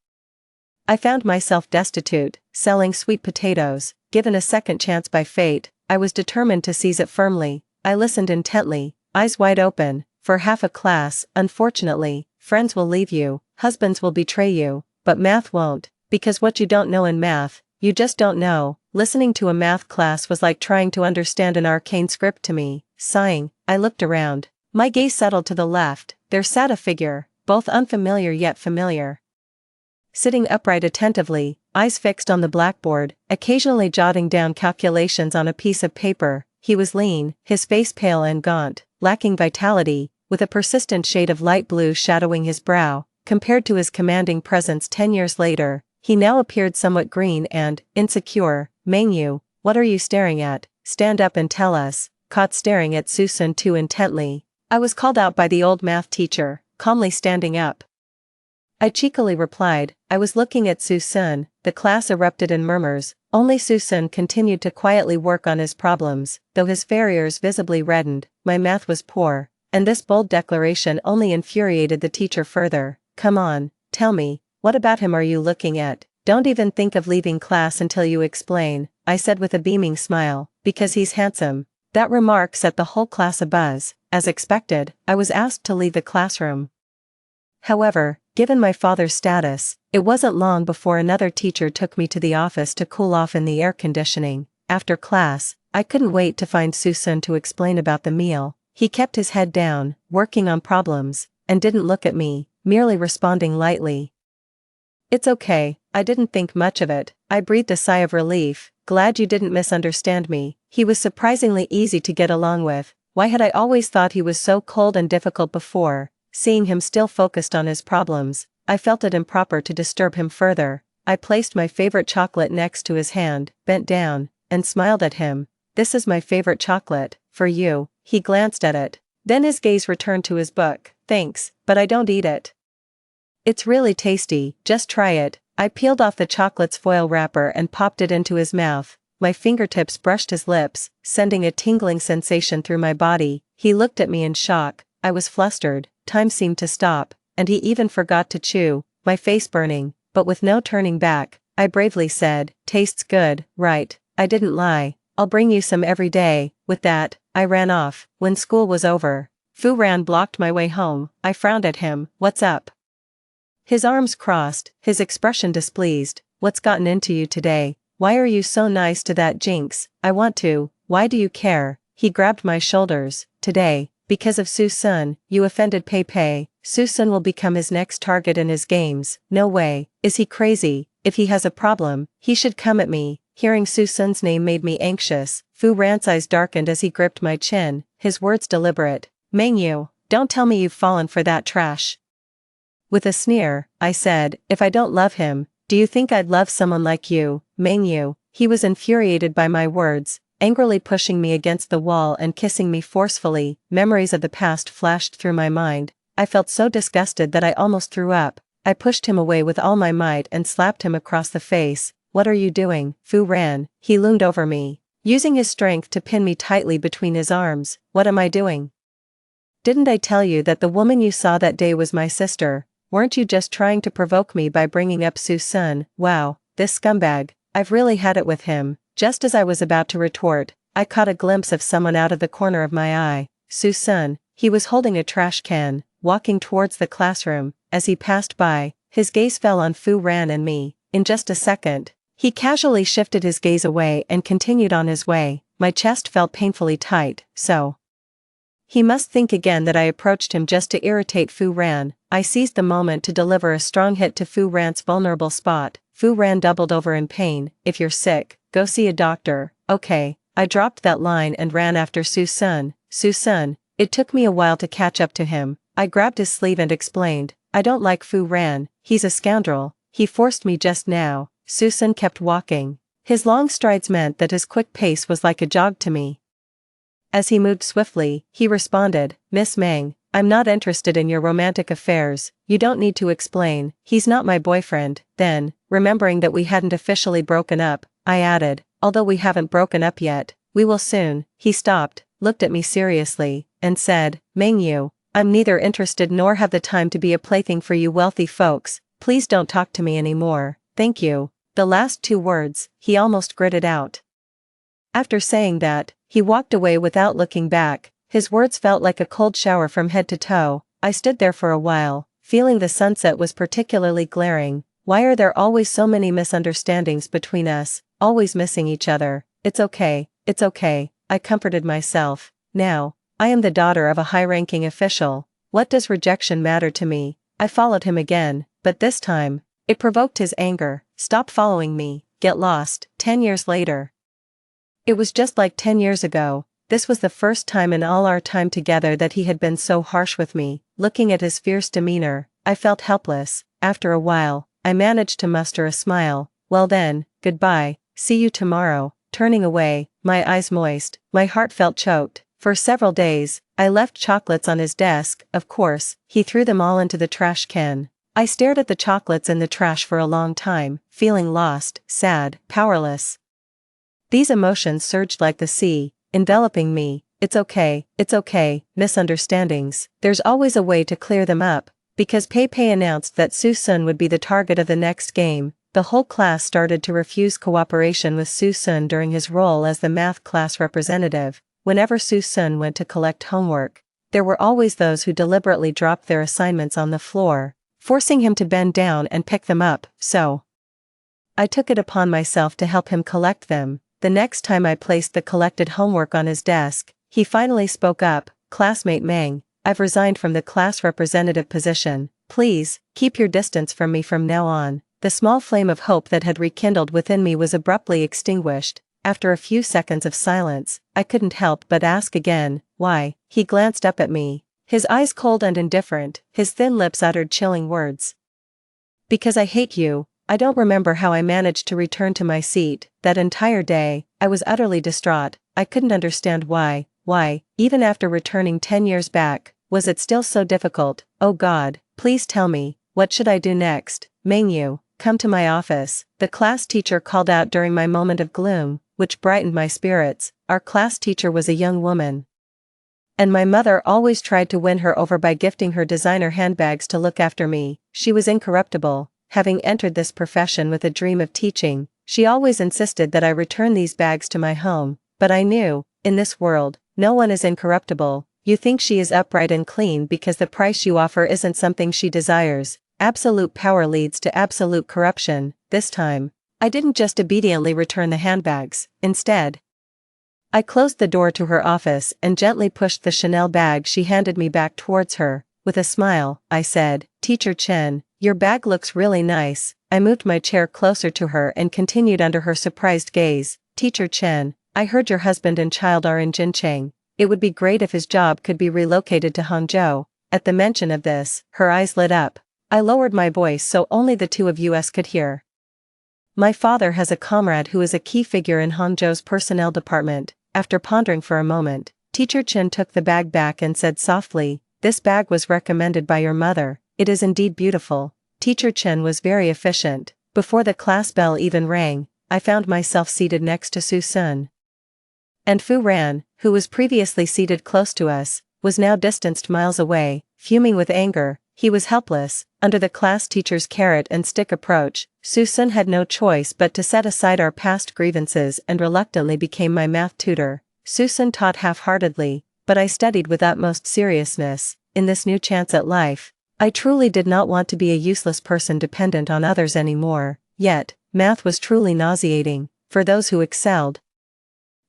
I found myself destitute, selling sweet potatoes. Given a second chance by fate, I was determined to seize it firmly. I listened intently, eyes wide open, for half a class. Unfortunately, friends will leave you, husbands will betray you, but math won't, because what you don't know in math, you just don't know. Listening to a math class was like trying to understand an arcane script to me. Sighing, I looked around. My gaze settled to the left. There sat a figure, both unfamiliar yet familiar. Sitting upright attentively, eyes fixed on the blackboard, occasionally jotting down calculations on a piece of paper. He was lean, his face pale and gaunt, lacking vitality, with a persistent shade of light blue shadowing his brow. Compared to his commanding presence 10 years later, he now appeared somewhat green and insecure. Mengyu, what are you staring at? Stand up and tell us. Caught staring at Su Sun too intently, I was called out by the old math teacher, calmly standing up. I cheekily replied, I was looking at Su Sun. The class erupted in murmurs. Only Su Sun continued to quietly work on his problems, though his farriers visibly reddened. My math was poor, and this bold declaration only infuriated the teacher further. Come on, tell me, what about him are you looking at? Don't even think of leaving class until you explain, I said with a beaming smile, because he's handsome. That remark set the whole class abuzz. as expected, I was asked to leave the classroom. However, given my father's status, it wasn't long before another teacher took me to the office to cool off in the air conditioning. After class, I couldn't wait to find Susan to explain about the meal. He kept his head down, working on problems, and didn't look at me, merely responding lightly. "It's okay, I didn't think much of it." I breathed a sigh of relief. "Glad you didn't misunderstand me." He was surprisingly easy to get along with. Why had I always thought he was so cold and difficult before? Seeing him still focused on his problems, I felt it improper to disturb him further. I placed my favorite chocolate next to his hand, bent down, and smiled at him. "This is my favorite chocolate, for you." He glanced at it. Then his gaze returned to his book. "Thanks, but I don't eat it. It's really tasty, just try it." I peeled off the chocolate's foil wrapper and popped it into his mouth. My fingertips brushed his lips, sending a tingling sensation through my body. He looked at me in shock. I was flustered, time seemed to stop, and he even forgot to chew, my face burning, but with no turning back. I bravely said, "Tastes good, right?" I didn't lie. "I'll bring you some every day." With that, I ran off. When school was over, Fu Ran blocked my way home. I frowned at him. "What's up?" His arms crossed, his expression displeased. "What's gotten into you today? Why are you so nice to that Jinx?" "I want to. Why do you care?" He grabbed my shoulders. "Today, because of Susun, you offended Pei Pei. Susun will become his next target in his games." "No way. Is he crazy? If he has a problem, he should come at me." Hearing Susun's name made me anxious. Fu Ran's eyes darkened as he gripped my chin, his words deliberate. "Mengyu, don't tell me you've fallen for that trash." With a sneer, I said, "If I don't love him, do you think I'd love someone like you, Mengyu?" He was infuriated by my words, angrily pushing me against the wall and kissing me forcefully. Memories of the past flashed through my mind. I felt so disgusted that I almost threw up. I pushed him away with all my might and slapped him across the face. "What are you doing, Fu Ran?" He loomed over me, using his strength to pin me tightly between his arms. "What am I doing? Didn't I tell you that the woman you saw that day was my sister? Weren't you just trying to provoke me by bringing up Susun?" "Wow, this scumbag, I've really had it with him." Just as I was about to retort, I caught a glimpse of someone out of the corner of my eye. Susun. He was holding a trash can, walking towards the classroom. As he passed by, his gaze fell on Fu Ran and me. In just a second, he casually shifted his gaze away and continued on his way. My chest felt painfully tight. So he must think again that I approached him just to irritate Fu Ran. I seized the moment to deliver a strong hit to Fu Ran's vulnerable spot. Fu Ran doubled over in pain. "If you're sick, go see a doctor." "Okay." I dropped that line and ran after Susun. "Susun." It took me a while to catch up to him. I grabbed his sleeve and explained, "I don't like Fu Ran. He's a scoundrel. He forced me just now." Susun kept walking. His long strides meant that his quick pace was like a jog to me. As he moved swiftly, he responded, "Miss Meng, I'm not interested in your romantic affairs. You don't need to explain. He's not my boyfriend." Then, remembering that we hadn't officially broken up, I added, "Although we haven't broken up yet, we will soon." He stopped, looked at me seriously, and said, "Mengyu, I'm neither interested nor have the time to be a plaything for you wealthy folks. Please don't talk to me anymore." "Thank you." The last two words, he almost gritted out. After saying that, he walked away without looking back. His words felt like a cold shower from head to toe. I stood there for a while, feeling the sunset was particularly glaring. Why are there always so many misunderstandings between us, always missing each other? It's okay, I comforted myself. Now, I am the daughter of a high-ranking official. What does rejection matter to me? I followed him again, but this time, it provoked his anger. "Stop following me, get lost." 10 years later. It was just like 10 years ago. This was the first time in all our time together that he had been so harsh with me. Looking at his fierce demeanor, I felt helpless. After a while, I managed to muster a smile. "Well then, goodbye, see you tomorrow." Turning away, my eyes moist, my heart felt choked. For several days, I left chocolates on his desk. Of course, he threw them all into the trash can. I stared at the chocolates in the trash for a long time, feeling lost, sad, powerless. These emotions surged like the sea, enveloping me. It's okay, misunderstandings. There's always a way to clear them up. Because Pei Pei announced that Susun would be the target of the next game, the whole class started to refuse cooperation with Susun during his role as the math class representative. Whenever Susun went to collect homework, there were always those who deliberately dropped their assignments on the floor, forcing him to bend down and pick them up, so I took it upon myself to help him collect them. The next time I placed the collected homework on his desk, he finally spoke up, "Classmate Meng, I've resigned from the class representative position. Please, keep your distance from me from now on." The small flame of hope that had rekindled within me was abruptly extinguished. After a few seconds of silence, I couldn't help but ask again, "Why?" He glanced up at me, his eyes cold and indifferent, his thin lips uttered chilling words. "Because I hate you." I don't remember how I managed to return to my seat. That entire day, I was utterly distraught. I couldn't understand why, even after returning 10 years back, was it still so difficult? "Oh God, please tell me, what should I do next?" "Mengyu, come to my office," the class teacher called out during my moment of gloom, which brightened my spirits. Our class teacher was a young woman, and my mother always tried to win her over by gifting her designer handbags to look after me. She was incorruptible. Having entered this profession with a dream of teaching, she always insisted that I return these bags to my home, but I knew, in this world, no one is incorruptible. You think she is upright and clean because the price you offer isn't something she desires. Absolute power leads to absolute corruption. This time, I didn't just obediently return the handbags. Instead, I closed the door to her office and gently pushed the Chanel bag she handed me back towards her. With a smile, I said, "Teacher Chen, your bag looks really nice." I moved my chair closer to her and continued under her surprised gaze. "Teacher Chen, I heard your husband and child are in Jincheng. It would be great if his job could be relocated to Hangzhou." At the mention of this, her eyes lit up. I lowered my voice so only the two of us could hear. "My father has a comrade who is a key figure in Hangzhou's personnel department." After pondering for a moment, Teacher Chen took the bag back and said softly, "This bag was recommended by your mother. It is indeed beautiful." Teacher Chen was very efficient. Before the class bell even rang, I found myself seated next to Su Sun. And Fu Ran, who was previously seated close to us, was now distanced miles away, fuming with anger. He was helpless. Under the class teacher's carrot and stick approach, Su Sun had no choice but to set aside our past grievances and reluctantly became my math tutor. Su Sun taught half-heartedly, but I studied with utmost seriousness. In this new chance at life, I truly did not want to be a useless person dependent on others anymore. Yet, math was truly nauseating. For those who excelled,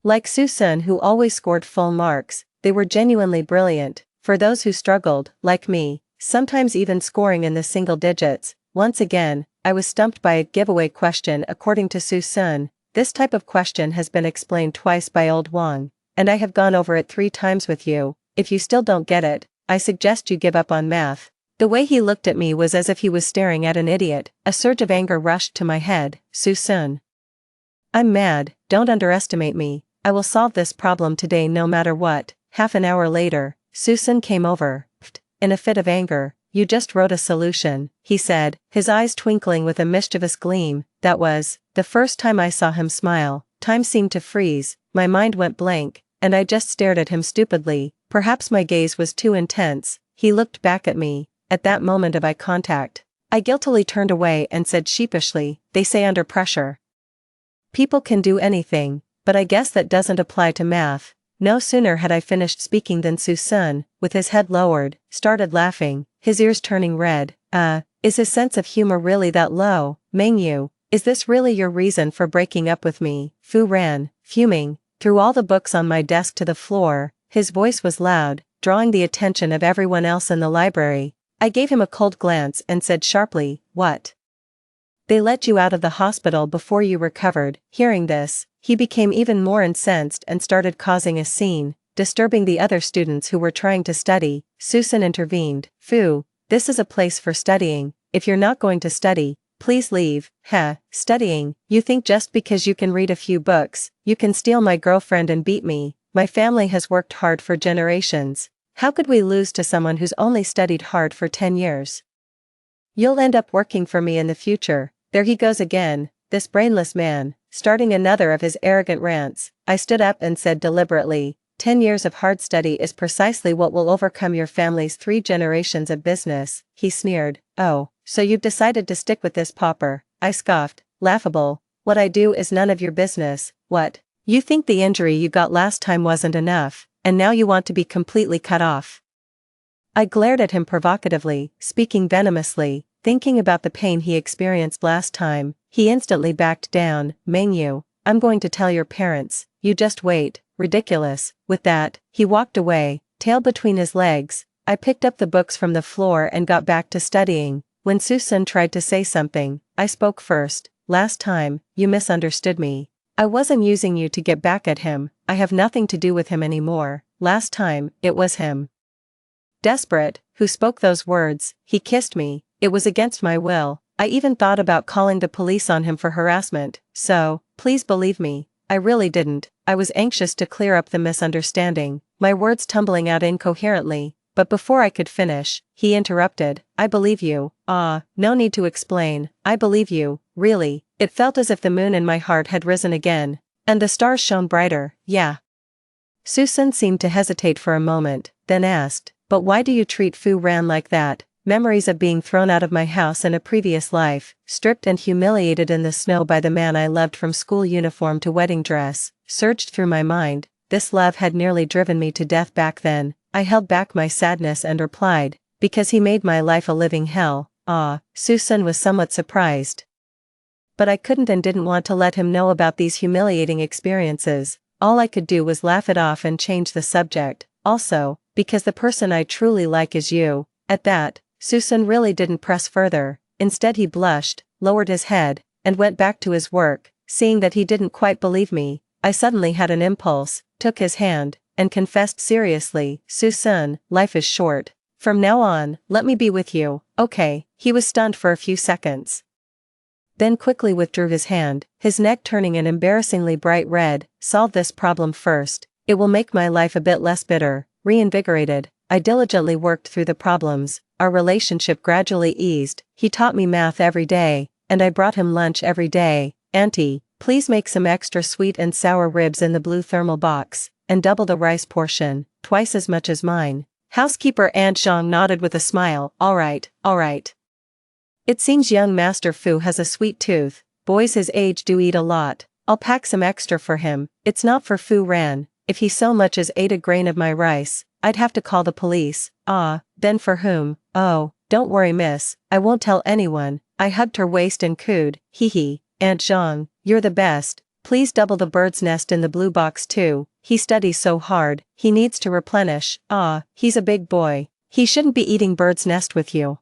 like Su Sun, who always scored full marks, they were genuinely brilliant. For those who struggled, like me, sometimes even scoring in the single digits, once again, I was stumped by a giveaway question. According to Su Sun, this type of question has been explained twice by old Wang, and I have gone over it 3 times with you. If you still don't get it, I suggest you give up on math. The way he looked at me was as if he was staring at an idiot. A surge of anger rushed to my head. "Su Sun, I'm mad, don't underestimate me. I will solve this problem today no matter what." Half an hour later, Su Sun came over. In a fit of anger, "You just wrote a solution," he said, his eyes twinkling with a mischievous gleam. That was the first time I saw him smile. Time seemed to freeze, my mind went blank, and I just stared at him stupidly. Perhaps my gaze was too intense. He looked back at me. At that moment of eye contact, I guiltily turned away and said sheepishly, "They say under pressure people can do anything, but I guess that doesn't apply to math." No sooner had I finished speaking than Su Sun, with his head lowered, started laughing, his ears turning red. Is his sense of humor really that low? "Mengyu, is this really your reason for breaking up with me?" Fu Ran, fuming, threw all the books on my desk to the floor. His voice was loud, drawing the attention of everyone else in the library. I gave him a cold glance and said sharply, "What? They let you out of the hospital before you recovered?" Hearing this, he became even more incensed and started causing a scene, disturbing the other students who were trying to study. Su Sun intervened. "Fu, this is a place for studying. If you're not going to study, please leave." Studying? You think just because you can read a few books, you can steal my girlfriend and beat me? My family has worked hard for generations. How could we lose to someone who's only studied hard for 10 years? You'll end up working for me in the future. There he goes again, this brainless man, starting another of his arrogant rants. I stood up and said deliberately, 10 years of hard study is precisely what will overcome your family's 3 generations of business." He sneered. "Oh, so you've decided to stick with this pauper?" I scoffed. "Laughable. What I do is none of your business." "What? You think the injury you got last time wasn't enough, and now you want to be completely cut off?" I glared at him provocatively, speaking venomously, thinking about the pain he experienced last time. He instantly backed down. Meng, I'm going to tell your parents, you just wait. Ridiculous. With that, he walked away, tail between his legs. I picked up the books from the floor and got back to studying. When Susan tried to say something, I spoke first. Last time, you misunderstood me. I wasn't using you to get back at him. I have nothing to do with him anymore. Last time, it was him. Desperate, who spoke those words. He kissed me. It was against my will. I even thought about calling the police on him for harassment. So, please believe me, I really didn't. I was anxious to clear up the misunderstanding, my words tumbling out incoherently, but before I could finish, he interrupted. I believe you. No need to explain. I believe you, really. It felt as if the moon in my heart had risen again, and the stars shone brighter. Yeah. Susan seemed to hesitate for a moment, then asked, but why do you treat Fu Ran like that? Memories of being thrown out of my house in a previous life, stripped and humiliated in the snow by the man I loved from school uniform to wedding dress, surged through my mind. This love had nearly driven me to death back then. I held back my sadness and replied, because he made my life a living hell. Susan was somewhat surprised. But I couldn't and didn't want to let him know about these humiliating experiences. All I could do was laugh it off and change the subject. Also, because the person I truly like is you. At that, Susan really didn't press further. Instead he blushed, lowered his head, and went back to his work. Seeing that he didn't quite believe me, I suddenly had an impulse, took his hand, and confessed seriously, Susan, life is short. From now on, let me be with you, okay? He was stunned for a few seconds, then quickly withdrew his hand, his neck turning an embarrassingly bright red. Solve this problem first. It will make my life a bit less bitter. Reinvigorated, I diligently worked through the problems. Our relationship gradually eased. He taught me math every day, and I brought him lunch every day. Auntie, please make some extra sweet and sour ribs in the blue thermal box, and double the rice portion, twice as much as mine. Housekeeper Aunt Zhang nodded with a smile. All right. It seems young Master Fu has a sweet tooth. Boys his age do eat a lot. I'll pack some extra for him. It's not for Fu Ran. If he so much as ate a grain of my rice, I'd have to call the police. Then for whom? Oh, don't worry miss, I won't tell anyone. I hugged her waist and cooed, hee. Aunt Zhang, you're the best. Please double the bird's nest in the blue box too. He studies so hard, he needs to replenish. He's a big boy. He shouldn't be eating bird's nest with you.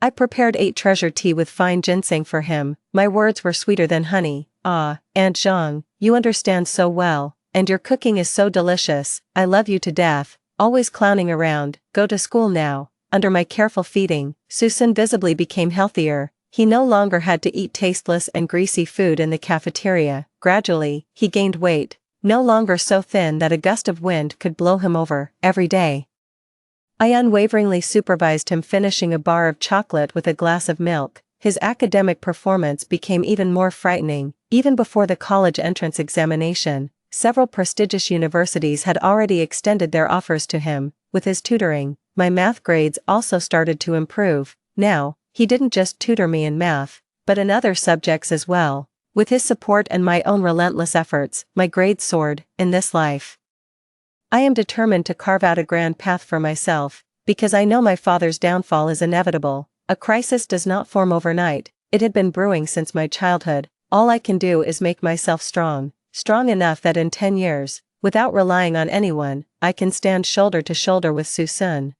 I prepared 8 treasure tea with fine ginseng for him. My words were sweeter than honey. Aunt Zhang, you understand so well, and your cooking is so delicious. I love you to death. Always clowning around. Go to school now. Under my careful feeding, Susan visibly became healthier. He no longer had to eat tasteless and greasy food in the cafeteria. Gradually, he gained weight, no longer so thin that a gust of wind could blow him over. Every day, I unwaveringly supervised him finishing a bar of chocolate with a glass of milk. His academic performance became even more frightening. Even before the college entrance examination, several prestigious universities had already extended their offers to him. With his tutoring, my math grades also started to improve. Now, he didn't just tutor me in math, but in other subjects as well. With his support and my own relentless efforts, my grades soared. In this life, I am determined to carve out a grand path for myself, because I know my father's downfall is inevitable. A crisis does not form overnight. It had been brewing since my childhood. All I can do is make myself strong enough that in 10 years, without relying on anyone, I can stand shoulder to shoulder with Susan.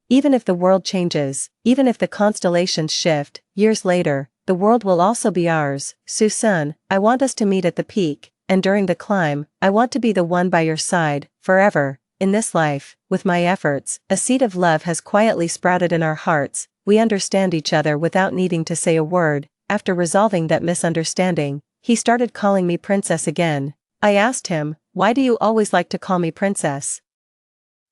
Even if the world changes, even if the constellations shift, years later, the world will also be ours. Susan, I want us to meet at the peak, and during the climb, I want to be the one by your side, forever. In this life, with my efforts, a seed of love has quietly sprouted in our hearts. We understand each other without needing to say a word. After resolving that misunderstanding, he started calling me princess again. I asked him, why do you always like to call me princess?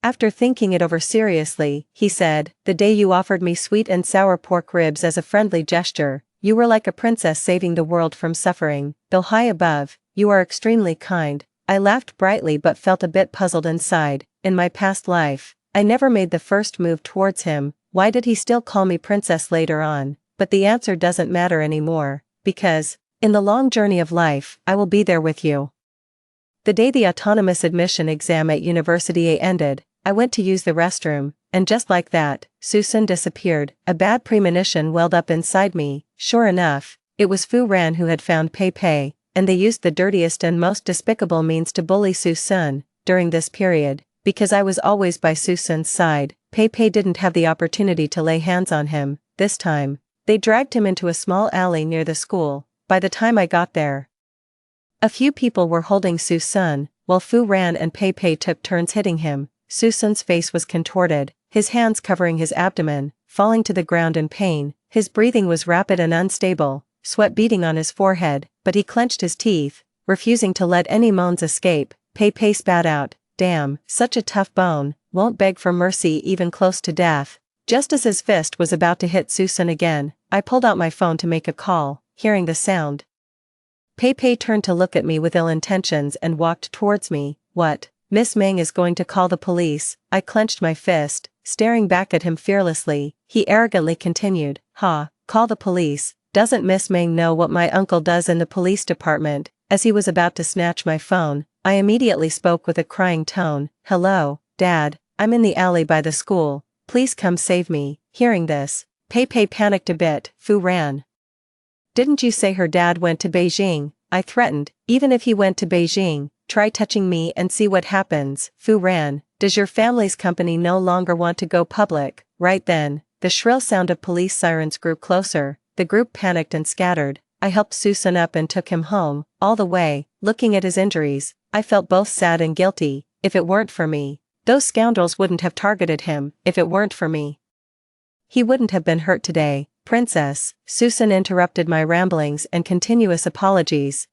After thinking it over seriously, he said, the day you offered me sweet and sour pork ribs as a friendly gesture, you were like a princess saving the world from suffering. Though high above, you are extremely kind. I laughed brightly but felt a bit puzzled inside. In my past life, I never made the first move towards him. Why did he still call me princess later on? But the answer doesn't matter anymore, because, in the long journey of life, I will be there with you. The day the autonomous admission exam at University A ended, I went to use the restroom. and just like that, Susan disappeared. A bad premonition welled up inside me. Sure enough, it was Fu Ran who had found Pei Pei, and they used the dirtiest and most despicable means to bully Susan. During this period, because I was always by Susan's side, Pei Pei didn't have the opportunity to lay hands on him. This time, they dragged him into a small alley near the school. By the time I got there, a few people were holding Susan, while Fu Ran and Pei Pei took turns hitting him. Susan's face was contorted, his hands covering his abdomen, falling to the ground in pain. His breathing was rapid and unstable, sweat beading on his forehead, but he clenched his teeth, refusing to let any moans escape. Pei Pei spat out, "Damn, such a tough bone, won't beg for mercy even close to death." Just as his fist was about to hit Susan again, I pulled out my phone to make a call. Hearing the sound, Pei Pei turned to look at me with ill intentions and walked towards me. "What? Miss Meng is going to call the police." I clenched my fist, staring back at him fearlessly. He arrogantly continued, "Ha, call the police. Doesn't Miss Meng know what my uncle does in the police department?" As he was about to snatch my phone, I immediately spoke with a crying tone. "Hello, Dad, I'm in the alley by the school. Please come save me." Hearing this, Pei Pei panicked a bit. "Fu Ran, didn't you say her dad went to Beijing?" I threatened. "Even if he went to Beijing, try touching me and see what happens." "Fu Ran, does your family's company no longer want to go public?" Right then, the shrill sound of police sirens grew closer. The group panicked and scattered. I helped Susan up and took him home. All the way, looking at his injuries, I felt both sad and guilty. If it weren't for me, those scoundrels wouldn't have targeted him. If it weren't for me, he wouldn't have been hurt today. "Princess," Susan interrupted my ramblings and continuous apologies.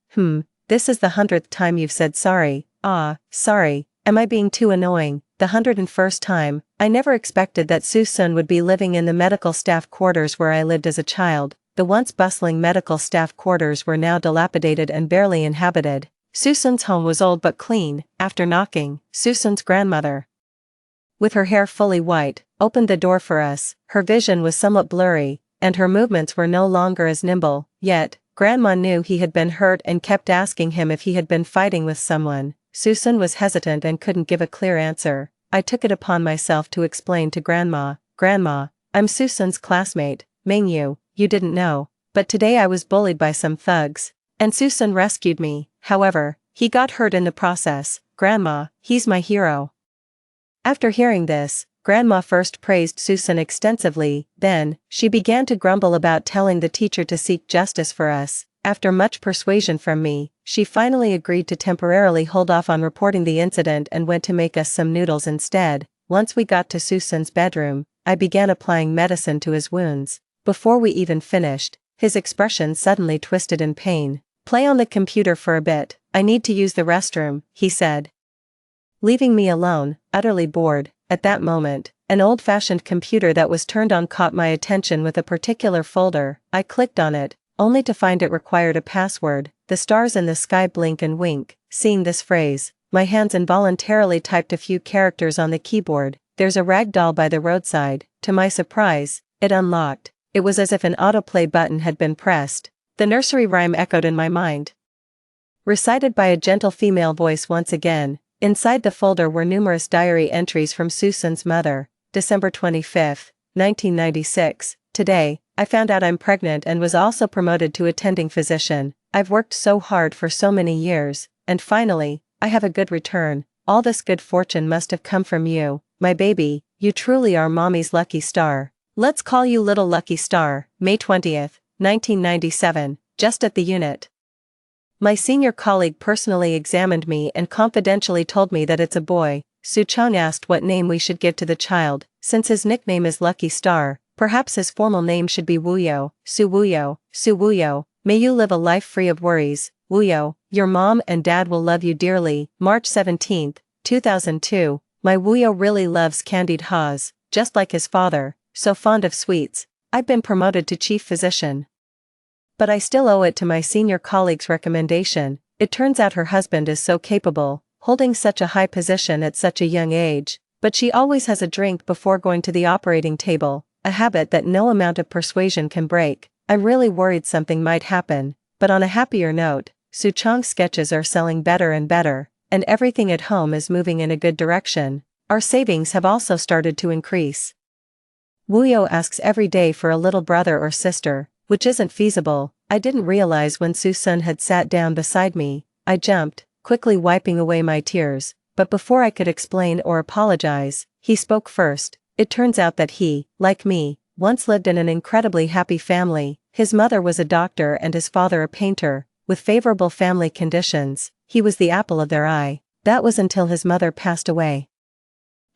This is the 100th time you've said sorry." "Ah, sorry, am I being too annoying?" "The 101st time. I never expected that Susan would be living in the medical staff quarters where I lived as a child." The once bustling medical staff quarters were now dilapidated and barely inhabited. Susan's home was old but clean. After knocking, Susan's grandmother, with her hair fully white, opened the door for us. Her vision was somewhat blurry, and her movements were no longer as nimble. Yet, Grandma knew he had been hurt and kept asking him if he had been fighting with someone. Susan was hesitant and couldn't give a clear answer. I took it upon myself to explain to Grandma. "Grandma, I'm Susan's classmate, Meng Yu. You didn't know, but today I was bullied by some thugs, and Susan rescued me. However, he got hurt in the process. Grandma, he's my hero." After hearing this, Grandma first praised Susan extensively, then, she began to grumble about telling the teacher to seek justice for us. After much persuasion from me, she finally agreed to temporarily hold off on reporting the incident and went to make us some noodles instead. Once we got to Susan's bedroom, I began applying medicine to his wounds. Before we even finished, his expression suddenly twisted in pain. "Play on the computer for a bit, I need to use the restroom," he said, leaving me alone, utterly bored. At that moment, an old-fashioned computer that was turned on caught my attention with a particular folder. I clicked on it, only to find it required a password. The stars in the sky blink and wink. Seeing this phrase, my hands involuntarily typed a few characters on the keyboard. "There's a rag doll by the roadside." To my surprise, it unlocked. It was as if an autoplay button had been pressed. The nursery rhyme echoed in my mind, recited by a gentle female voice once again. Inside the folder were numerous diary entries from Susan's mother. December 25, 1996. "Today, I found out I'm pregnant and was also promoted to attending physician. I've worked so hard for so many years, and finally, I have a good return. All this good fortune must have come from you, my baby. You truly are mommy's lucky star. Let's call you little lucky star." May 20th, 1997, just at the unit. My senior colleague personally examined me and confidentially told me that it's a boy. Su Chong asked what name we should give to the child. Since his nickname is Lucky Star, perhaps his formal name should be Wuyo. Su Wuyo, Su Wuyo, may you live a life free of worries. Wuyo, your mom and dad will love you dearly. March 17th, 2002, my Wuyo really loves candied haws, just like his father, so fond of sweets. I've been promoted to chief physician, but I still owe it to my senior colleague's recommendation. It turns out her husband is so capable, holding such a high position at such a young age, but she always has a drink before going to the operating table, a habit that no amount of persuasion can break. I'm really worried something might happen, but on a happier note, Su Chong's sketches are selling better and better, and everything at home is moving in a good direction. Our savings have also started to increase. Wuyo asks every day for a little brother or sister, which isn't feasible. I didn't realize when Susun had sat down beside me. I jumped, quickly wiping away my tears, but before I could explain or apologize, he spoke first. It turns out that he, like me, once lived in an incredibly happy family. His mother was a doctor and his father a painter, with favorable family conditions. He was the apple of their eye. That was until his mother passed away.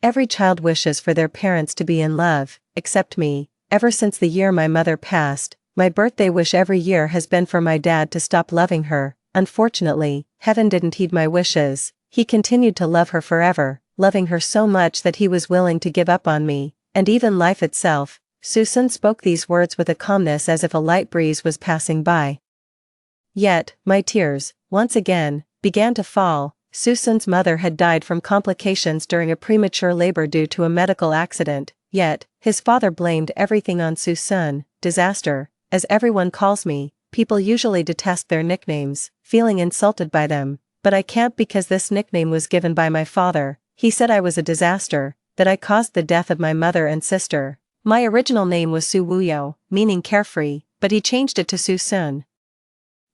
Every child wishes for their parents to be in love, except me. Ever since the year my mother passed, my birthday wish every year has been for my dad to stop loving her. Unfortunately, heaven didn't heed my wishes. He continued to love her forever, loving her so much that he was willing to give up on me, and even life itself. Susun spoke these words with a calmness as if a light breeze was passing by. Yet, my tears, once again, began to fall. Susun's mother had died from complications during a premature labor due to a medical accident, yet, his father blamed everything on Susun. Disaster, as everyone calls me. People usually detest their nicknames, feeling insulted by them, but I can't because this nickname was given by my father. He said I was a disaster, that I caused the death of my mother and sister. My original name was Su Wuyo, meaning carefree, but he changed it to Susun.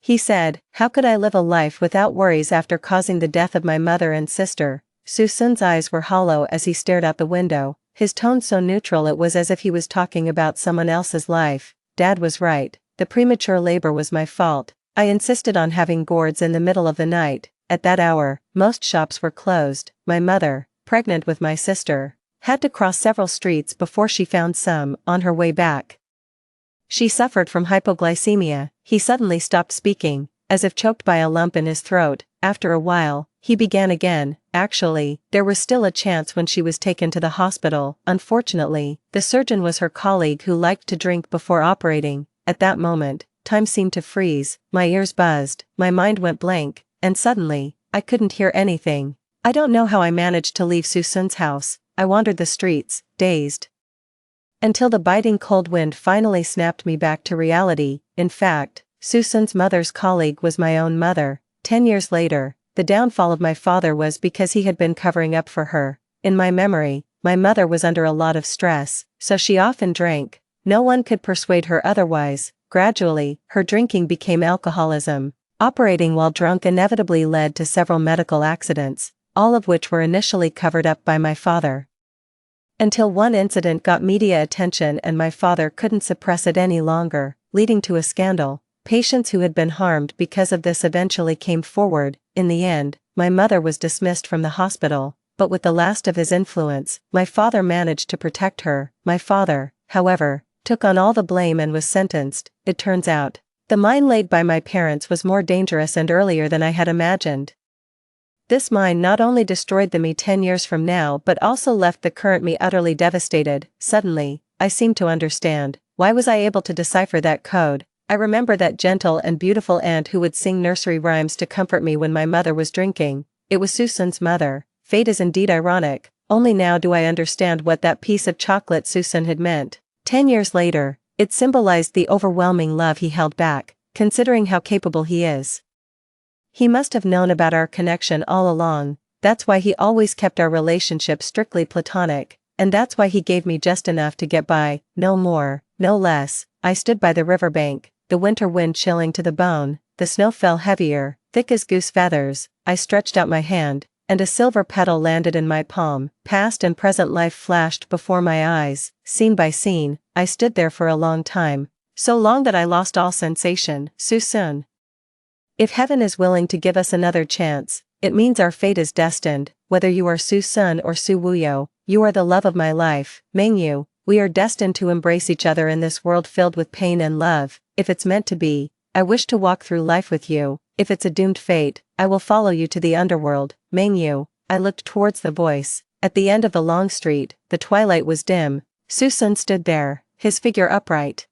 He said, how could I live a life without worries after causing the death of my mother and sister? Susun's eyes were hollow as he stared out the window, his tone so neutral it was as if he was talking about someone else's life. Dad was right, the premature labor was my fault. I insisted on having gourds in the middle of the night. At that hour, most shops were closed. My mother, pregnant with my sister, had to cross several streets before she found some on her way back. She suffered from hypoglycemia. He suddenly stopped speaking, as if choked by a lump in his throat. After a while, he began again. Actually, there was still a chance when she was taken to the hospital. Unfortunately, the surgeon was her colleague who liked to drink before operating. At that moment, time seemed to freeze, my ears buzzed, my mind went blank, and suddenly, I couldn't hear anything. I don't know how I managed to leave Susun's house. I wandered the streets, dazed, until the biting cold wind finally snapped me back to reality. In fact, Susun's mother's colleague was my own mother. 10 years later, the downfall of my father was because he had been covering up for her. In my memory, my mother was under a lot of stress, so she often drank. No one could persuade her otherwise. Gradually, her drinking became alcoholism. Operating while drunk inevitably led to several medical accidents, all of which were initially covered up by my father. Until one incident got media attention and my father couldn't suppress it any longer, leading to a scandal. Patients who had been harmed because of this eventually came forward. In the end, my mother was dismissed from the hospital, but with the last of his influence, my father managed to protect her. My father, however, took on all the blame and was sentenced. It turns out, the mine laid by my parents was more dangerous and earlier than I had imagined. This mine not only destroyed the me 10 years from now but also left the current me utterly devastated. Suddenly, I seemed to understand. Why was I able to decipher that code? I remember that gentle and beautiful aunt who would sing nursery rhymes to comfort me when my mother was drinking. It was Susun's mother. Fate is indeed ironic. Only now do I understand what that piece of chocolate Susun had meant. 10 years later, it symbolized the overwhelming love he held back, considering how capable he is. He must have known about our connection all along. That's why he always kept our relationship strictly platonic, and that's why he gave me just enough to get by, no more, no less. I stood by the riverbank, the winter wind chilling to the bone, the snow fell heavier, thick as goose feathers. I stretched out my hand, and a silver petal landed in my palm. Past and present life flashed before my eyes, scene by scene. I stood there for a long time, so long that I lost all sensation. Susun. If heaven is willing to give us another chance, it means our fate is destined. Whether you are Susun or Su Wuyo, you are the love of my life. Mengyu, we are destined to embrace each other in this world filled with pain and love. If it's meant to be, I wish to walk through life with you. If it's a doomed fate, I will follow you to the underworld. Mengyu. I looked towards the voice. At the end of the long street, the twilight was dim. Susun stood there, his figure upright.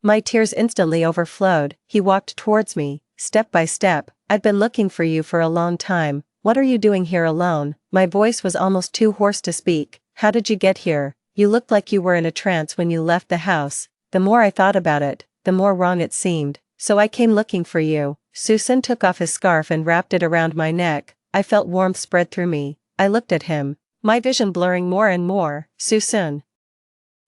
My tears instantly overflowed. He walked towards me, step by step. I'd been looking for you for a long time. What are you doing here alone? My voice was almost too hoarse to speak. How did you get here? You looked like you were in a trance when you left the house. The more I thought about it, the more wrong it seemed. So I came looking for you. Susun took off his scarf and wrapped it around my neck. I felt warmth spread through me. I looked at him. my vision blurring more and more. Susun.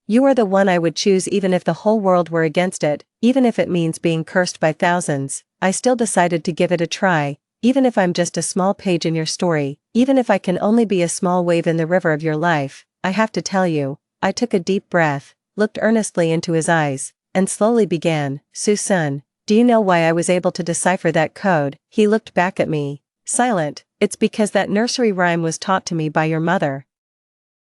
You are the one I would choose even if the whole world were against it, even if it means being cursed by thousands. I still decided to give it a try, even if I'm just a small page in your story, even if I can only be a small wave in the river of your life. I have to tell you. I took a deep breath, looked earnestly into his eyes, and slowly began. Susun, do you know why I was able to decipher that code? He looked back at me, silent. It's because that nursery rhyme was taught to me by your mother.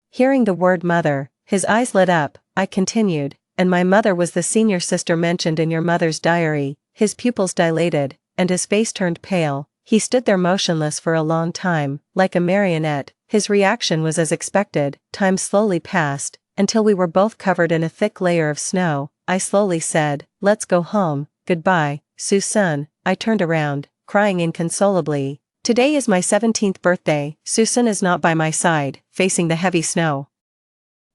Hearing the word mother, his eyes lit up. I continued, and my mother was the senior sister mentioned in your mother's diary. His pupils dilated, and his face turned pale. He stood there motionless for a long time, like a marionette. His reaction was as expected. Time slowly passed, until we were both covered in a thick layer of snow. I slowly said, let's go home, goodbye, Susun. I turned around, crying inconsolably. Today is my 17th birthday. Susun is not by my side, facing the heavy snow.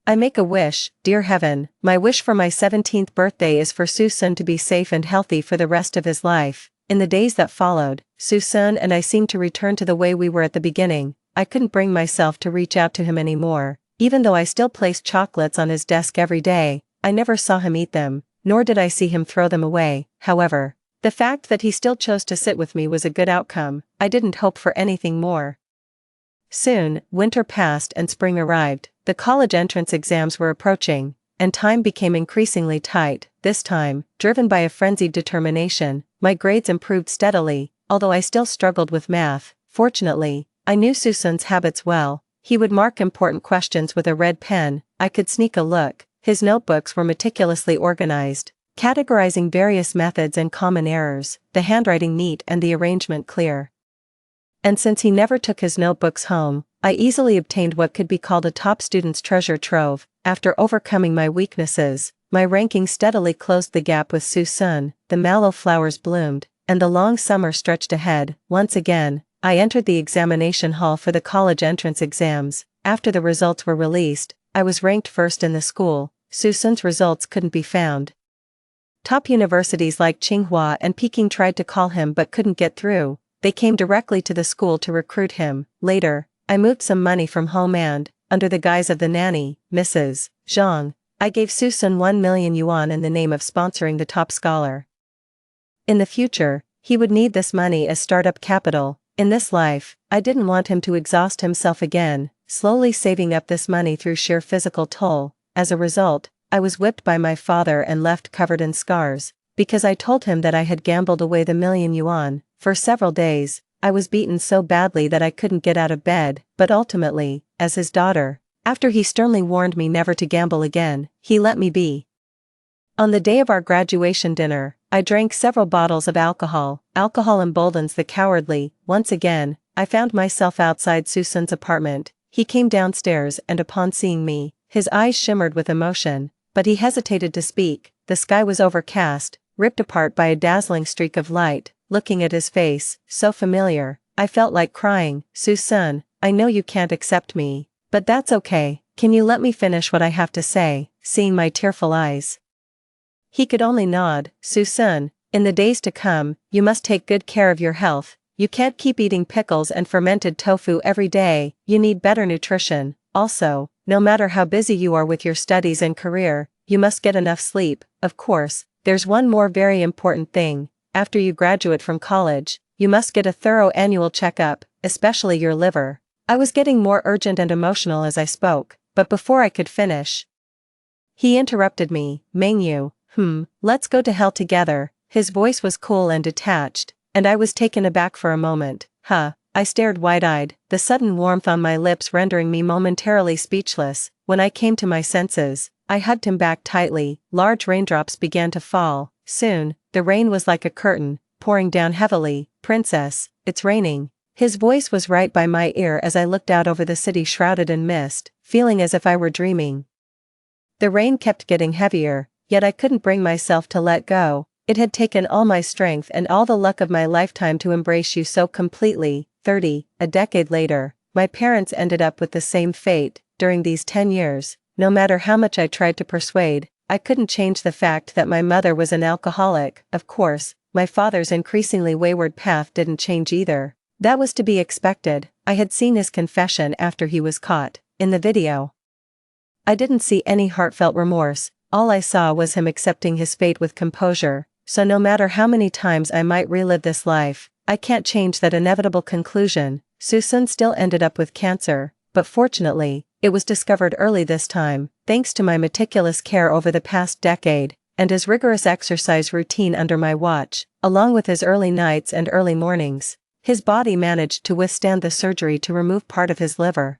I make a wish, dear heaven. My wish for my 17th birthday is for Susun to be safe and healthy for the rest of his life. In the days that followed, Susun and I seemed to return to the way we were at the beginning. I couldn't bring myself to reach out to him anymore. Even though I still placed chocolates on his desk every day, I never saw him eat them, nor did I see him throw them away. However, the fact that he still chose to sit with me was a good outcome. I didn't hope for anything more. Soon, winter passed and spring arrived. The college entrance exams were approaching, and time became increasingly tight. This time, driven by a frenzied determination, my grades improved steadily, although I still struggled with math. Fortunately, I knew Susun's habits well. He would mark important questions with a red pen. I could sneak a look. His notebooks were meticulously organized, categorizing various methods and common errors, the handwriting neat and the arrangement clear. And since he never took his notebooks home, I easily obtained what could be called a top student's treasure trove. After overcoming my weaknesses, my ranking steadily closed the gap with Susun. The mallow flowers bloomed, and the long summer stretched ahead. Once again, I entered the examination hall for the college entrance exams. After the results were released, I was ranked first in the school. Susun's results couldn't be found. Top universities like Tsinghua and Peking tried to call him but couldn't get through. They came directly to the school to recruit him. Later, I moved some money from home and, under the guise of the nanny, Mrs. Zhang, I gave Susun 1 million yuan in the name of sponsoring the top scholar. In the future, he would need this money as startup capital. In this life, I didn't want him to exhaust himself again, slowly saving up this money through sheer physical toll. As a result, I was whipped by my father and left covered in scars, because I told him that I had gambled away the million yuan. For several days, I was beaten so badly that I couldn't get out of bed, but ultimately, as his daughter, after he sternly warned me never to gamble again, he let me be. On the day of our graduation dinner, I drank several bottles of alcohol. Alcohol emboldens the cowardly. Once again, I found myself outside Susun's apartment. He came downstairs and upon seeing me, his eyes shimmered with emotion, but he hesitated to speak. The sky was overcast, ripped apart by a dazzling streak of light. Looking at his face, so familiar, I felt like crying. Susun, I know you can't accept me, but that's okay. Can you let me finish what I have to say, seeing my tearful eyes? He could only nod. Susun, in the days to come, you must take good care of your health. You can't keep eating pickles and fermented tofu every day. You need better nutrition. Also, no matter how busy you are with your studies and career, you must get enough sleep. Of course, there's one more very important thing. After you graduate from college, you must get a thorough annual checkup, especially your liver. I was getting more urgent and emotional as I spoke, but before I could finish, he interrupted me. Mengyu, let's go to hell together. His voice was cool and detached, and I was taken aback for a moment. I stared wide-eyed, the sudden warmth on my lips rendering me momentarily speechless. When I came to my senses, I hugged him back tightly. Large raindrops began to fall. Soon, the rain was like a curtain, pouring down heavily. Princess, it's raining. His voice was right by my ear as I looked out over the city shrouded in mist, feeling as if I were dreaming. The rain kept getting heavier, yet I couldn't bring myself to let go. It had taken all my strength and all the luck of my lifetime to embrace you so completely. A decade later, my parents ended up with the same fate. During these 10 years, no matter how much I tried to persuade, I couldn't change the fact that my mother was an alcoholic. Of course, my father's increasingly wayward path didn't change either. That was to be expected. I had seen his confession after he was caught, in the video. I didn't see any heartfelt remorse, all I saw was him accepting his fate with composure, so no matter how many times I might relive this life, I can't change that inevitable conclusion. Susan still ended up with cancer, but fortunately, it was discovered early this time, thanks to my meticulous care over the past decade, and his rigorous exercise routine under my watch, along with his early nights and early mornings. His body managed to withstand the surgery to remove part of his liver.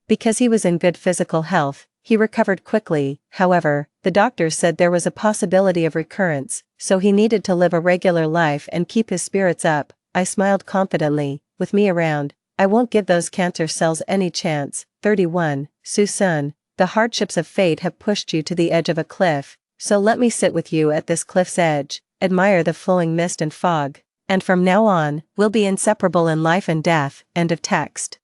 Because he was in good physical health, he recovered quickly. However, the doctors said there was a possibility of recurrence, so he needed to live a regular life and keep his spirits up. I smiled confidently. With me around, I won't give those cancer cells any chance. 31. Susan, the hardships of fate have pushed you to the edge of a cliff, so let me sit with you at this cliff's edge, admire the flowing mist and fog, and from now on, we'll be inseparable in life and death. End of text.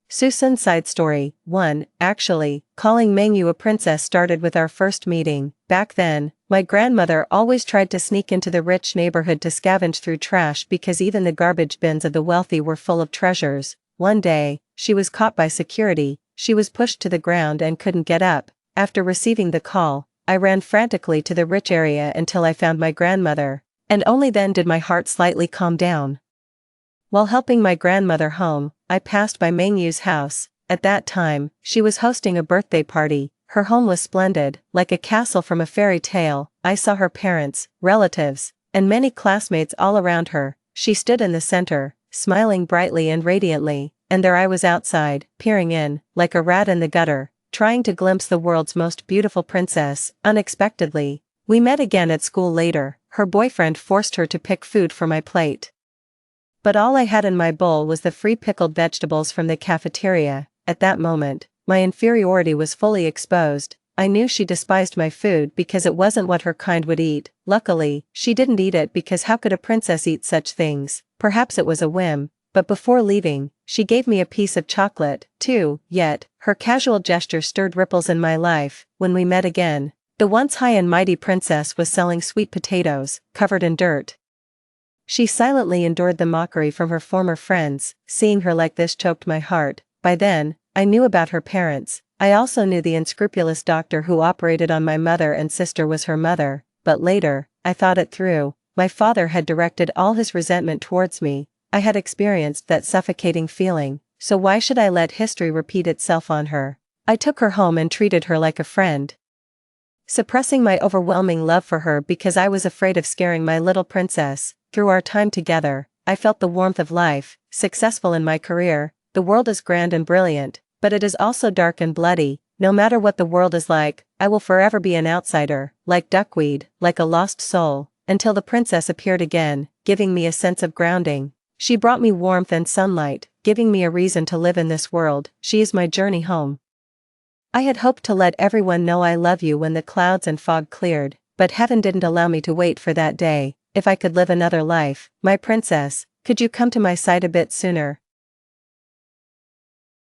Susan's side story. 1. Actually, calling Mengyu a princess started with our first meeting. Back then, my grandmother always tried to sneak into the rich neighborhood to scavenge through trash because even the garbage bins of the wealthy were full of treasures. One day, she was caught by security. She was pushed to the ground and couldn't get up. After receiving the call, I ran frantically to the rich area until I found my grandmother, and only then did my heart slightly calm down. While helping my grandmother home, I passed by Mengyu's house. At that time, she was hosting a birthday party. Her home was splendid, like a castle from a fairy tale. I saw her parents, relatives, and many classmates all around her. She stood in the center, smiling brightly and radiantly, and there I was outside, peering in, like a rat in the gutter, trying to glimpse the world's most beautiful princess. Unexpectedly, we met again at school later. Her boyfriend forced her to pick food for my plate. But all I had in my bowl was the free pickled vegetables from the cafeteria. At that moment, my inferiority was fully exposed. I knew she despised my food because it wasn't what her kind would eat. Luckily, she didn't eat it because how could a princess eat such things? Perhaps it was a whim, but before leaving, she gave me a piece of chocolate, too. Yet, her casual gesture stirred ripples in my life. When we met again, the once high and mighty princess was selling sweet potatoes, covered in dirt. She silently endured the mockery from her former friends. Seeing her like this choked my heart. By then, I knew about her parents. I also knew the unscrupulous doctor who operated on my mother and sister was her mother. But later, I thought it through. My father had directed all his resentment towards me. I had experienced that suffocating feeling, so why should I let history repeat itself on her? I took her home and treated her like a friend, suppressing my overwhelming love for her because I was afraid of scaring my little princess. Through our time together, I felt the warmth of life. Successful in my career, the world is grand and brilliant, but it is also dark and bloody. No matter what the world is like, I will forever be an outsider, like duckweed, like a lost soul, until the princess appeared again, giving me a sense of grounding. She brought me warmth and sunlight, giving me a reason to live in this world. She is my journey home. I had hoped to let everyone know I love you when the clouds and fog cleared, but heaven didn't allow me to wait for that day. If I could live another life, my princess, could you come to my side a bit sooner?